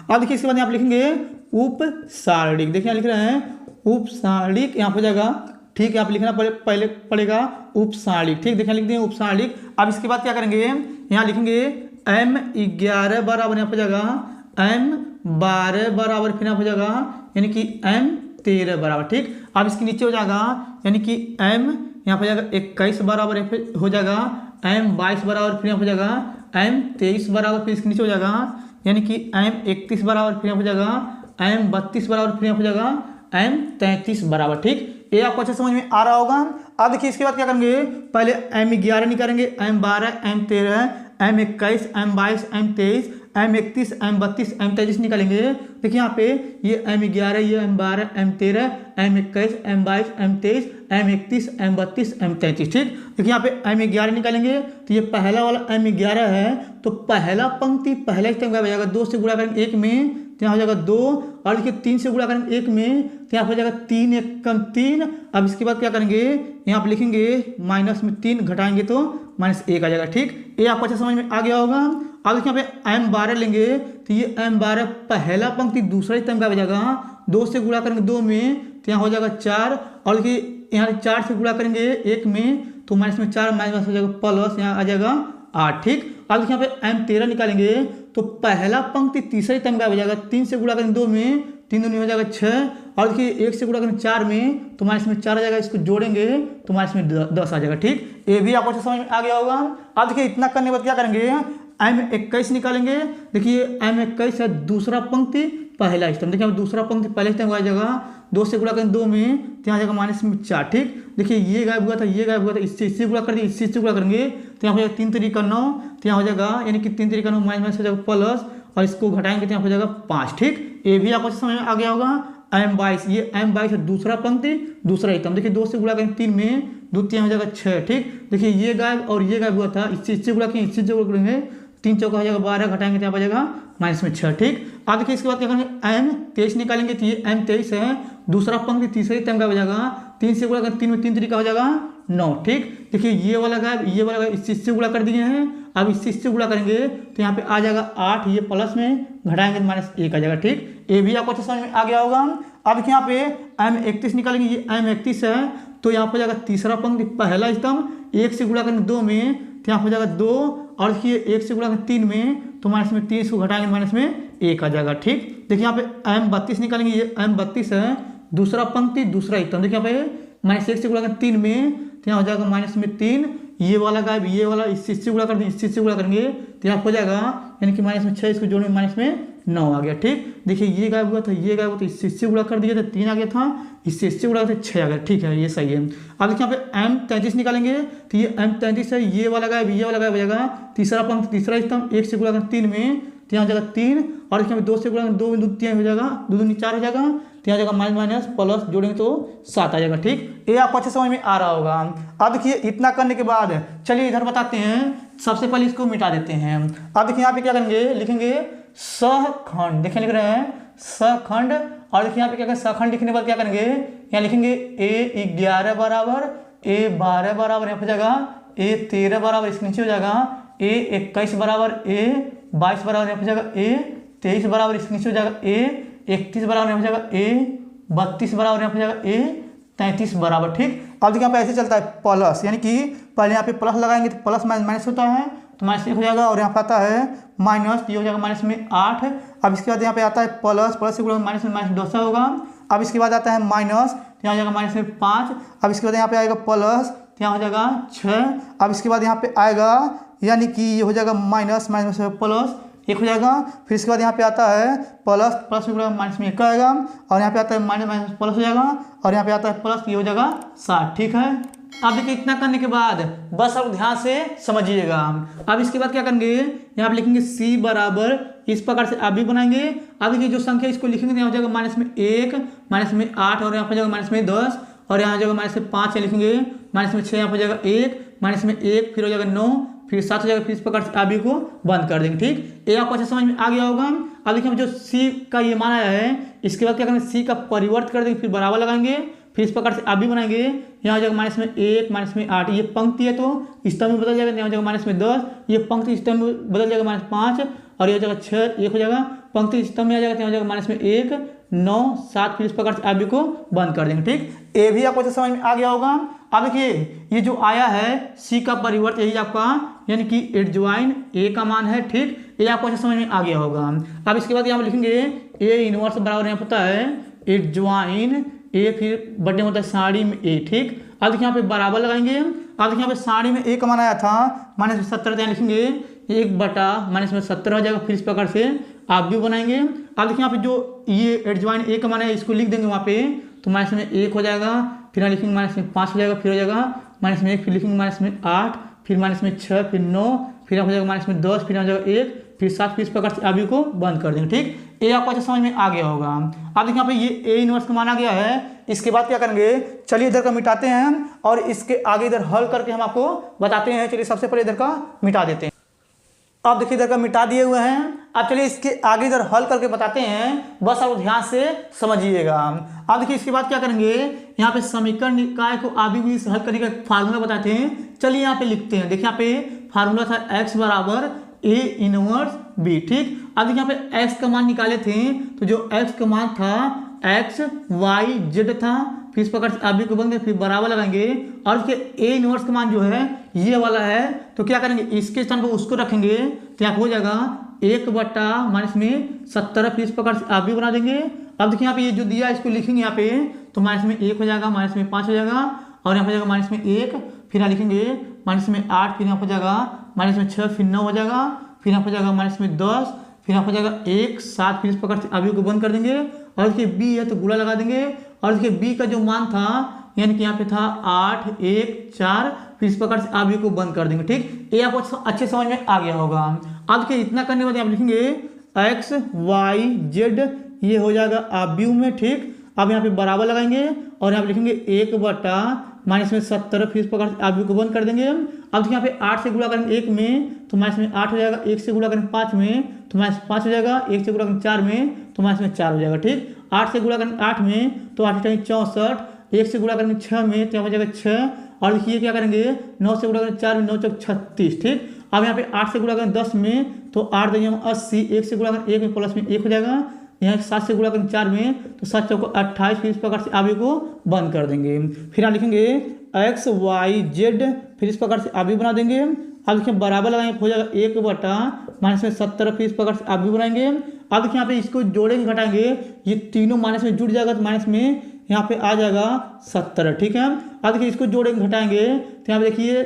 अब देखिए इसके बाद आप लिखेंगे उपसारणिक, देखिए लिख रहे हैं उपसारणिक यहाँ हो जाएगा। ठीक है, आप लिखना पहले पड़ेगा उपसारणिक। ठीक, देखिए लिख दें उपसारणिक। अब इसके बाद क्या करेंगे यहाँ लिखेंगे m11 बराबर यहाँ हो जाएगा m12 बराबर फिर यहाँ हो जाएगा यानी कि m13 बराबर। ठीक, अब इसके नीचे हो जाएगा यानी कि m यहाँ हो जाएगा 21 बराबर हो जाएगा m22 बराबर फिर यहाँ हो जाएगा m23 बराबर, फिर इसके नीचे हो जाएगा यानी कि m31 बराबर फिर यहाँ हो जाएगा m32 बराबर फिर यहाँ हो जाएगा m33 बराबर। ठीक, ये आपको अच्छे समझ में आ रहा होगा। अब देखिए इसके बाद क्या करेंगे पहले m11 निकालेंगे m12 m13 m21 m22 m23 M31 M32 M33 निकालेंगे। देखिए यहाँ पे ये M11 ये M12 M13 M21 M22 M23 M31 M32 M33 ठीक। देखिए यहाँ पे M11 निकालेंगे तो ये पहला वाला M11 है तो पहला पंक्ति पहला स्टेप क्या बचेगा, 2 से गुणा करेंगे 1 में तो यहाँ हो जाएगा 2, और देखिए 3 से गुणा करेंगे 1 में तो यहाँ हो जाएगा 3 1 कम 3। अब इसके बाद क्या करेंगे, यहाँ पे लिखेंगे माइनस में 3 घटाएंगे तो -1 आ जाएगा ठीक। ये आपको अच्छा समझ में आ गया होगा। अब देखिए यहाँ पे M12 लेंगे तो ये M12 पहला पंक्ति दूसरा स्टेप क्या बचेगा, 2 से गुणा करेंगे 2 में तो यहाँ हो जाएगा 4, और देखिए यहाँ 4 से गुणा करेंगे 1 में तो -4 माइनस हो जाएगा प्लस यहाँ आ जाएगा 8 ठीक। अब देखिए यहाँ पे M13 निकालेंगे तो पहला पंक्ति तीसरा स्टेप क्या बचेगा, 3 से गुणा करेंगे 2 में 3 दूनी हो जाएगा 6, और देखिए 1 से गुणा करेंगे 4 में तो -4 आ जाएगा, इसको जोड़ेंगे तो -10 आ जाएगा ठीक। ये भी आपको समझ में आ गया होगा। अब देखिए इतना करने के बाद क्या करेंगे, M21 निकालेंगे। देखिए M21 है दूसरा पंक्ति पहला स्टेप, देखिए दूसरा पंक्ति पहला स्टेप आ जाएगा 2 से गुणा करेंगे 2 में तो यहाँ जाएगा -4 ठीक। देखिए ये गायब हुआ था ये गायब हुआ था, इससे गुणा कर दिए इससे गुणा करेंगे तो यहाँ हो जाएगा 3 3 9 तो यहाँ हो जाएगा यानी कि 3 3 9 माइनस हो जाएगा प्लस, और इसको घटाएंगे तो यहाँ हो जाएगा 5 ठीक। ये भी आपको समझ में आ गया होगा। M22 ये M22 है दूसरा पंक्ति दूसरा स्टेप, देखिए 2 से गुणा करेंगे 3 में 2 3 हो जाएगा 6 ठीक। देखिए ये गायब और ये गायब हुआ था, इससे गुणा करेंगे इससे गुणा करेंगे 3 चौका हो जाएगा 12 घटाएंगे तो यहाँ हो जाएगा -6 ठीक। अब देखिए इसके बाद क्या करेंगे M23 निकालेंगे तो ये M23 है दूसरा पंक्ति तीसरे स्टेप का हो जाएगा 3 से गुणा करेंगे 3 में 3 तरीका हो जाएगा 9 ठीक। देखिए ये वाला गायब ये वाला गायब इससे गुणा कर दिए हैं, अब इससे गुणा करेंगे तो यहाँ पे आ जाएगा 8, ये प्लस में घटाएंगे तो -1 आ जाएगा ठीक। ये भी आपको अच्छा समझ में आ गया होगा। अब देखिए यहाँ पे M31 निकालेंगे, ये M31 है तो यहाँ पर जाएगा तीसरा पंक्ति पहला स्तंभ 1 से गुणा करेंगे 2 में तो यहाँ हो जाएगा 2, और देखिए 1 से गुणा करेंगे 3 में तो -3 को घटाएंगे -1 आ जाएगा ठीक। देखिए यहाँ पे M32 निकालेंगे, ये M32 है दूसरा पंक्ति दूसरा स्तंभ, देखिए यहाँ पे -1 से गुणा करेंगे 3 में तो यहाँ हो जाएगा -3, ये वाला गायब ये वाला इससे गुणा कर देंगे इससे गुणा करेंगे तो यहाँ हो जाएगा यानी कि -6 इसको जोड़ने में -9 आ गया ठीक। देखिए ये गायब हुआ था ये गायब हुआ था इससे गुणा कर दिया था 3 आ गया था, इससे गुणा था 6 आ गया ठीक है, ये सही है। अब देखिए यहाँ पे M33 निकालेंगे तो ये M33 है ये वाला गायब हो जाएगा तीसरा पंक्ति तीसरा स्तंभ 1 से गुणा करेंगे 3 में तो यहाँ हो जाएगा 3, और देखिए 2 से गुणा 2 में 2 3 हो जाएगा 2 दूनी 4 हो जाएगा तो यहाँ जाएगा माइनस प्लस जोड़ेंगे तो 7 आ जाएगा ठीक। ये आपको अच्छे समझ में आ रहा होगा। अब देखिए इतना करने के बाद चलिए इधर बताते हैं, सबसे पहले इसको मिटा देते हैं। अब देखिए यहाँ पे क्या करेंगे लिखेंगे सखंड, देखिए लिख रहे हैं सखंड, और देखिए यहाँ पे क्या करेंगे सखंड लिखने के बाद क्या करेंगे यहाँ लिखेंगे A11 बराबर A12 बराबर यहाँ पे जाएगा A13 बराबर इसके नीचे हो जाएगा A21 बराबर A22 बराबर यहाँ पे जाएगा A23 बराबर इसके नीचे हो जाएगा A31 बराबर यहाँ पे जाएगा A32 बराबर यहाँ पे जाएगा A33 बराबर ठीक। अब देखिए यहाँ पे ऐसे चलता है प्लस, यानी कि पहले यहाँ पे प्लस लगाएंगे तो प्लस माइनस होता है तो -1 हो जाएगा, और यहाँ पे आता है माइनस ये हो जाएगा -8। अब इसके बाद यहाँ पे आता है प्लस से गुणा -10 होगा। अब इसके बाद आता है माइनस तो यहाँ हो जाएगा -5। अब इसके बाद यहाँ पे आएगा प्लस तो यहाँ हो जाएगा 6। अब इसके बाद यहाँ पे आएगा यानी कि ये हो जाएगा माइनस प्लस 1 हो जाएगा। फिर इसके बाद यहाँ पे आता है प्लस -1 आएगा, और यहाँ पे आता है माइनस प्लस हो जाएगा, और यहाँ पे आता है प्लस ये हो जाएगा 7 ठीक है। अब देखिए इतना करने के बाद बस अब ध्यान से समझिएगा। अब इसके बाद क्या करेंगे यहाँ पे लिखेंगे C बराबर इस प्रकार से आप भी बनाएंगे। अब देखिए जो संख्या इसको लिखेंगे यहाँ हो जाएगा -1 -8, और यहाँ पे जाएगा -10, और यहाँ जाएगा -5 लिखेंगे -6 यहाँ पे जाएगा 1 -1 फिर हो जाएगा 9 फिर 7 हो जाएगा, फिर इस प्रकार से अभी को बंद कर देंगे ठीक। ये आपको अच्छा समझ में आ गया होगा। अब देखिए हम जो C का ये मान आया है इसके बाद क्या करेंगे C का परिवर्त कर देंगे, फिर बराबर लगाएंगे, फिर इस प्रकार से अभी बनाएंगे। यहाँ हो जाएगा -1 -8 ये पंक्ति है तो स्तंभ में बदल जाएगा, यहाँ हो जाएगा -10 ये पंक्ति स्तंभ में बदल जाएगा -5, और ये हो जाएगा 6 1 हो जाएगा पंक्ति स्तंभ में आ जाएगा, यहाँ हो जाएगा -1 9 7 फिर इस प्रकार से अभी को बंद कर देंगे ठीक। ये भी आपको समझ में आ गया होगा। अब देखिए ये जो आया है C का परिवर्त यही आपका यानी कि एडजॉइन A का मान है ठीक, ये आपको अच्छा समझ में आ गया होगा। अब इसके बाद यहाँ पे लिखेंगे A इनवर्स बराबर यहाँ पता है एडजॉइन A फिर बटे होता है साड़ी में A ठीक। अब देखिए यहाँ पे बराबर लगाएंगे। अब देखिए यहाँ पे साड़ी में A का मान आया था -70 यहाँ लिखेंगे 1 बटा -70 हो जाएगा, फिर इस प्रकार से आप भी बनाएंगे। अब देखिए यहाँ पे जो ये एडजॉइन A का मान है इसको लिख देंगे वहाँ पे तो -1 हो जाएगा, फिर यहाँ लिखेंगे -5 हो जाएगा, फिर हो जाएगा -1 फिर लिखेंगे -8 फिर -6 फिर 9 फिर यहाँ हो जाएगा -10 फिर यहाँ हो जाएगा 1 फिर 7 फिर इस प्रकार से अभी को बंद कर देंगे। ठीक, ये आपको अच्छा समझ में आ गया होगा। अब देखिए यहाँ पे ये ए इनवर्स का माना गया है। इसके बाद क्या करेंगे, चलिए इधर का मिटाते हैं और इसके आगे इधर हल करके हम आपको बताते हैं। चलिए सबसे पहले इधर का मिटा देते हैं। अब देखिए इधर का मिटा दिए हुए हैं। अब चलिए इसके आगे इधर हल करके बताते हैं, बस आप ध्यान से समझिएगा। अब देखिए इसके बाद क्या करेंगे, यहाँ पे समीकरण निकाय को आबी से हल करने का फार्मूला बताते हैं। चलिए यहाँ पे लिखते हैं। देखिए यहाँ पे फार्मूला था x बराबर a इनवर्स b। ठीक, अब देखिए यहाँ पे x का मान निकाले थे, तो जो x का मान था x y z था, फिर इस प्रकार से अभी को बंद फिर बराबर लगाएंगे और इसके a इनवर्स का मान जो है ये वाला है, तो क्या करेंगे इसके स्थान पर उसको रखेंगे, तो यहाँ हो जाएगा 1/- में 17। फिर इस प्रकार से अभी बना देंगे। अब देखिए यहाँ पे ये जो दिया इसको लिखेंगे यहाँ पे, तो माइनस में 1 हो जाएगा, माइनस में 5 हो जाएगा और यहाँ हो जाएगा माइनस में 1, फिर यहाँ लिखेंगे माइनस में 8, फिर यहाँ हो जाएगा माइनस में 6, फिर 9 हो जाएगा, फिर यहाँ हो जाएगा माइनस में 10, फिर यहाँ हो जाएगा 1 7। फिर इस प्रकार से अभी को बंद कर देंगे और इसके b है तो गुणा लगा देंगे और इसके b का जो मान था यानी कि यहाँ पे था 8 1 4, फिर इस प्रकार से अभी को बंद कर देंगे। ठीक, ये आपको अच्छे समझ में आ गया होगा। अब के इतना करने के बाद आप लिखेंगे x y z, ये हो जाएगा अभी में। ठीक, अब यहाँ पे बराबर लगाएंगे और यहाँ पे लिखेंगे 1/- फिर इस प्रकार से अभी को बंद कर देंगे। अब देखिए यहाँ पे 8 से गुणा करेंगे 1 में तो माइनस में 8 हो जाएगा, 1 से गुणा करेंगे 5 में तो माइनस 5 हो जाएगा, 1 से गुणा करेंगे 4 में तो माइनस में 4 हो जाएगा। ठीक, 8 से गुणा करेंगे 8 में तो 8 64, 1 से गुणा करेंगे 6 में तो यहाँ हो जाएगा 6 और देखिए क्या करेंगे 9 से गुणा करेंगे 4 में 9 चौक 36। ठीक, अब यहाँ पे 8 से गुणा करेंगे 10 में तो 8 देंगे 80, 1 से गुणा करेंगे 1 में प्लस में 1 हो जाएगा, यहाँ 7 से गुणा करेंगे 4 में तो 7 चौक 28। फिर इस प्रकार से अभी को बंद कर देंगे। फिर यहाँ लिखेंगे x y z, फिर इस प्रकार से अभी बना देंगे। अब देखिए बराबर लगाएंगे, हो जाएगा 1/- फिर इस प्रकार से अभी बनाएंगे। अब देखिए यहाँ पे इसको जोड़ेंगे घटाएंगे, ये तीनों माइनस में जुड़ जाएगा तो माइनस में यहाँ पे आ जाएगा 70। ठीक है, अब देखिए इसको जोड़ेंगे घटाएंगे तो यहाँ पे देखिए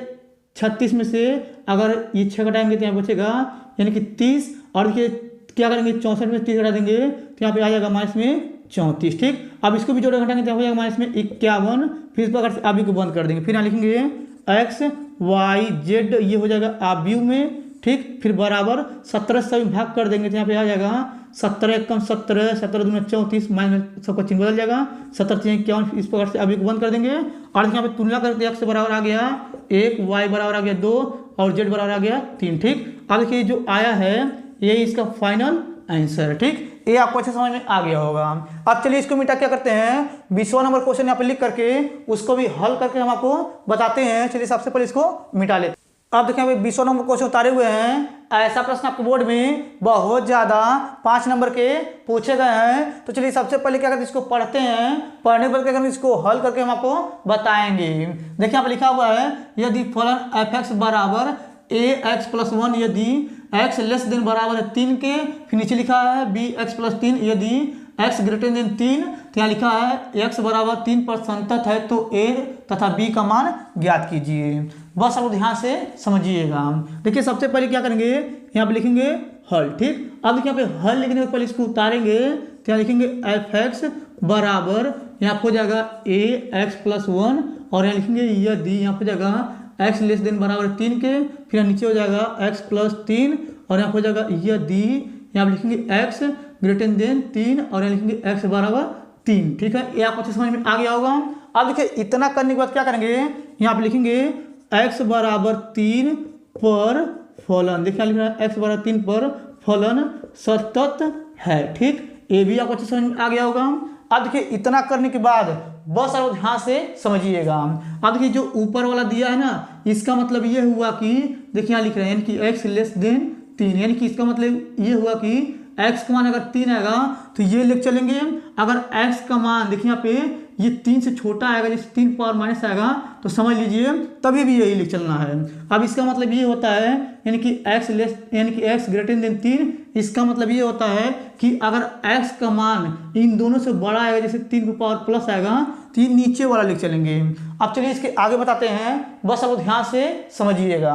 36 में से अगर ये 6 घटाएंगे तो यहाँ बचेगा यानी कि 30 और देखिए क्या करेंगे 64 में 30 घटा देंगे तो यहाँ पे आ जाएगा माइनस में 34। ठीक, अब इसको भी जोड़े घटाएंगे तो हो जाएगा माइनस में 51। फिर इस प्रकार से अभी को बंद कर देंगे। फिर यहाँ लिखेंगे x y z, ये हो जाएगा अभी में। ठीक, फिर बराबर 17 से भाग कर देंगे तो यहाँ पे आ जाएगा 17 × 17, 17 दूनी 34, माइनस सबका चिन्ह बदल जाएगा 17 × 51। इस प्रकार से अभी को बंद कर देंगे और यहाँ पे तुलना करके x बराबर आ गया 1, y बराबर आ गया 2 और z बराबर आ गया 3। ठीक, अब देखिए जो आया है यही इसका फाइनल आंसर है। ठीक, ये आपको अच्छे समझ में आ गया होगा। अब चलिए इसको मिटा क्या करते हैं, 20वां नंबर क्वेश्चन यहाँ पे लिख करके उसको भी हल करके हम आपको बताते हैं। चलिए सबसे पहले इसको मिटा लेते हैं। अब देखिए यहाँ पे 20वां नंबर क्वेश्चन उतारे हुए हैं। ऐसा प्रश्न आपके बोर्ड में बहुत ज्यादा 5 नंबर के पूछे गए हैं। तो चलिए सबसे पहले क्या करते हैं, इसको पढ़ते हैं। पढ़ने पर क्या करेंगे, इसको हल करके हम आपको बताएंगे। देखिए यहाँ पे लिखा हुआ है यदि फलन f(x) बराबर ax + 1 यदि x लेस देन बराबर है 3 के, फिर नीचे लिखा है bx + 3 यदि x ग्रेटर देन 3, तो यहाँ लिखा है x बराबर 3 पर संतत है तो a तथा b का मान ज्ञात कीजिए। बस आप ध्यान से समझिएगा। देखिए सबसे पहले क्या करेंगे, यहाँ पे लिखेंगे हल। ठीक, अब देखिए यहाँ पे हल लिखने के पहले इसको उतारेंगे तो यहाँ लिखेंगे f(x) बराबर यहाँ हो जाएगा ax + 1 और यहाँ लिखेंगे यदि यहाँ हो जाएगा x लेस देन बराबर 3 के, फिर नीचे हो जाएगा x + 3 और यहाँ हो जाएगा यदि यहाँ लिखेंगे x ग्रेटर देन 3 और यहाँ लिखेंगे x बराबर 3। ठीक है, ये आपको अच्छे समझ में आ गया होगा। अब देखिए इतना करने के बाद क्या करेंगे, यहाँ पे लिखेंगे x बराबर 3 पर फलन। देखिए लिख रहा है x बराबर 3 पर फलन सतत है। ठीक, ये भी आपको अच्छे समझ में आ गया होगा। अब देखिए इतना करने के बाद बस आप ध्यान से समझिएगा। अब देखिए जो ऊपर वाला दिया है ना, इसका मतलब ये हुआ कि देखिए यहाँ लिख रहे हैं यानी कि x लेस देन 3, यानी कि इसका मतलब ये हुआ कि x का मान अगर 3 आएगा तो ये लिख चलेंगे। अगर x का मान देखिए यहाँ पे ये 3 से छोटा आएगा, जैसे 3 पावर माइनस आएगा तो समझ लीजिए तभी भी यही लिख चलना है। अब इसका मतलब ये होता है यानी कि x ग्रेटर देन 3, इसका मतलब ये होता है कि अगर x का मान इन दोनों से बड़ा आएगा, जैसे 3 पे पावर प्लस आएगा तो ये नीचे वाला लिख चलेंगे। अब चलिए इसके आगे बताते हैं, बस अब ध्यान से समझिएगा।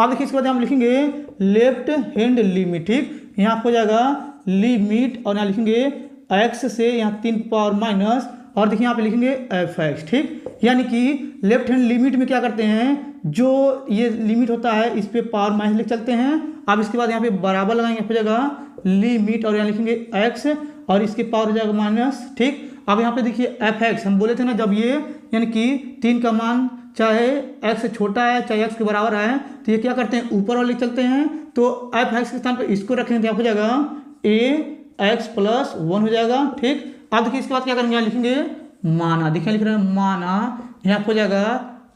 अब देखिए इसके बाद हम लिखेंगे लेफ्ट हैंड लिमिट। ठीक, यहाँ हो जाएगा लिमिट और यहाँ लिखेंगे x से यहाँ 3 पावर माइनस और देखिए यहाँ पे लिखेंगे fx, ठीक। यानी कि लेफ्ट हैंड लिमिट में क्या करते हैं, जो ये लिमिट होता है इस पे पावर माइनस लिख चलते हैं। अब इसके बाद यहाँ पे बराबर लगाएंगे फिर जगह लिमिट और यहाँ लिखेंगे x और इसके पावर हो जाएगा माइनस, ठीक। अब यहाँ पे देखिए fx, हम बोले थे ना जब ये यानी कि 3 का मान चाहे x से छोटा है चाहे x के बराबर है तो ये क्या करते हैं ऊपर और लिख चलते हैं। तो fx के स्थान पर इसको रखेंगे तो यहाँ हो जाएगा ax + 1 हो जाएगा, ठीक। अब देखिए इसके बाद क्या करेंगे, यहाँ लिखेंगे माना, देखिए लिख रहे हैं माना, यहाँ हो जाएगा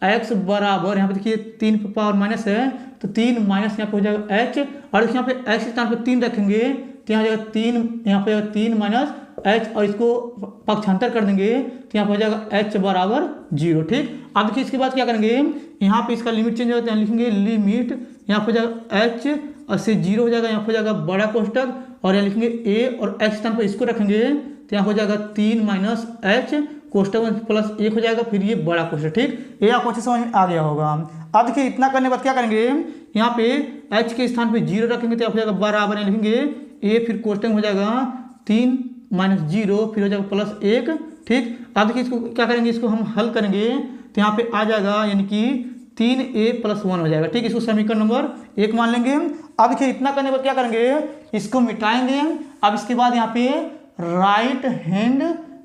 x बराबर, यहाँ पे देखिए 3 पे पावर माइनस है तो 3 माइनस यहाँ पे हो जाएगा h, और यहाँ पे x के स्थान पे 3 रखेंगे तो यहाँ हो जाएगा 3, यहाँ पे 3 माइनस h और इसको पक्षांतर कर देंगे तो यहाँ पे हो जाएगा h बराबर 0, ठीक। अब देखिए इसके बाद क्या करेंगे, यहाँ पे इसका लिमिट चेंज होता है, लिखेंगे लिमिट, यहाँ पे हो जाएगा h और से 0 हो जाएगा, यहाँ पे हो जाएगा बड़ा कोष्टक और यहाँ लिखेंगे a और x स्थान पर इसको रखेंगे तो यहाँ हो जाएगा 3 माइनस h कोष्टक में प्लस 1 हो जाएगा, फिर ये बड़ा कोष्टक, ठीक। ये आपको अच्छे समझ में आ गया होगा। अब देखिए इतना करने के बाद क्या करेंगे, यहाँ पे h के स्थान पे 0 रखेंगे तो यहाँ हो जाएगा बराबर, यहाँ लिखेंगे a, फिर कोष्टक में हो जाएगा 3 माइनस 0, फिर हो जाएगा प्लस 1, ठीक। अब देखिए इसको क्या करेंगे, इसको हम हल करेंगे तो यहाँ पे आ जाएगा यानी कि 3a + 1 हो जाएगा, ठीक। इसको समीकरण नंबर 1 मान लेंगे। अब देखिए इतना करने के बाद क्या करेंगे, इसको मिटाएंगे। अब इसके बाद यहाँ पे राइट हैंड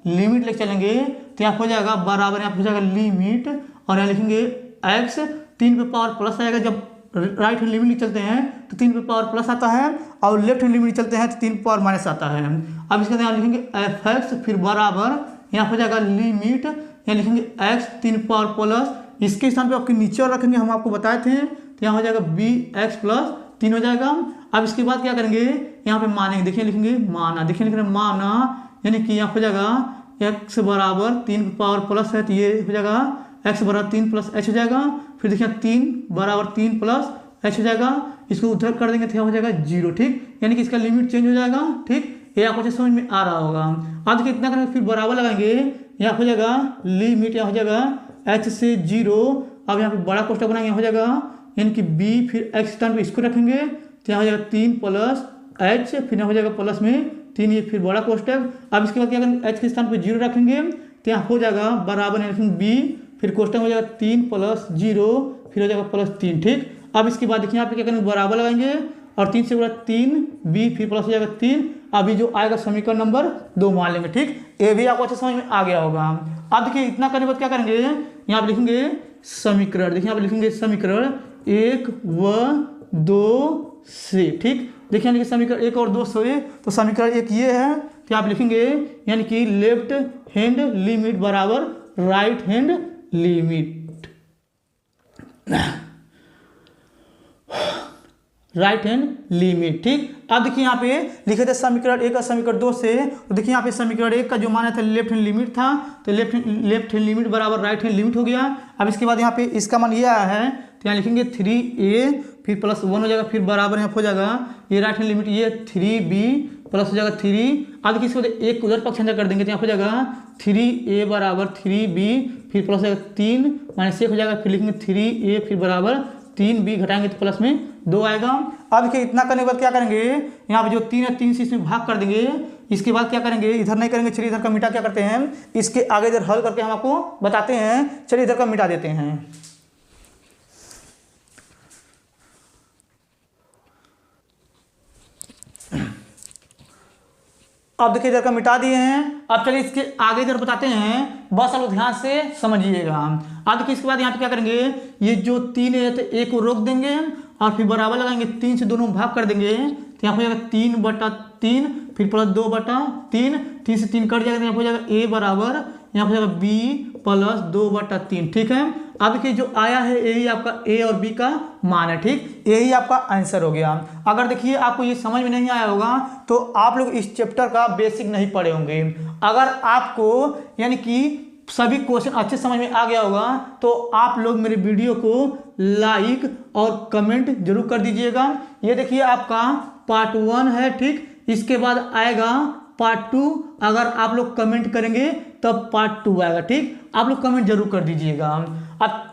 लिमिट लेके चलेंगे तो यहाँ हो जाएगा बराबर, यहाँ हो जाएगा लिमिट और यहाँ लिखेंगे x, 3 पे पावर प्लस आएगा, जब राइट हैंड लिमिट चलते हैं तो 3 पे पावर प्लस आता है और लेफ्ट हैंड लिमिट चलते हैं तो 3 पे पावर माइनस आता है। अब इसके बाद यहाँ लिखेंगे fx, फिर बराबर, यहाँ हो जाएगा लिमिट, यहाँ लिखेंगे x 3 पे पावर प्लस, इसके स्थान पे आपके नीचे और रखेंगे, हम आपको बताए थे, तो यहाँ हो जाएगा bx + 3 हो जाएगा। अब इसके बाद क्या करेंगे, यहाँ पे मानेंगे, देखिए लिखेंगे माना, देखिए लिख रहे हैं माना, यानी कि यहाँ हो जाएगा x बराबर 3 पे पावर प्लस है तो ये हो जाएगा x बराबर 3 + h हो जाएगा, फिर देखिए 3 बराबर 3 + h हो जाएगा, इसको उधर कर देंगे तो हो जाएगा 0, ठीक। यानी कि इसका लिमिट चेंज हो जाएगा, ठीक। ये आपको समझ में आ रहा होगा। अब देखिए इतना करेंगे फिर बराबर लगाएंगे, यहाँ हो जाएगा लिमिट, यहाँ हो जाएगा h से 0, अब यहाँ पे बड़ा कोष्टक बनाएंगे, हो जाएगा यानी कि b, फिर x स्थान पे इसको रखेंगे तो यहाँ हो जाएगा 3 + h, फिर यहाँ हो जाएगा प्लस में 3, ये फिर बड़ा कोष्टक। अब इसके बाद क्या करेंगे, h के स्थान पे 0 रखेंगे तो यहाँ हो जाएगा बराबर, यानी b, फिर कोष्टक हो जाएगा 3 + 0, फिर हो जाएगा +3, ठीक। अब इसके बाद देखिए यहाँ पे क्या करेंगे, बराबर लगाएंगे और 3 से बड़ा 3, b, फिर प्लस हो जाएगा 3, अभी जो आएगा समीकरण नंबर 2 मान लेंगे, ठीक। ये भी आपको अच्छे समझ में आ गया होगा। अब देखिए इतना करने के बाद क्या करेंगे, यहाँ पे लिखेंगे समीकरण, देखिए यहाँ पे लिखेंगे समीकरण 1 व 2 से, ठीक। देखिए यानी कि समीकरण 1 और 2 से, तो समीकरण 1 ये है कि आप लिखेंगे यानी कि लेफ्ट हैंड लिमिट बराबर right hand limit, right hand limit, ठीक। अब देखिए यहाँ पे लिखे थे समीकरण 1 और समीकरण 2 से, तो देखिए यहाँ पे समीकरण 1 का जो मान था लेफ्ट हैंड लिमिट था, तो लेफ्ट हैंड लिमिट बराबर राइट हैंड लिमिट हो गया। अब इसके बाद यहाँ पे इसका मान ये आया है तो यहाँ लिखेंगे 3a, फिर +1 हो जाएगा, फिर बराबर यहाँ हो जाएगा ये राइट हैंड लिमिट, ये 3b प्लस हो जाएगा 3। अब देखिए इसको एक उधर पक्षांतर कर देंगे तो यहाँ हो जाएगा 3a बराबर 3b, फिर प्लस हो जाएगा 3 - 1 हो जाएगा, फिर लिखेंगे 3a, फिर बराबर 3b, घटाएंगे तो प्लस में 2 आएगा। अब देखिए इतना करने के बाद क्या करेंगे, यहाँ पे जो 3 है 3 से इसमें भाग कर देंगे। इसके बाद क्या करेंगे, इधर नहीं करेंगे, चलिए इधर का मिटा क्या करते हैं, इसके आगे इधर हल करके हम आपको बताते हैं। चलिए इधर का मिटा देते हैं। अब देखिए इधर का मिटा दिए हैं। अब चलिए इसके आगे इधर बताते हैं, बस आप ध्यान से समझिएगा। अब देखिए इसके बाद यहाँ पे क्या करेंगे, ये जो 3 है तो 1 को रोक देंगे और फिर बराबर लगाएंगे, 3 से दोनों भाग कर देंगे तो यहाँ हो जाएगा 3/3, फिर प्लस 2/3, 3 से 3 कट जाएगा तो यहाँ हो जाएगा a बराबर, यहाँ हो जाएगा b + 2/3, ठीक है। अब देखिए जो आया है यही आपका a और b का मान है, ठीक। यही आपका आंसर हो गया। अगर देखिए आपको ये समझ में नहीं आया होगा तो आप लोग इस चैप्टर का बेसिक नहीं पढ़े होंगे। अगर आपको यानी कि सभी क्वेश्चन अच्छे समझ में आ गया होगा तो आप लोग मेरे वीडियो को लाइक और कमेंट जरूर कर दीजिएगा। ये देखिए आपका पार्ट 1 है, ठीक। इसके बाद आएगा पार्ट 2। अगर आप लोग कमेंट करेंगे तब पार्ट 2 आएगा, ठीक। आप लोग कमेंट जरूर कर दीजिएगा। अब